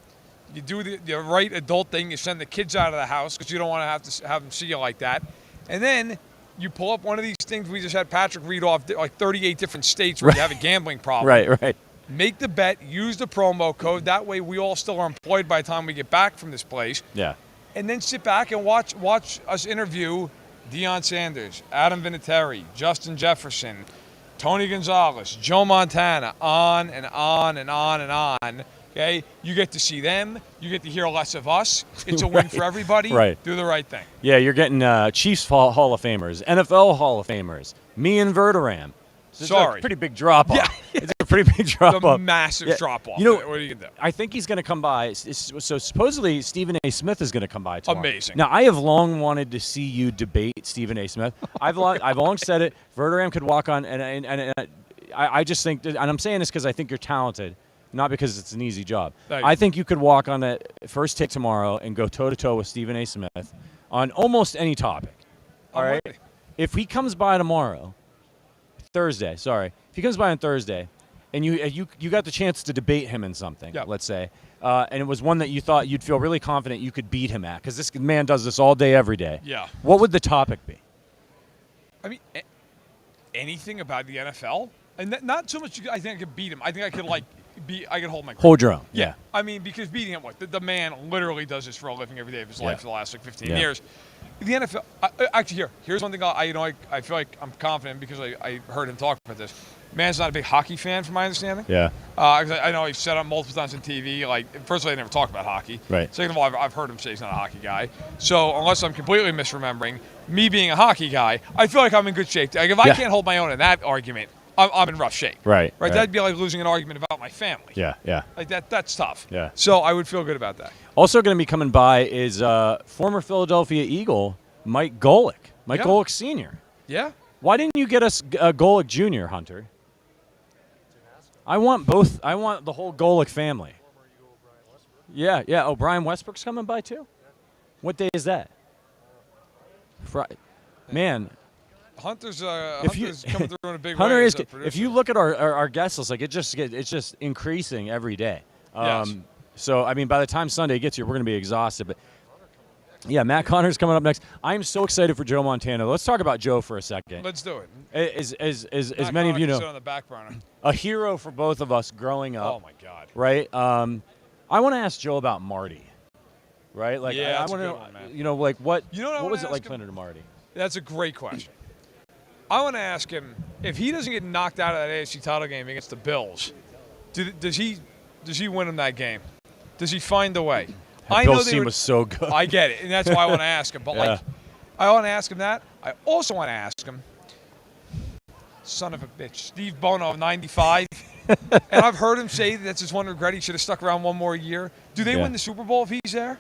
You do the right adult thing. You send the kids out of the house because you don't want to have them see you like that. And then you pull up one of these things we just had Patrick read off, like 38 different states where you have a gambling problem. Right. Make the bet. Use the promo code. That way we all still are employed by the time we get back from this place. Yeah. And then sit back and watch us interview Deion Sanders, Adam Vinatieri, Justin Jefferson, Tony Gonzalez, Joe Montana, on and on and on and on. Okay? You get to see them. You get to hear less of us. It's a win for everybody. Right. Do the right thing. Yeah, you're getting Chiefs Hall of Famers, NFL Hall of Famers, me and Verderame. It's a pretty big drop-off. Yeah. It's a pretty big drop-off. It's a massive drop-off. You know, what are you going to do? I think he's going to come by. So supposedly Stephen A. Smith is going to come by tomorrow. Amazing. Now, I have long wanted to see you debate Stephen A. Smith. I've long said it. Verderame could walk on, and I just think, and I'm saying this because I think you're talented, not because it's an easy job. I think you could walk on that first take tomorrow and go toe-to-toe with Stephen A. Smith on almost any topic. All right? If he comes by tomorrow, Thursday, sorry. If he comes by on Thursday, and you got the chance to debate him in something, let's say, and it was one that you thought you'd feel really confident you could beat him at, because this man does this all day, every day. Yeah. What would the topic be? I mean, anything about the NFL, and not so much. I think I could beat him. I think I could I could hold my ground. Hold your own. Yeah. I mean, because beating him, the man literally does this for a living every day of his life for the last 15 years. The NFL, actually, here's one thing I feel like I'm confident because I heard him talk about this. Man's not a big hockey fan, from my understanding. Yeah. I know he's said it multiple times on TV. Like, first of all, they never talk about hockey. Right. Second of all, I've heard him say he's not a hockey guy. So unless I'm completely misremembering, me being a hockey guy, I feel like I'm in good shape. Like, if I can't hold my own in that argument, I'm in rough shape. Right. That'd be like losing an argument about my family. Yeah. Like that's tough. Yeah. So I would feel good about that. Also going to be coming by is former Philadelphia Eagle Mike Golick. Mike Golick Sr. Yeah. Why didn't you get us Golick Jr., Hunter? I want both. I want the whole Golick family. Yeah. Oh, Brian Westbrook's coming by too? What day is that? Friday. Man. Hunter's coming through in a big Hunter way. is. If you look at our guest list, like it's just increasing every day. Yes. So I mean, by the time Sunday gets here, we're going to be exhausted. But yeah, Matt Connor's coming up next. I'm so excited for Joe Montana. Let's talk about Joe for a second. Let's do it. As many of you know, on the back burner. a hero for both of us growing up. Oh my God. Right. I want to ask Joe about Marty. Right. Like yeah, I that's want a to good one, man. You know, like what was it like him? playing under Marty? That's a great question. I want to ask him, if he doesn't get knocked out of that AFC title game against the Bills, does he win him that game? Does he find a way? That Bills team was so good. I get it, and that's why I want to ask him. But I want to ask him that. I also want to ask him, son of a bitch, Steve Bono of '95, and I've heard him say that's his one regret. He should have stuck around one more year. Do they win the Super Bowl if he's there?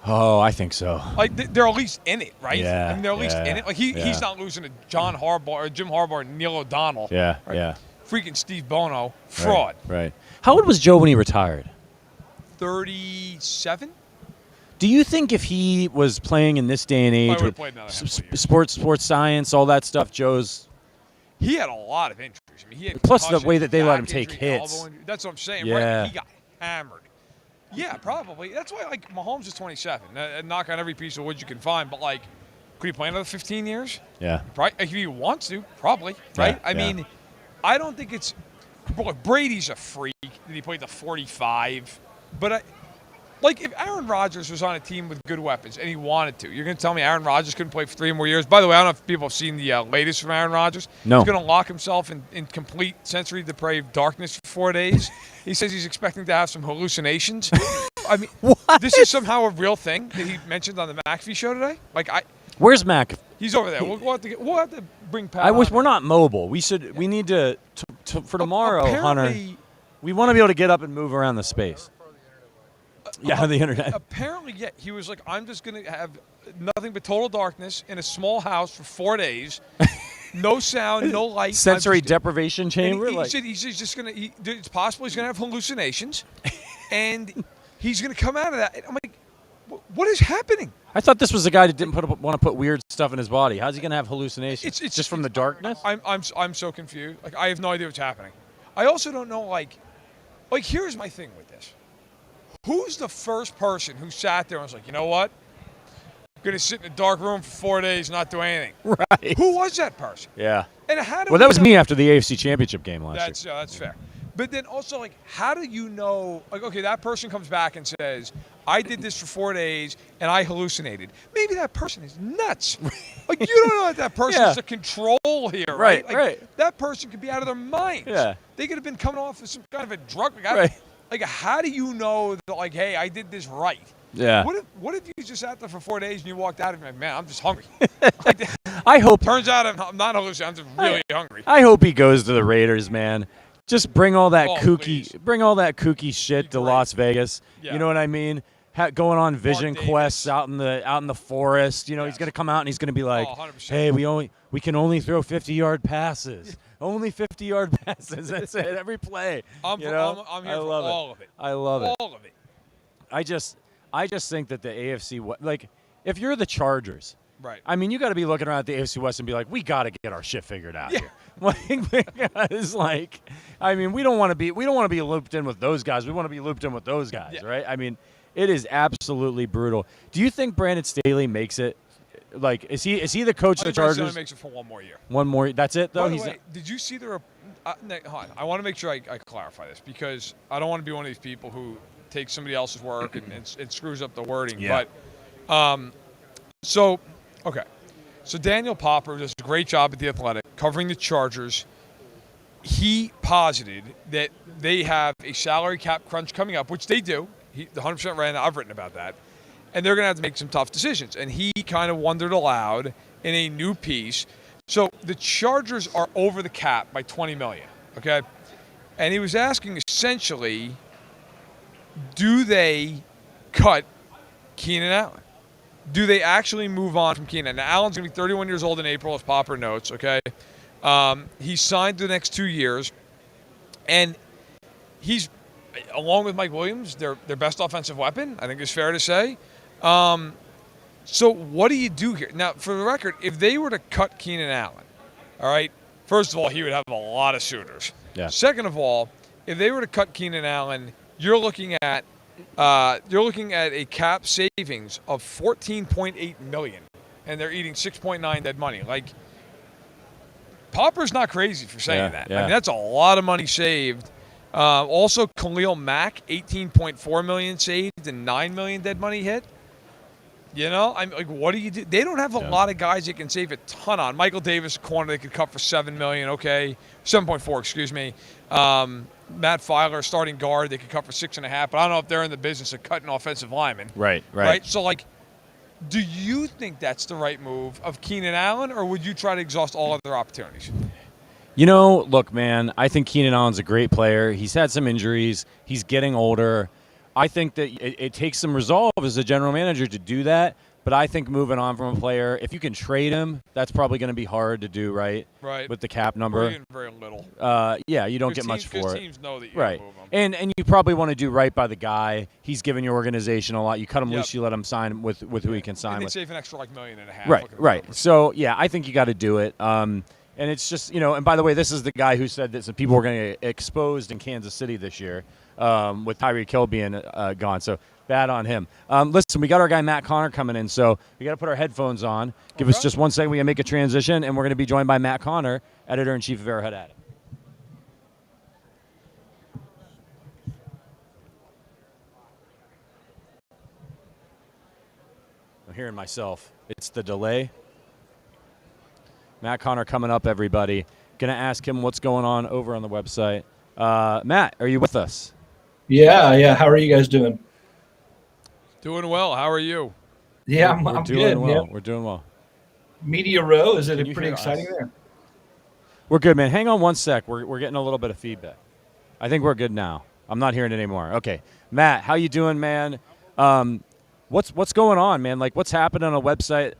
Oh, I think so. Like they're at least in it, right? Yeah, I mean, they're at least in it. Like he's not losing to John Harbaugh or Jim Harbaugh or Neil O'Donnell. Yeah, right? yeah. Freaking Steve Bono, fraud. Right. How old was Joe when he retired? 37. Do you think if he was playing in this day and age with sports science, all that stuff, he had a lot of injuries. I mean, he had plus the way that they let him take injury, hits. That's what I'm saying. Yeah. Right? He got hammered. Yeah, probably. That's why, like, Mahomes is 27. Knock on every piece of wood you can find. But, like, could he play another 15 years? Yeah. Right? Like, if he wants to, probably. Right? Yeah, I mean, I don't think it's – look, Brady's a freak. Did he play to 45? But, like, if Aaron Rodgers was on a team with good weapons and he wanted to, you're going to tell me Aaron Rodgers couldn't play for 3 more years? By the way, I don't know if people have seen the latest from Aaron Rodgers. No. He's going to lock himself in complete sensory-depraved darkness for 4 days. He says he's expecting to have some hallucinations. I mean, this is somehow a real thing that he mentioned on the McAfee show today. Like, where's McAfee? He's over there. We'll have to bring Pat. We're not mobile. We need to for tomorrow, Hunter. We want to be able to get up and move around the space. The internet. Apparently, yeah. He was like, I'm just going to have nothing but total darkness in a small house for 4 days. No sound, no light. Sensory deprivation chamber? He said he's just going to – it's possible he's going to have hallucinations. And he's going to come out of that. And I'm like, what is happening? I thought this was the guy that didn't want to put weird stuff in his body. How's he going to have hallucinations? It's just from the darkness? I'm so confused. Like, I have no idea what's happening. I also don't know, like here's my thing with this. Who's the first person who sat there and was like, you know what? I'm going to sit in a dark room for 4 days and not do anything. Right. Who was that person? Yeah. And how do that was me after the AFC Championship game last year. That's fair. But then also, like, how do you know, like, okay, that person comes back and says, I did this for 4 days and I hallucinated. Maybe that person is nuts. Like, you don't know that person is a control here, right? Like, that person could be out of their minds. Yeah. They could have been coming off of some kind of a drug. Like, how do you know that, like, hey, I did this right? Yeah. What if you just sat there for 4 days and you walked out and you're like, man, I'm just hungry. I hope. Turns out I'm not hallucinating. I'm just really hungry. I hope he goes to the Raiders, man. Just bring all that kooky shit to Las Vegas. Yeah. You know what I mean? Going on vision quests out in the forest. You know, he's gonna come out and he's gonna be like, "Hey, we can only throw 50-yard passes. Only 50-yard passes. That's it. Every play." I'm here for all of it. I love it. All of it. I just think that the AFC, like, if you're the Chargers, right? I mean, you got to be looking around at the AFC West and be like, we got to get our shit figured out here. Because, like, I mean, we don't want to be looped in with those guys. We want to be looped in with those guys, right? I mean, it is absolutely brutal. Do you think Brandon Staley makes it? Like, is he the coach of the Chargers? Brandon makes it for 1 more year. 1 more. That's it, though. By the way, did you see the? I want to make sure I clarify this because I don't want to be one of these people who takes somebody else's work and screws up the wording. Yeah. But, so Daniel Popper does a great job at The Athletic covering the Chargers. he posited that they have a salary cap crunch coming up, which they do. He 100% ran. I've written about that. And they're going to have to make some tough decisions. And he kind of wondered aloud in a new piece. So the Chargers are over the cap by $20 million, okay? And he was asking essentially, do they cut Keenan Allen? Do they actually move on from Keenan? Now, Allen's going to be 31 years old in April, as Popper notes, okay? He's signed the next 2 years. And he's, along with Mike Williams, their best offensive weapon, I think is fair to say. So what do you do here? Now, for the record, if they were to cut Keenan Allen, all right, first of all, he would have a lot of suitors. Yeah. Second of all, if they were to cut Keenan Allen, you're looking at a cap savings of $14.8 million, and they're eating $6.9 dead money. Like, Popper's not crazy for saying that. Yeah. I mean, that's a lot of money saved. Also, Khalil Mack, $18.4 million saved and $9 million dead money hit. You know, I'm like, what do you do? They don't have a lot of guys you can save a ton on. Michael Davis, corner, they could cut for $7 million. Okay, 7.4. Excuse me. Matt Filer, starting guard, they could cut for 6.5. But I don't know if they're in the business of cutting offensive linemen. Right. So, like, do you think that's the right move of Keenan Allen, or would you try to exhaust all other opportunities? You know, look, man, I think Keenan Allen's a great player. He's had some injuries. He's getting older. I think that it takes some resolve as a general manager to do that. But I think moving on from a player, if you can trade him, that's probably going to be hard to do, right? Right. With the cap number. Very little. Yeah, you don't get much for it. Teams know that you right. Move him. And you probably want to do right by the guy. He's given your organization a lot. You cut him loose, you let him sign with who he can sign and with. Save an extra like $1.5 million. Right. So, yeah, I think you got to do it. And it's just, you know, and by the way, this is the guy who said that some people were going to get exposed in Kansas City this year with Tyreek Hill being gone. So bad on him. Listen, we got our guy Matt Connor coming in, so we got to put our headphones on. Give us just 1 second. We got to make a transition, and we're going to be joined by Matt Connor, editor-in-chief of Arrowhead Addict. I'm hearing myself. It's the delay. Matt Connor coming up, everybody. Going to ask him what's going on over on the website. Matt, are you with us? Yeah. How are you guys doing? Doing well. How are you? Yeah, I'm I'm doing good. well. Yeah. We're doing well. Media Row, is it Can you pretty hear exciting us? there? We're good, man. Hang on 1 sec. We're getting a little bit of feedback. I think we're good now. I'm not hearing it anymore. Okay. Matt, how you doing, man? What's going on, man? Like, what's happening on a website?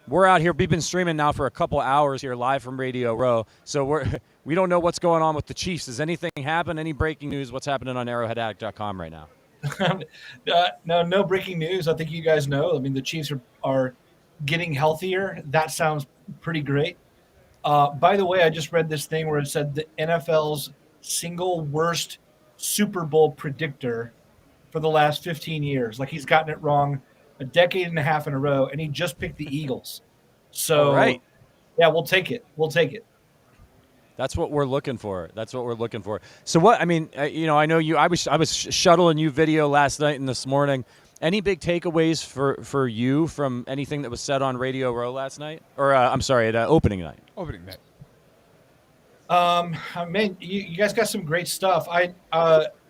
We're out here. We've been streaming now for a couple hours here live from Radio Row. So we don't know what's going on with the Chiefs. Does anything happen? Any breaking news? What's happening on arrowheadaddict.com right now? No breaking news. I think you guys know. I mean, the Chiefs are getting healthier. That sounds pretty great. By the way, I just read this thing where it said the NFL's single worst Super Bowl predictor for the last 15 years. Like, he's gotten it wrong a decade and a half in a row, and he just picked the Eagles. So, right. Yeah, we'll take it. That's what we're looking for. So what? I mean, I know you. I was shuttling you video last night and this morning. Any big takeaways for you from anything that was said on Radio Row last night, or I'm sorry, at opening night? Opening night. Man, you guys got some great stuff. I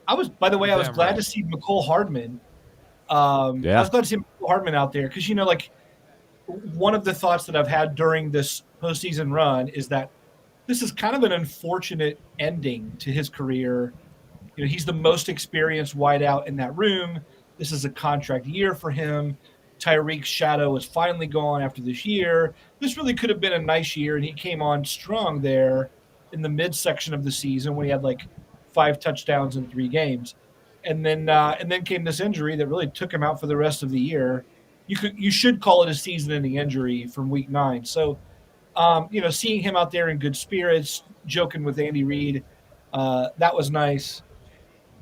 was glad to see McCole Hardman. I was glad to see McCole Hardman out there because, like, one of the thoughts that I've had during this postseason run is that this is kind of an unfortunate ending to his career. He's the most experienced wideout in that room. This is a contract year for him. Tyreek's shadow is finally gone after this year. This really could have been a nice year, and he came on strong there in the midsection of the season when he had like 5 touchdowns in 3 games. And then came this injury that really took him out for the rest of the year. You should call it a season-ending injury from week 9. So, seeing him out there in good spirits, joking with Andy Reid, that was nice.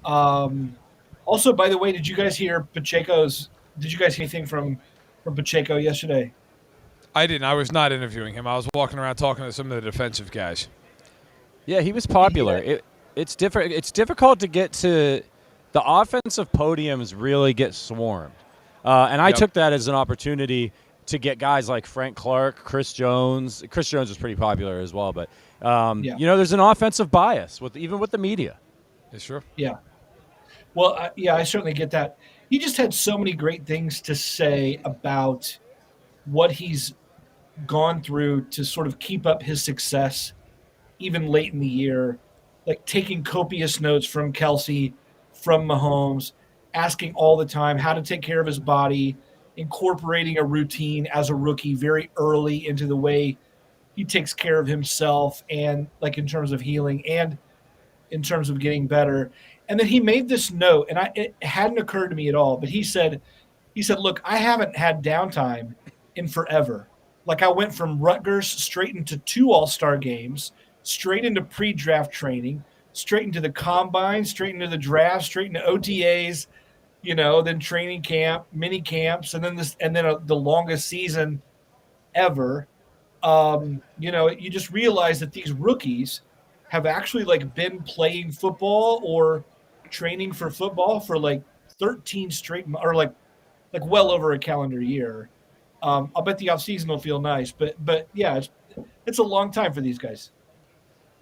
Also, by the way, did you guys hear anything from Pacheco yesterday? I didn't. I was not interviewing him. I was walking around talking to some of the defensive guys. Yeah, he was popular. Yeah. It's different. It's difficult to get to the offensive podiums. Really get swarmed, and I took that as an opportunity. to get guys like Frank Clark, Chris Jones. Chris Jones is pretty popular as well, but there's an offensive bias even with the media. Yeah, sure. Yeah. Well, I certainly get that. He just had so many great things to say about what he's gone through to sort of keep up his success even late in the year, like taking copious notes from Kelsey, from Mahomes, asking all the time how to take care of his body, incorporating a routine as a rookie very early into the way he takes care of himself, and like in terms of healing and in terms of getting better. And then he made this note, and it hadn't occurred to me at all, but he said, look, I haven't had downtime in forever. Like I went from Rutgers straight into 2 All-Star games, straight into pre-draft training, straight into the combine, straight into the draft, straight into OTAs, then training camp, mini camps, and then the longest season ever. You just realize that these rookies have actually like been playing football or training for football for like 13 straight or like well over a calendar year. I'll bet the offseason will feel nice, but yeah, it's a long time for these guys.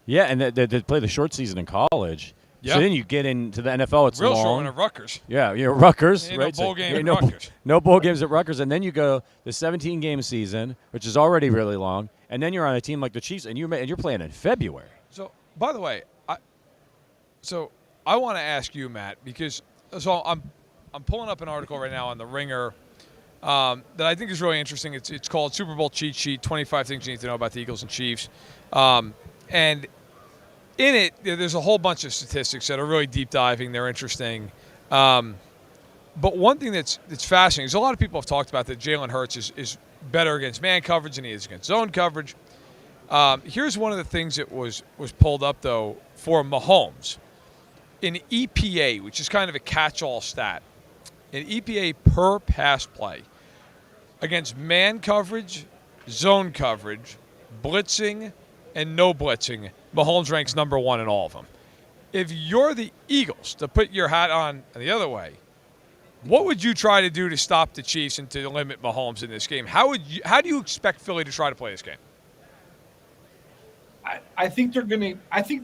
Yeah, and they play the short season in college. Yeah. So then you get into the NFL. It's real long. short one at Rutgers. Yeah, Rutgers. Ain't right? No bowl game at Rutgers. No bowl games at Rutgers, and then you go the 17-game season, which is already really long, and then you're on a team like the Chiefs, and you're playing in February. So, by the way, I want to ask you, Matt, because I'm pulling up an article right now on The Ringer that I think is really interesting. It's called Super Bowl Cheat Sheet: 25 Things You Need to Know About the Eagles and Chiefs, and in it, there's a whole bunch of statistics that are really deep diving. They're interesting. But one thing that's fascinating is a lot of people have talked about that Jalen Hurts is better against man coverage than he is against zone coverage. Here's one of the things that was pulled up, though, for Mahomes. In EPA, which is kind of a catch-all stat, in EPA per pass play, against man coverage, zone coverage, blitzing, and no blitzing, Mahomes ranks number 1 in all of them. If you're the Eagles, to put your hat on the other way, what would you try to do to stop the Chiefs and to limit Mahomes in this game? How do you expect Philly to try to play this game? I think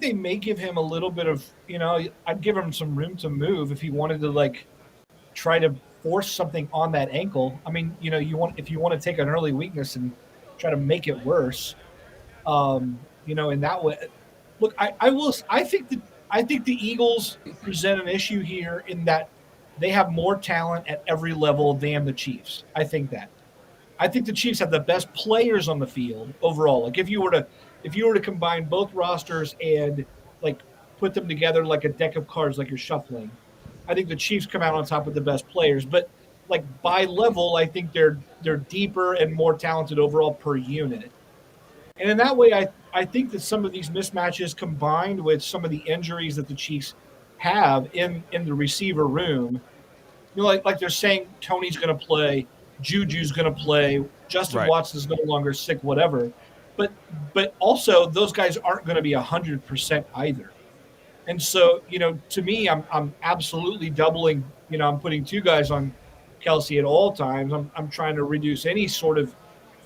they may give him a little bit of, I'd give him some room to move if he wanted to like try to force something on that ankle. I mean, if you want to take an early weakness and try to make it worse, in that way. Look, I think the Eagles present an issue here in that they have more talent at every level than the Chiefs. I think the Chiefs have the best players on the field overall. Like if you were to combine both rosters and like put them together like a deck of cards, like you're shuffling, I think the Chiefs come out on top with the best players. But like by level, I think they're deeper and more talented overall per unit. And in that way, I think that some of these mismatches combined with some of the injuries that the Chiefs have in the receiver room, like they're saying Tony's going to play, Juju's going to play, Justin Watson's no longer sick, whatever. But also those guys aren't going to be 100% either. And so, to me, I'm absolutely doubling, I'm putting 2 guys on Kelsey at all times. I'm trying to reduce any sort of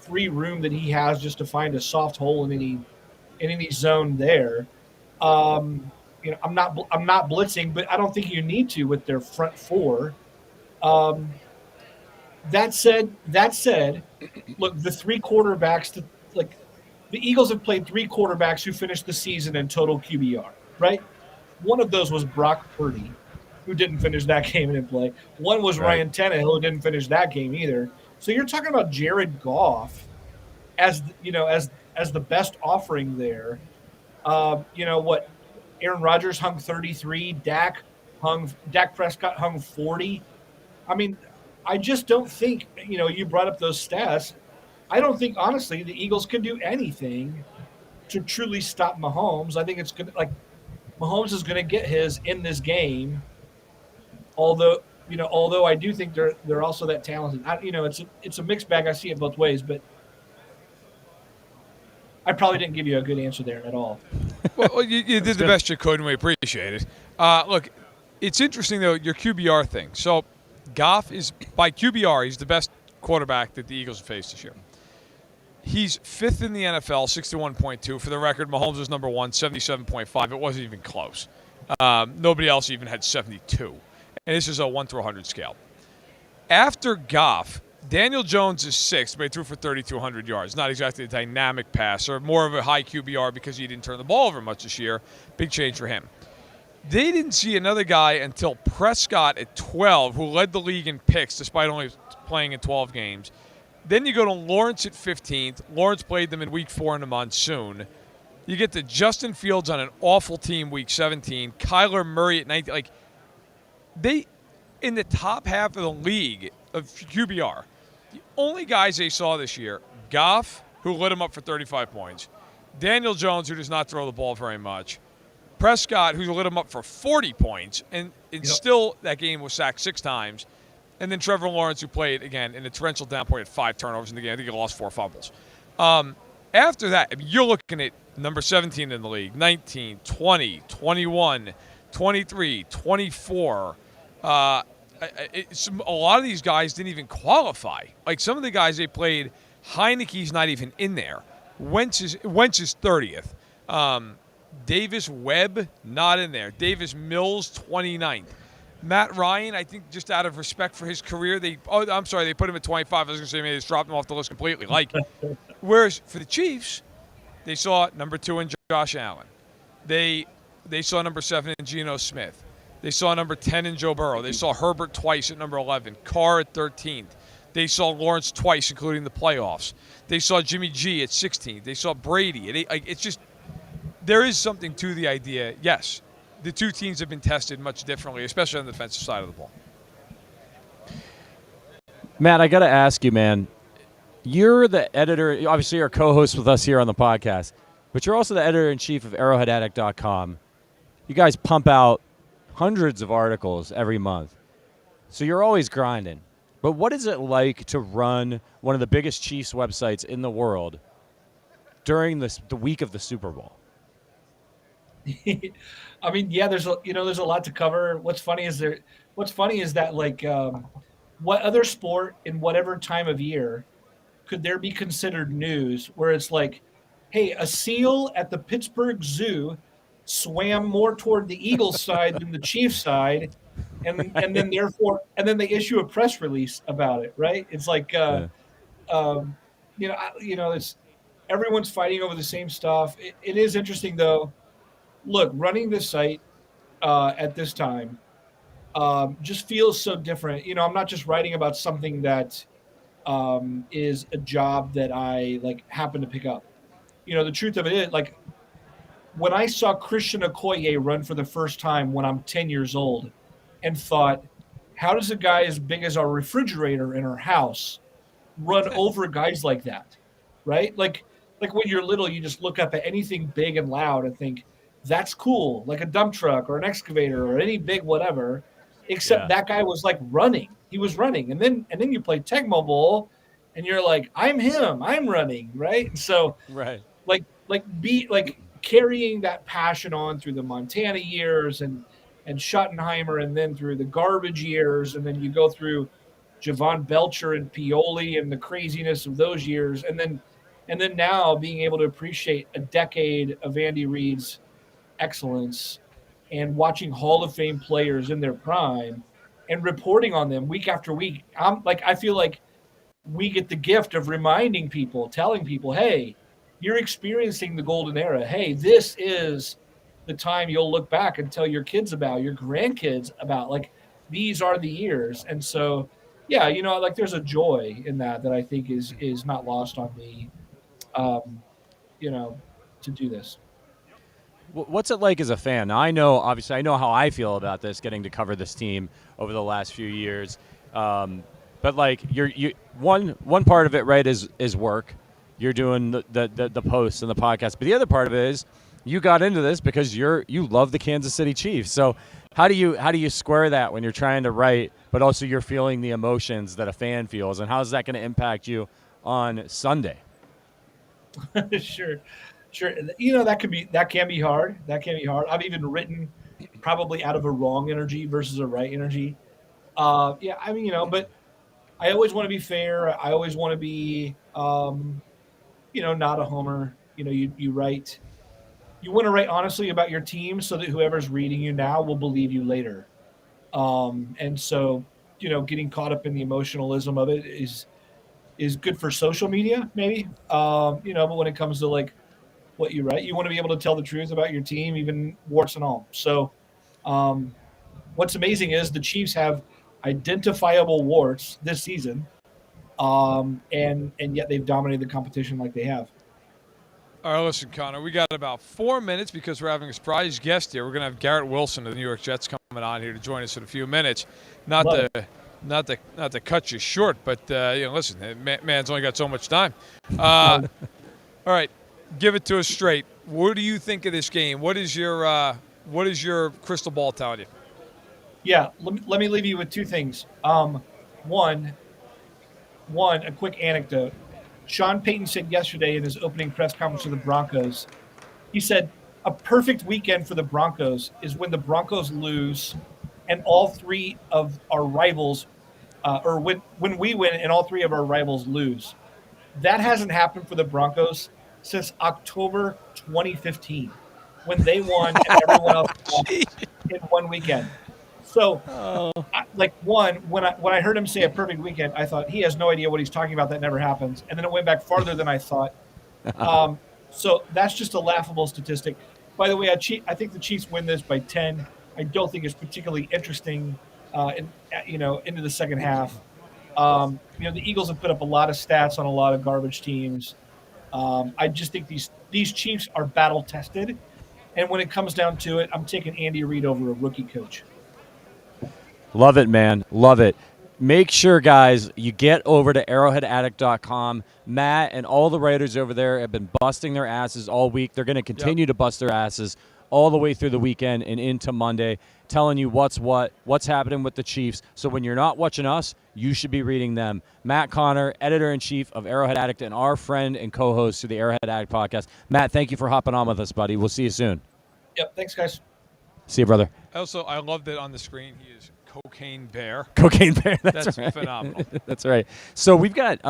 free room that he has just to find a soft hole in any zone there. I'm not blitzing, but I don't think you need to with their front 4. That said, look, the 3 quarterbacks the Eagles have played 3 quarterbacks who finished the season in total QBR, right? One of those was Brock Purdy, who didn't finish that game and didn't play. One was Ryan Tannehill, who didn't finish that game either. So you're talking about Jared Goff as the best offering there. Aaron Rodgers hung 33, Dak Prescott hung 40. I mean, I just don't think, you brought up those stats. I don't think, honestly, the Eagles can do anything to truly stop Mahomes. I think it's good. Like, Mahomes is going to get his in this game. Although I do think they're also that talented. It's a mixed bag. I see it both ways, but I probably didn't give you a good answer there at all. Well, you did the best you could, and we appreciate it. Look, it's interesting, though, your QBR thing. So Goff is, by QBR, he's the best quarterback that the Eagles have faced this year. He's 5th in the NFL, 61.2. For the record, Mahomes was number 1, 77.5. It wasn't even close. Nobody else even had 72. And this is a 1 through 100 scale. After Goff, Daniel Jones is 6th, but he threw for 3,200 yards. Not exactly a dynamic passer, more of a high QBR because he didn't turn the ball over much this year. Big change for him. They didn't see another guy until Prescott at 12, who led the league in picks despite only playing in 12 games. Then you go to Lawrence at 15th. Lawrence played them in week 4 in the monsoon. You get to Justin Fields on an awful team week 17. Kyler Murray at 19. Like, they, in the top half of the league of QBR, the only guys they saw this year, Goff, who lit him up for 35 points. Daniel Jones, who does not throw the ball very much. Prescott, who lit him up for 40 points. And still, that game was sacked 6 times. And then Trevor Lawrence, who played, again, in a torrential downpour, had 5 turnovers in the game. I think he lost 4 fumbles. After that, I mean, you're looking at number 17 in the league, 19, 20, 21, 23, 24. A lot of these guys didn't even qualify. Like, some of the guys they played, Heineke's not even in there. Wentz is 30th. Davis Webb, not in there. Davis Mills, 29th. Matt Ryan, I think just out of respect for his career, they put him at 25. I was going to say maybe they just dropped him off the list completely. Like, whereas for the Chiefs, they saw number 2 in Josh Allen. They saw number 7 in Geno Smith. They saw number 10 in Joe Burrow. They saw Herbert twice at number 11. Carr at 13th. They saw Lawrence twice, including the playoffs. They saw Jimmy G at 16th. They saw Brady. It's just, there is something to the idea, yes, the two teams have been tested much differently, especially on the defensive side of the ball. Matt, I got to ask you, man. You're the editor. Obviously, you're a co-host with us here on the podcast, but you're also the editor-in-chief of ArrowheadAddict.com. You guys pump out hundreds of articles every month, so you're always grinding. But what is it like to run one of the biggest Chiefs websites in the world during the week of the Super Bowl? I mean, yeah, there's a lot to cover. What's funny is that like, what other sport in whatever time of year could there be considered news where it's like, hey, a seal at the Pittsburgh Zoo swam more toward the Eagles side than the Chiefs side, and then they issue a press release about it, right? It's like, it's everyone's fighting over the same stuff. It is interesting though. Look, running this site at this time just feels so different. You know, I'm not just writing about something that is a job that I like happen to pick up. You know, the truth of it is, like, when I saw Christian Okoye run for the first time when I'm 10 years old and thought, how does a guy as big as our refrigerator in our house run over guys like that, right? Like when you're little, you just look up at anything big and loud and think, that's cool, like a dump truck or an excavator or any big whatever, except that guy was like running. He was running. And then you play Tecmo Bowl and you're like, I'm him, I'm running, right? And so like carrying that passion on through the Montana years and Schottenheimer, and then through the garbage years, and then you go through Javon Belcher and Pioli and the craziness of those years, and then now being able to appreciate a decade of Andy Reid's excellence and watching Hall of Fame players in their prime and reporting on them week after week. I feel like we get the gift of reminding people, telling people, hey, you're experiencing the golden era. Hey, this is the time you'll look back and tell your kids about, your grandkids about. Like, these are the years. And so, yeah, you know, like, there's a joy in that I think is not lost on me, to do this. What's it like as a fan? Now, I know how I feel about this, getting to cover this team over the last few years. But like, you one part of it, right, is work. You're doing the posts and the podcast, but the other part of it is you got into this because you love the Kansas City Chiefs. So how do you square that when you're trying to write, but also you're feeling the emotions that a fan feels, and how is that going to impact you on Sunday? Sure. You know, that can be hard. I've even written probably out of a wrong energy versus a right energy. I mean, you know, but I always want to be fair. I always want to be, not a homer. You write. You want to write honestly about your team so that whoever's reading you now will believe you later. And so, getting caught up in the emotionalism of it is good for social media, maybe. But when it comes to like what you write, you want to be able to tell the truth about your team, even warts and all. So, what's amazing is the Chiefs have identifiable warts this season, and yet they've dominated the competition like they have. All right, listen, Connor, we got about 4 minutes because we're having a surprise guest here. We're going to have Garrett Wilson of the New York Jets coming on here to join us in a few minutes. Not to cut you short, but listen, man's only got so much time. All right, give it to us straight. What do you think of this game? What is your crystal ball telling you? Yeah, let me leave you with two things. One, a quick anecdote. Sean Payton said yesterday in his opening press conference with the Broncos, he said, a perfect weekend for the Broncos is when the Broncos lose and all three of our rivals, or when we win and all three of our rivals lose. That hasn't happened for the Broncos since October 2015, when they won and everyone else lost in one weekend. So, when I heard him say a perfect weekend, I thought he has no idea what he's talking about. That never happens. And then it went back farther than I thought. So that's just a laughable statistic. By the way, I think the Chiefs win this by 10. I don't think it's particularly interesting, into the second half. The Eagles have put up a lot of stats on a lot of garbage teams. I just think these Chiefs are battle tested. And when it comes down to it, I'm taking Andy Reid over a rookie coach. Love it, man. Love it. Make sure, guys, you get over to arrowheadaddict.com. Matt and all the writers over there have been busting their asses all week. They're going to continue to bust their asses all the way through the weekend and into Monday, telling you what's happening with the Chiefs. So when you're not watching us, you should be reading them. Matt Connor, editor-in-chief of Arrowhead Addict and our friend and co-host to the Arrowhead Addict podcast. Matt, thank you for hopping on with us, buddy. We'll see you soon. Yep, thanks, guys. See you, brother. Also, I love that on the screen he is Cocaine Bear. Cocaine Bear. That's right. Phenomenal. That's right. So we've got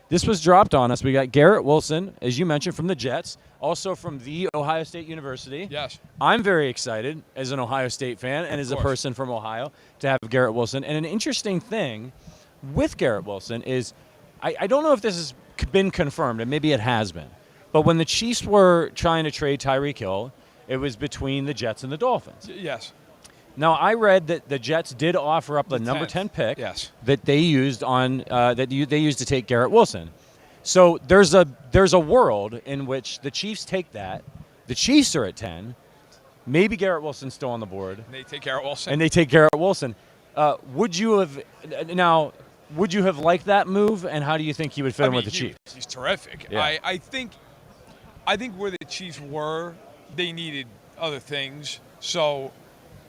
this was dropped on us. We got Garrett Wilson, as you mentioned, from the Jets, also from the Ohio State University. Yes. I'm very excited as an Ohio State fan and as a person from Ohio to have Garrett Wilson. And an interesting thing with Garrett Wilson is I don't know if this has been confirmed, and maybe it has been, but when the Chiefs were trying to trade Tyreek Hill, it was between the Jets and the Dolphins. Yes. Now, I read that the Jets did offer up the number 10 pick that they used on they used to take Garrett Wilson. So there's a world in which the Chiefs take that. The Chiefs are at 10. Maybe Garrett Wilson's still on the board. And they take Garrett Wilson. Would you have liked that move? And how do you think he would fit in with the Chiefs? He's terrific. Yeah. I think where the Chiefs were, they needed other things. So.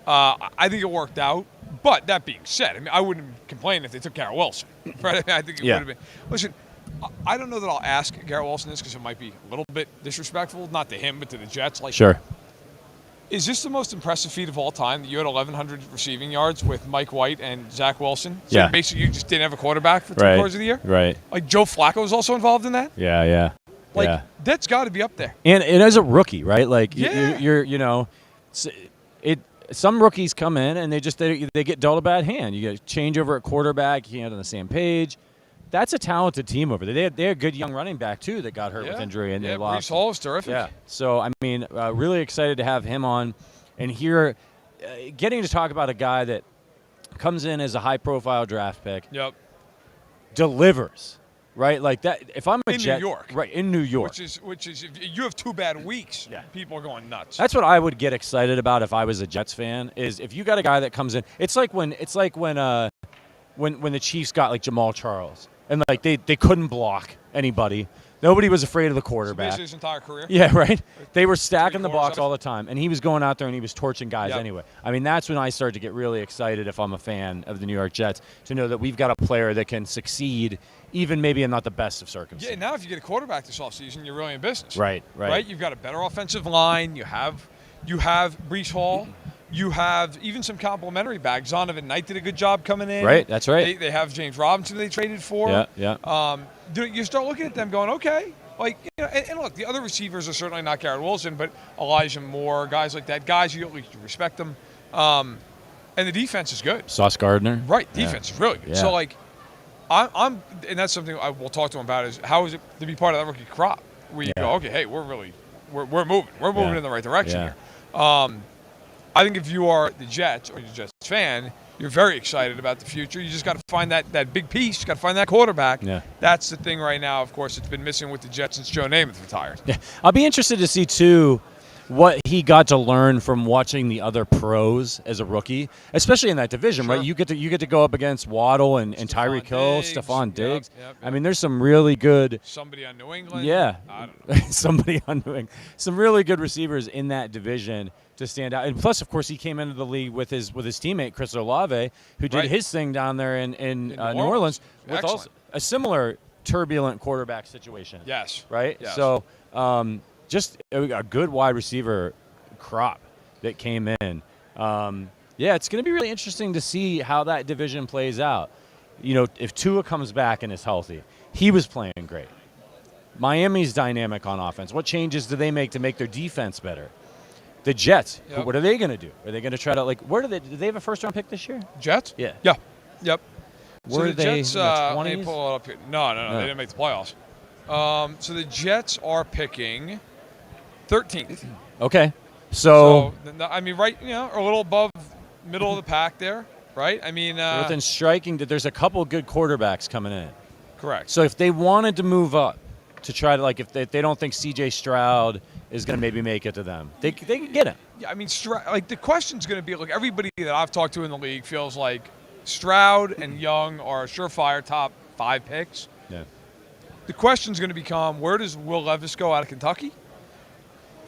I think it worked out. But that being said, I wouldn't complain if they took Garrett Wilson. Right? I think it would have been. Listen, I don't know that I'll ask Garrett Wilson this because it might be a little bit disrespectful, not to him, but to the Jets. Sure. Is this the most impressive feat of all time that you had 1,100 receiving yards with Mike White and Zach Wilson? So basically you just didn't have a quarterback for 2 quarters of the year? Right. Like Joe Flacco was also involved in that? Yeah. That's got to be up there. And as a rookie, right? Like, some rookies come in and they get dealt a bad hand. You get a change over at quarterback. You get on the same page. That's a talented team over there. They had a good young running back too that got hurt with injury and they lost. Breece Hall is terrific. Yeah. So really excited to have him on, and here, getting to talk about a guy that comes in as a high-profile draft pick. Yep. Delivers. Right, like that. If I'm a Jet, New York, right in New York, which is if you have 2 bad weeks, people are going nuts. That's what I would get excited about if I was a Jets fan. Is if you got a guy that comes in, it's like when the Chiefs got like Jamal Charles, and like they couldn't block anybody. Nobody was afraid of the quarterback. So his entire career. Yeah, right. They were stacking the box all the time, and he was going out there and he was torching guys anyway. That's when I started to get really excited if I'm a fan of the New York Jets to know that we've got a player that can succeed, even maybe in not the best of circumstances. Yeah, now if you get a quarterback this offseason, you're really in business. Right. You've got a better offensive line. You have Breece Hall. You have even some complimentary bags. Zonovan Knight did a good job coming in. Right, that's right. They have James Robinson they traded for. Yeah. You start looking at them going, okay. Like, and look, the other receivers are certainly not Garrett Wilson, but Elijah Moore, guys like that. Guys, you at least respect them. And the defense is good. Sauce Gardner. Right, defense is really good. Yeah. So, like, and that's something I will talk to him about is how is it to be part of that rookie crop where you go, okay, hey, we're moving. We're moving in the right direction here. I think if you are the Jets or you're a Jets fan, you're very excited about the future. You just got to find that big piece. You got to find that quarterback. Yeah. That's the thing right now. Of course, it's been missing with the Jets since Joe Namath retired. Yeah. I'll be interested to see, too, what he got to learn from watching the other pros as a rookie, especially in that division, right? You get to go up against Waddle and Tyreek Hill, Stephon Diggs. Yep. I mean, there's some really good. Somebody on New England. Yeah. I don't know. Somebody on New England. Some really good receivers in that division to stand out. And plus, of course, he came into the league with his teammate, Chris Olave, who did his thing down there in New Orleans with also a similar turbulent quarterback situation. Yes. Right? Yes. So, just a good wide receiver crop that came in. It's going to be really interesting to see how that division plays out. You know, if Tua comes back and is healthy, he was playing great. Miami's dynamic on offense. What changes do they make to make their defense better? The Jets, what are they going to do? Are they going to try to, where do they have a first-round pick this year? Jets? Yeah. Yeah. Yep. Were the they Jets, in the 20s? let me pull it up here. No, they didn't make the playoffs. So the Jets are picking 13th. Okay. So I mean, right, a little above middle of the pack there, right? I mean, within striking, there's a couple good quarterbacks coming in. Correct. So if they wanted to move up to try to, if they don't think C.J. Stroud is going to maybe make it to them, they can get him. Yeah, I mean, the question's going to be, everybody that I've talked to in the league feels like Stroud and Young are surefire top 5 picks. Yeah. The question's going to become, where does Will Levis go out of Kentucky?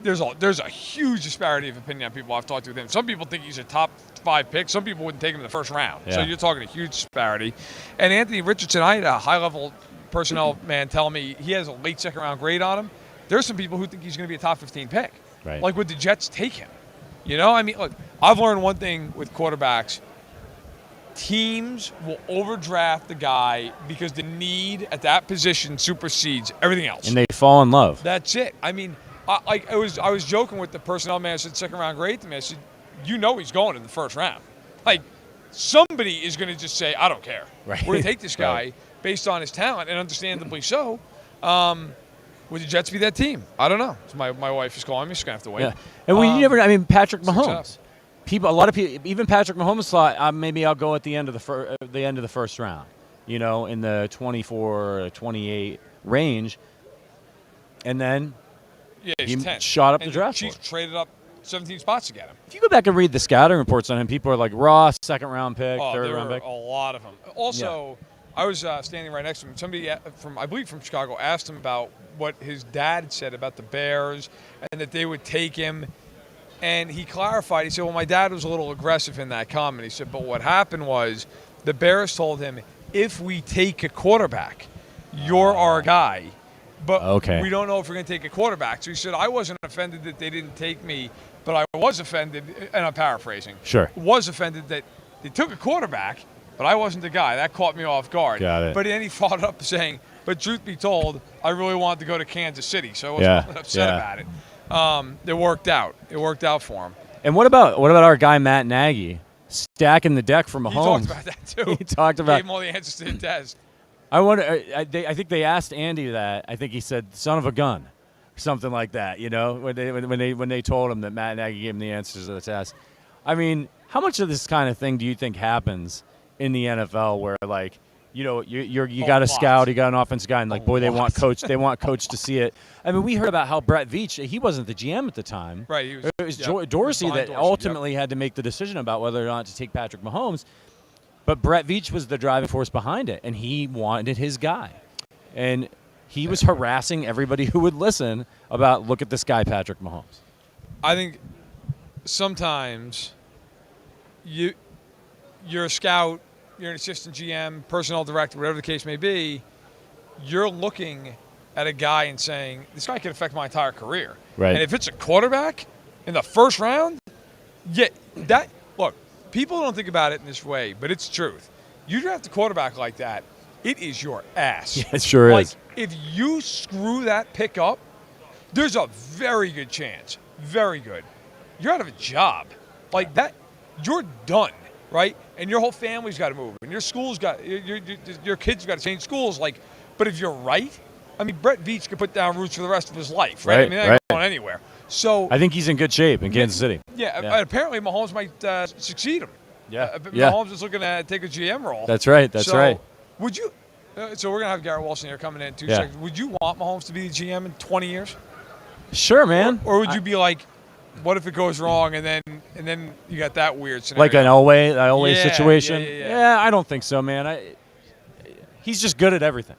There's a huge disparity of opinion on people I've talked to with him. Some people think he's a top 5 pick. Some people wouldn't take him in the first round. Yeah. So you're talking a huge disparity. And Anthony Richardson, I had a high-level personnel man tell me he has a late second-round grade on him. There's some people who think he's going to be a top 15 pick. Right. Would the Jets take him? I mean, look, I've learned one thing with quarterbacks. Teams will overdraft the guy because the need at that position supersedes everything else. And they fall in love. That's it. I mean, I was joking with the personnel man. I said, second round grade to me. I said, he's going in the first round. Somebody is going to just say, I don't care. Right. We're going to take this guy based on his talent, and understandably so. Would the Jets be that team? I don't know. So my wife is calling me. She's going to have to wait. Yeah. And we never. I mean, Patrick Mahomes. A lot of people, even Patrick Mahomes thought maybe I'll go at the end of the first round. In the 24, 28 range, and then he's he 10. shot up and the draft. Chiefs traded up 17 spots to get him. If you go back and read the scouting reports on him, people are like Ross, second round pick, third round pick. A lot of them. Also, I was standing right next to him. Somebody from Chicago asked him about what his dad said about the Bears and that they would take him. And he clarified. He said, well, my dad was a little aggressive in that comment. He said, but what happened was the Bears told him, if we take a quarterback, you're our guy. But we don't know if we're going to take a quarterback. So he said, I wasn't offended that they didn't take me, but I was offended, and I'm paraphrasing. Sure. Was offended that they took a quarterback, but I wasn't the guy. That caught me off guard. Got it. But then he followed up saying, but truth be told, I really wanted to go to Kansas City, so I wasn't upset about it. It worked out. It worked out for him. And what about our guy Matt Nagy stacking the deck for Mahomes? He talked about that too. He talked about. Gave him all the answers to the test. I wonder. I think they asked Andy that. I think he said "son of a gun," or something like that. When they told him that Matt Nagy gave him the answers to the test. I mean, how much of this kind of thing do you think happens in the NFL where you got a scout, you got an offensive guy, and they want coach to see it. I mean, we heard about how Brett Veach, he wasn't the GM at the time. Right. It was Dorsey that ultimately had to make the decision about whether or not to take Patrick Mahomes. But Brett Veach was the driving force behind it, and he wanted his guy. And he was harassing everybody who would listen about, look at this guy, Patrick Mahomes. I think sometimes you're a scout, you're an assistant GM, personnel director, whatever the case may be, you're looking at a guy and saying, this guy could affect my entire career. Right. And if it's a quarterback in the first round, Yeah, look, people don't think about it in this way, but it's truth. You draft a quarterback like that, it is your ass. Yeah, it sure is. If you screw that pick up, there's a very good chance, very good, you're out of a job. Like that, you're done, right? And your whole family's got to move, and your school's got your kids got to change schools. Like, but if you're right, I mean, Brett Veach could put down roots for the rest of his life, right? I mean, they're not going anywhere. So I think he's in good shape in Kansas City. Yeah. Apparently Mahomes might succeed him. Yeah. Mahomes is looking to take a GM role. That's right. That's right. Would you? So we're gonna have Garrett Wilson here coming in in 2 seconds. Would you want Mahomes to be the GM in 20 years? Sure, man. Or would you be like, what if it goes wrong and then you got that weird scenario? Like an Elway situation? Yeah, I don't think so, man. He's just good at everything.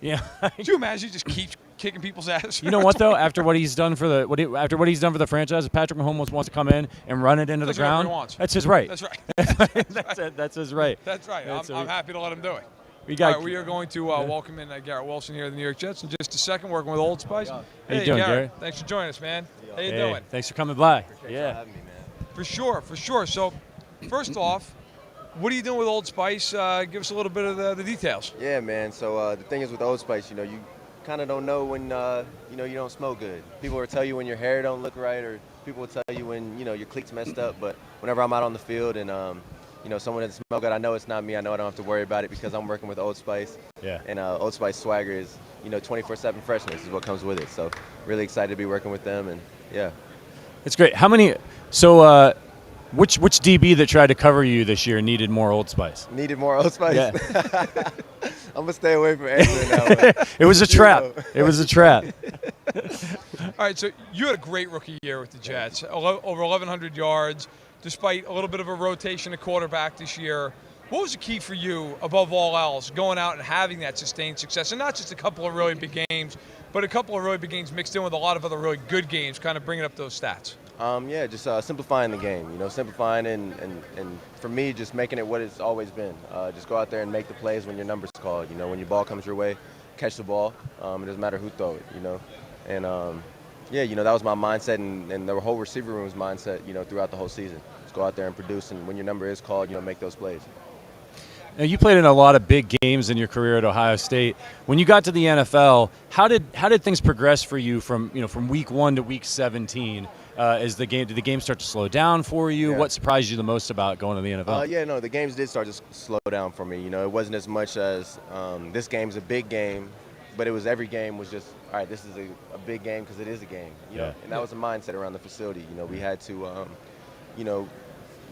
Yeah. Could you imagine he just keeps kicking people's ass? You know what though? After what he's done for the franchise, if Patrick Mahomes wants to come in and run it into the ground, that's his right. That's right. That's his right. That's right. I'm happy to let him do it. We are going to welcome in Garrett Wilson here at the New York Jets in just a second, working with Old Spice. How you doing, Garrett? Thanks for joining us, man. How you doing? Thanks for coming by. Having me, man. For sure. So, first off, what are you doing with Old Spice? Give us a little bit of the details. Yeah, man. So the thing is with Old Spice, you kind of don't know when you don't smell good. People will tell you when your hair don't look right, or people will tell you when your cleats messed up. But whenever I'm out on the field and someone doesn't smell good, I know it's not me. I know I don't have to worry about it because I'm working with Old Spice. Yeah. And Old Spice swagger is 24/7 freshness is what comes with it. So really excited to be working with them, and yeah. It's great. How many? So which DB that tried to cover you this year needed more Old Spice? Needed more Old Spice. Yeah. I'm gonna stay away from answering that one. It was a trap. It was a trap. All right, so you had a great rookie year with the Jets, over 1,100 yards, despite a little bit of a rotation at quarterback this year. What was the key for you, above all else, going out and having that sustained success? And not just a couple of really big games, but a couple of really big games mixed in with a lot of other really good games, kind of bringing up those stats. Just simplifying the game, simplifying and for me, just making it what it's always been. Just go out there and make the plays when your number's called. When your ball comes your way, catch the ball. It doesn't matter who throw it, And, that was my mindset and the whole receiver room's mindset, throughout the whole season. Just go out there and produce, and when your number is called, make those plays. Now, you played in a lot of big games in your career at Ohio State. When you got to the NFL, how did things progress for you from week 1 to week 17? Did the game start to slow down for you? Yeah. What surprised you the most about going to the NFL? The games did start to slow down for me. It wasn't as much as this game's a big game, but it was every game was just, all right, this is a big game because it is a game. And that was the mindset around the facility. We had to,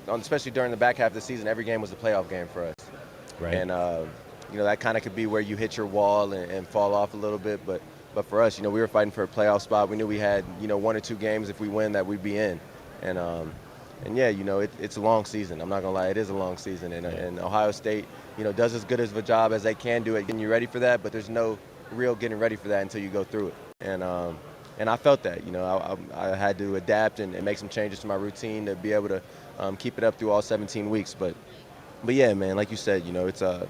especially during the back half of the season, every game was a playoff game for us. Right. And, that kind of could be where you hit your wall and fall off a little bit. But for us, we were fighting for a playoff spot. We knew we had, 1 or 2 games if we win that we'd be in. And it's a long season. I'm not going to lie. It is a long season. And Ohio State, does as good of a job as they can do at getting you ready for that. But there's no real getting ready for that until you go through it. And I felt that, I had to adapt and make some changes to my routine to be able to keep it up through all 17 weeks. But yeah, man, like you said, it's a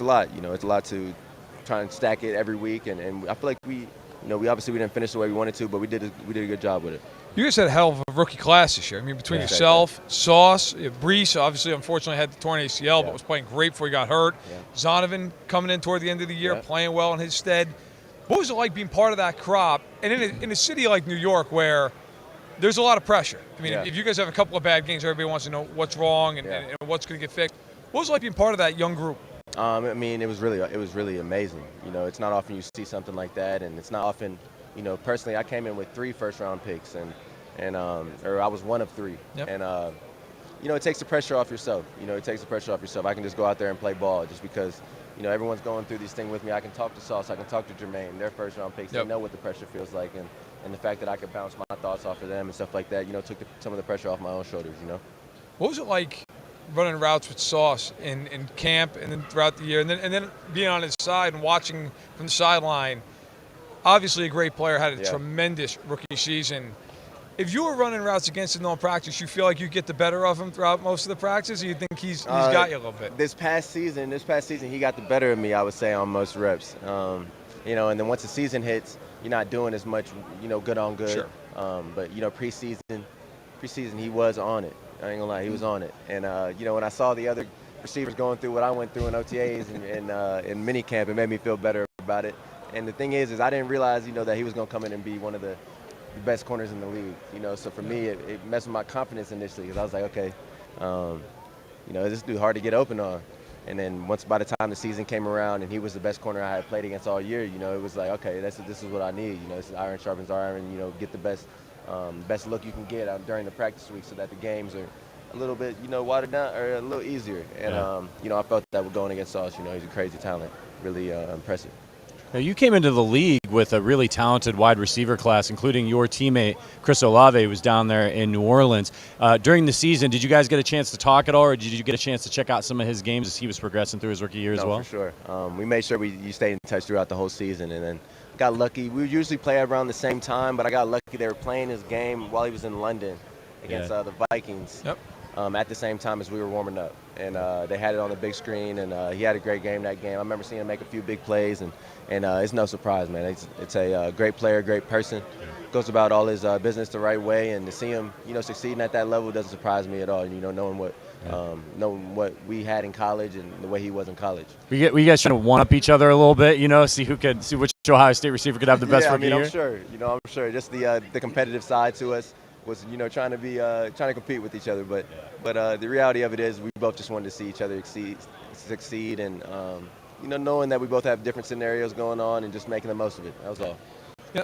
lot. It's a lot to try and stack it every week, and I feel like we obviously we didn't finish the way we wanted to, but we did a good job with it. You guys had a hell of a rookie class this year. I mean, between yourself, Sauce, Brees, obviously, unfortunately, had the torn ACL, but was playing great before he got hurt. Yeah. Zonovan coming in toward the end of the year, playing well in his stead. What was it like being part of that crop? And in a city like New York where there's a lot of pressure. I mean, if you guys have a couple of bad games, everybody wants to know what's wrong and what's going to get fixed. What was it like being part of that young group? It was really amazing. It's not often you see something like that, and it's not often, personally, I came in with 3 first-round picks, or I was one of 3, and it takes the pressure off yourself. I can just go out there and play ball just because, everyone's going through this thing with me. I can talk to Sauce, I can talk to Jermaine, their first-round picks. They know what the pressure feels like, and the fact that I could bounce my thoughts off of them and stuff like that, took some of the pressure off my own shoulders. What was it like running routes with Sauce in camp and then throughout the year, and then being on his side and watching from the sideline? Obviously a great player, had a tremendous rookie season. If you were running routes against him in practice, you feel like you get the better of him throughout most of the practice, or you think he's got you a little bit? This past season, he got the better of me, I would say, on most reps. And then once the season hits, you're not doing as much, good on good. Sure. But preseason, preseason, he was on it. I ain't gonna lie, he was on it. And when I saw the other receivers going through what I went through in OTAs and in minicamp, it made me feel better about it. And the thing is I didn't realize, that he was gonna come in and be one of the best corners in the league. So for me, it messed with my confidence initially because I was like, okay, this dude hard to get open on. And then by the time the season came around and he was the best corner I had played against all year, it was like, okay, this is what I need. This is iron sharpens iron. Get the best look you can get during the practice week so that the games are a little bit, watered down or a little easier. And I felt that with going against Sauce. He's a crazy talent, really impressive. Now, you came into the league with a really talented wide receiver class, including your teammate, Chris Olave, who was down there in New Orleans. During the season, did you guys get a chance to talk at all, or did you get a chance to check out some of his games as he was progressing through his rookie year as well? For sure. We made sure you stayed in touch throughout the whole season, and then got lucky. We would usually play around the same time, but I got lucky they were playing his game while he was in London against the Vikings. Yep. At the same time as we were warming up. And they had it on the big screen, and he had a great game that game. I remember seeing him make a few big plays, and it's no surprise, man. It's a great player, great person. Goes about all his business the right way, and to see him, succeeding at that level doesn't surprise me at all. Knowing what we had in college and the way he was in college. Were you guys trying to one-up each other a little bit, see which Ohio State receiver could have the best rookie year? I'm sure. I'm sure. Just the competitive side to us was trying to compete with each other, but the reality of it is we both just wanted to see each other succeed, and knowing that we both have different scenarios going on and just making the most of it. That was all. Yeah.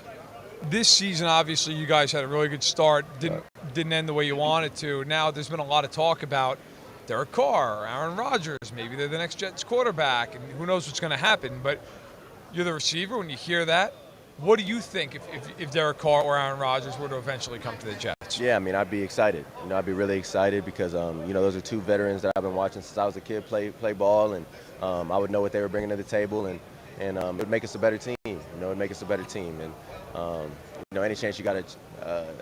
This season, obviously, you guys had a really good start. Didn't end the way you wanted to. Now there's been a lot of talk about Derek Carr, Aaron Rodgers. Maybe they're the next Jets quarterback, and who knows what's going to happen. But you're the receiver. When you hear that, what do you think if Derek Carr or Aaron Rodgers were to eventually come to the Jets? Yeah, I'd be excited. I'd be really excited because, those are two veterans that I've been watching since I was a kid play ball, and I would know what they were bringing to the table, and it would make us a better team. It would make us a better team. And, any chance you got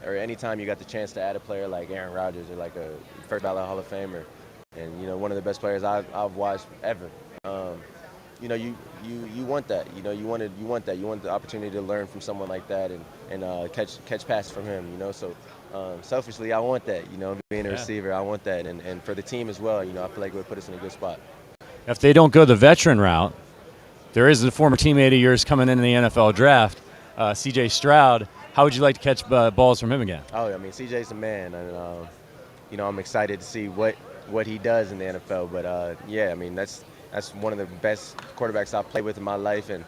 or anytime you got the chance to add a player like Aaron Rodgers or like a first ballot Hall of Famer, and, one of the best players I've watched ever, you want that. You want that. You want the opportunity to learn from someone like that and catch passes from him. So selfishly, I want that. Being a receiver, I want that, and for the team as well. I feel like it would put us in a good spot. If they don't go the veteran route, there is a former teammate of yours coming into the NFL draft, C.J. Stroud. How would you like to catch balls from him again? Oh, CJ's a man, and I'm excited to see what he does in the NFL. But that's one of the best quarterbacks I've played with in my life, and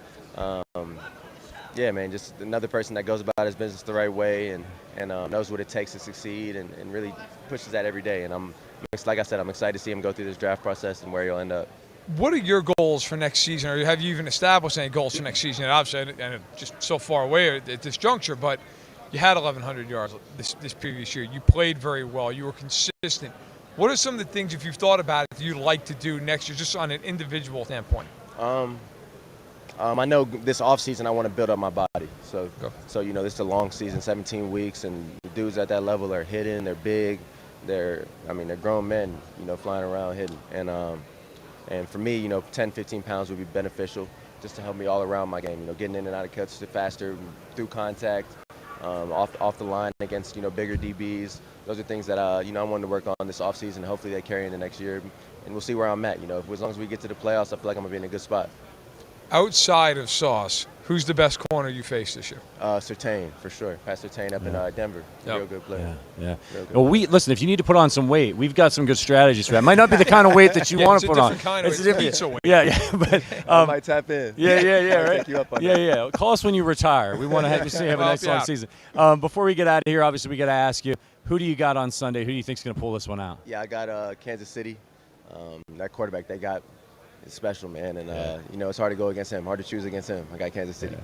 just another person that goes about his business the right way and knows what it takes to succeed and really pushes that every day. And like I said, I'm excited to see him go through this draft process and where he'll end up. What are your goals for next season, or have you even established any goals for next season? And obviously, and just so far away at this juncture, but you had 1,100 yards this previous year. You played very well. You were consistent. What are some of the things, if you've thought about it, that you'd like to do next year, just on an individual standpoint? I know this offseason I want to build up my body. So this is a long season, 17 weeks, and the dudes at that level are hitting. They're big. They're grown men, flying around hitting. And for me, 10, 15 pounds would be beneficial just to help me all around my game. Getting in and out of cuts faster, through contact, off the line against, bigger DBs. Those are things that, I wanted to work on this offseason. Hopefully they carry into next year, and we'll see where I'm at. As long as we get to the playoffs, I feel like I'm going to be in a good spot. Outside of Sauce, who's the best corner you face this year? Surtain, for sure. Pat Surtain up in Denver. Yep. Real good player. Yeah. Well, listen, if you need to put on some weight, we've got some good strategies for that. Might not be the kind of weight that you want to put on. It's a different kind of weight. Yeah. But I might tap in. Yeah. Right. Take you up on that. Yeah. Call us when you retire. We want to have you have a nice long season. Before we get out of here, obviously we got to ask you, who do you got on Sunday? Who do you think's going to pull this one out? Yeah, I got Kansas City. That quarterback they got. It's special, man, and it's hard to go against him, hard to choose against him. I got Kansas City.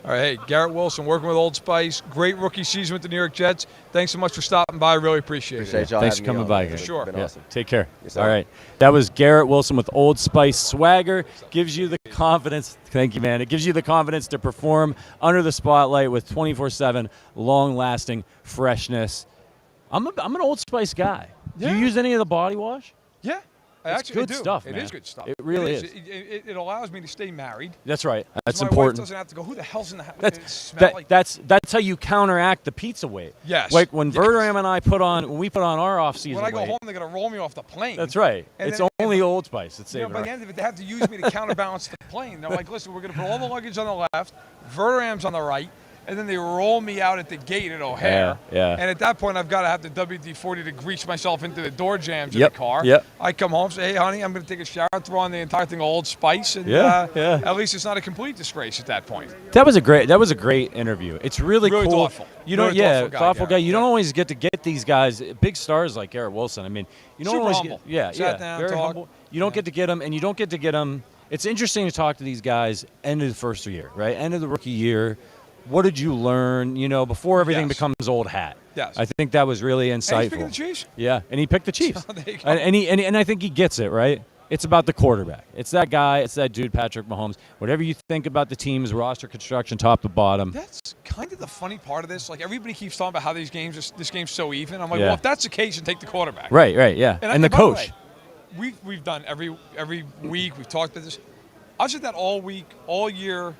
All right, hey, Garrett Wilson, working with Old Spice, great rookie season with the New York Jets. Thanks so much for stopping by. Really appreciate it. Y'all. Thanks for coming by here. For sure. Been awesome. Take care. Yes, all right, that was Garrett Wilson with Old Spice Swagger. Gives you the confidence. Thank you, man. It gives you the confidence to perform under the spotlight with 24/7 long-lasting freshness. I'm an Old Spice guy. Yeah. Do you use any of the body wash? Yeah. It's good stuff, man. It is good stuff. It really is. It allows me to stay married. That's right. That's my important. wife doesn't have to go, who the hell's in the house? That's how you counteract the pizza weight. Yes. Like when Verderame and I when we put on our off-season when I go weight, home, they're going to roll me off the plane. That's right. It's only Old Spice. It's by the end of it, they have to use me to counterbalance the plane. They're like, listen, we're going to put all the luggage on the left, Verderame's on the right, and then they roll me out at the gate at O'Hare. Yeah. And at that point, I've got to have the WD-40 to grease myself into the door jams in the car. Yep. I come home, say, hey, honey, I'm going to take a shower, throw on the entire thing of Old Spice, and at least it's not a complete disgrace at that point. That was a great interview. It's really cool. Thoughtful. Thoughtful guy. You don't always get to get these guys, big stars like Garrett Wilson. I mean, you don't always humble. Sat down, very talk. humble. You don't get to get them, and you don't get to get them. It's interesting to talk to these guys end of the first year, right? End of the rookie year. What did you learn, before everything becomes old hat? Yes. I think that was really insightful. And he's picking the Chiefs? Yeah, and he picked the Chiefs. There you go. and I think he gets it, right? It's about the quarterback. It's that guy. It's that dude, Patrick Mahomes. Whatever you think about the team's roster construction, top to bottom. That's kind of the funny part of this. Like, everybody keeps talking about how this game's so even. I'm like, Yeah. well, if that's the case, then take the quarterback. Right, yeah. And the by the coach. way, we've done every week. We've talked about this. I've said that all week, all year.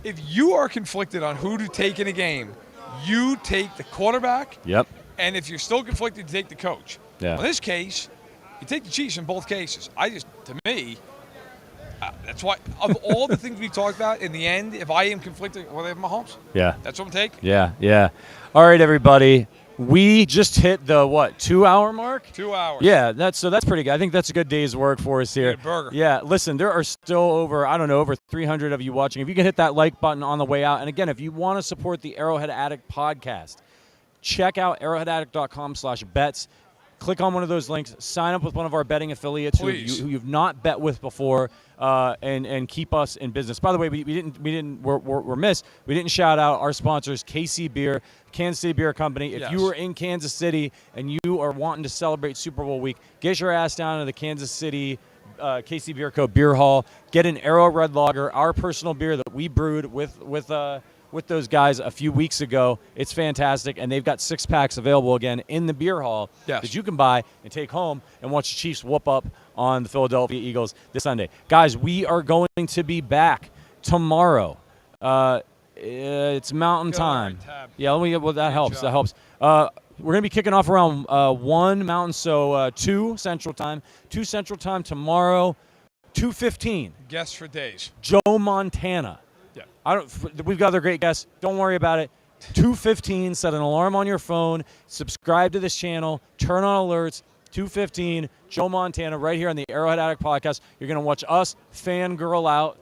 If you are conflicted on who to take in a game, you take the quarterback. Yep. And if you're still conflicted, you take the coach. Yeah. In this case, you take the Chiefs in both cases. To me, that's why of all the things we talked about, in the end, if I am conflicted, well, they have Mahomes. Yeah. That's what I'm taking. Yeah. All right, everybody. We just hit the 2-hour mark? 2 hours. Yeah, that's pretty good. I think that's a good day's work for us here. Get a burger. Yeah, listen, there are still over 300 of you watching. If you can hit that like button on the way out. And again, if you want to support the Arrowhead Addict podcast, check out arrowheadaddict.com/bets. Click on one of those links. Sign up with one of our betting affiliates who you've not bet with before, and keep us in business. By the way, we're remiss. We didn't shout out our sponsors, KC Beer, Kansas City Beer Company. If you are in Kansas City and you are wanting to celebrate Super Bowl week, get your ass down to the Kansas City KC Beer Co. Beer Hall. Get an Arrowhead Lager, our personal beer that we brewed with those guys a few weeks ago. It's fantastic, and they've got 6-packs available again in the beer hall that you can buy and take home and watch the Chiefs whoop up on the Philadelphia Eagles this Sunday. Guys, we are going to be back tomorrow. It's Mountain Time. Yeah, that helps. That helps. We're going to be kicking off around 1 Mountain, so 2 Central Time. 2 Central Time tomorrow, 2:15. Guests for days. Joe Montana. We've got other great guests. Don't worry about it. 2:15. Set an alarm on your phone. Subscribe to this channel. Turn on alerts. 2:15. Joe Montana right here on the Arrowhead Addict podcast. You're going to watch us fanboy out,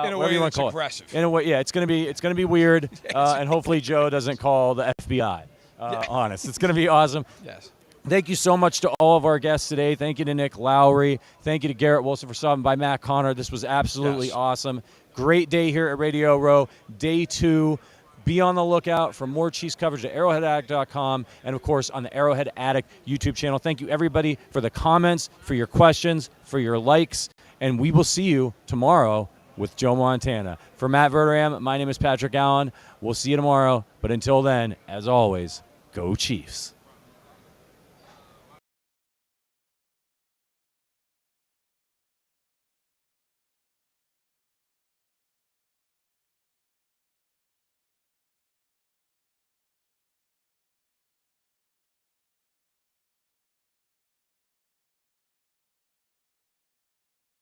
in a way that's aggressive. In a way, yeah. It's going to be weird, and hopefully Joe doesn't call the FBI. Honest, it's going to be awesome. Yes. Thank you so much to all of our guests today. Thank you to Nick Lowery. Thank you to Garrett Wilson for stopping by. Matt Connor. This was absolutely awesome. Great day here at Radio Row. Day 2. Be on the lookout for more Chiefs coverage at arrowheadaddict.com and, of course, on the Arrowhead Addict YouTube channel. Thank you, everybody, for the comments, for your questions, for your likes, and we will see you tomorrow with Joe Montana. For Matt Verderame, my name is Patrick Allen. We'll see you tomorrow, but until then, as always, go Chiefs.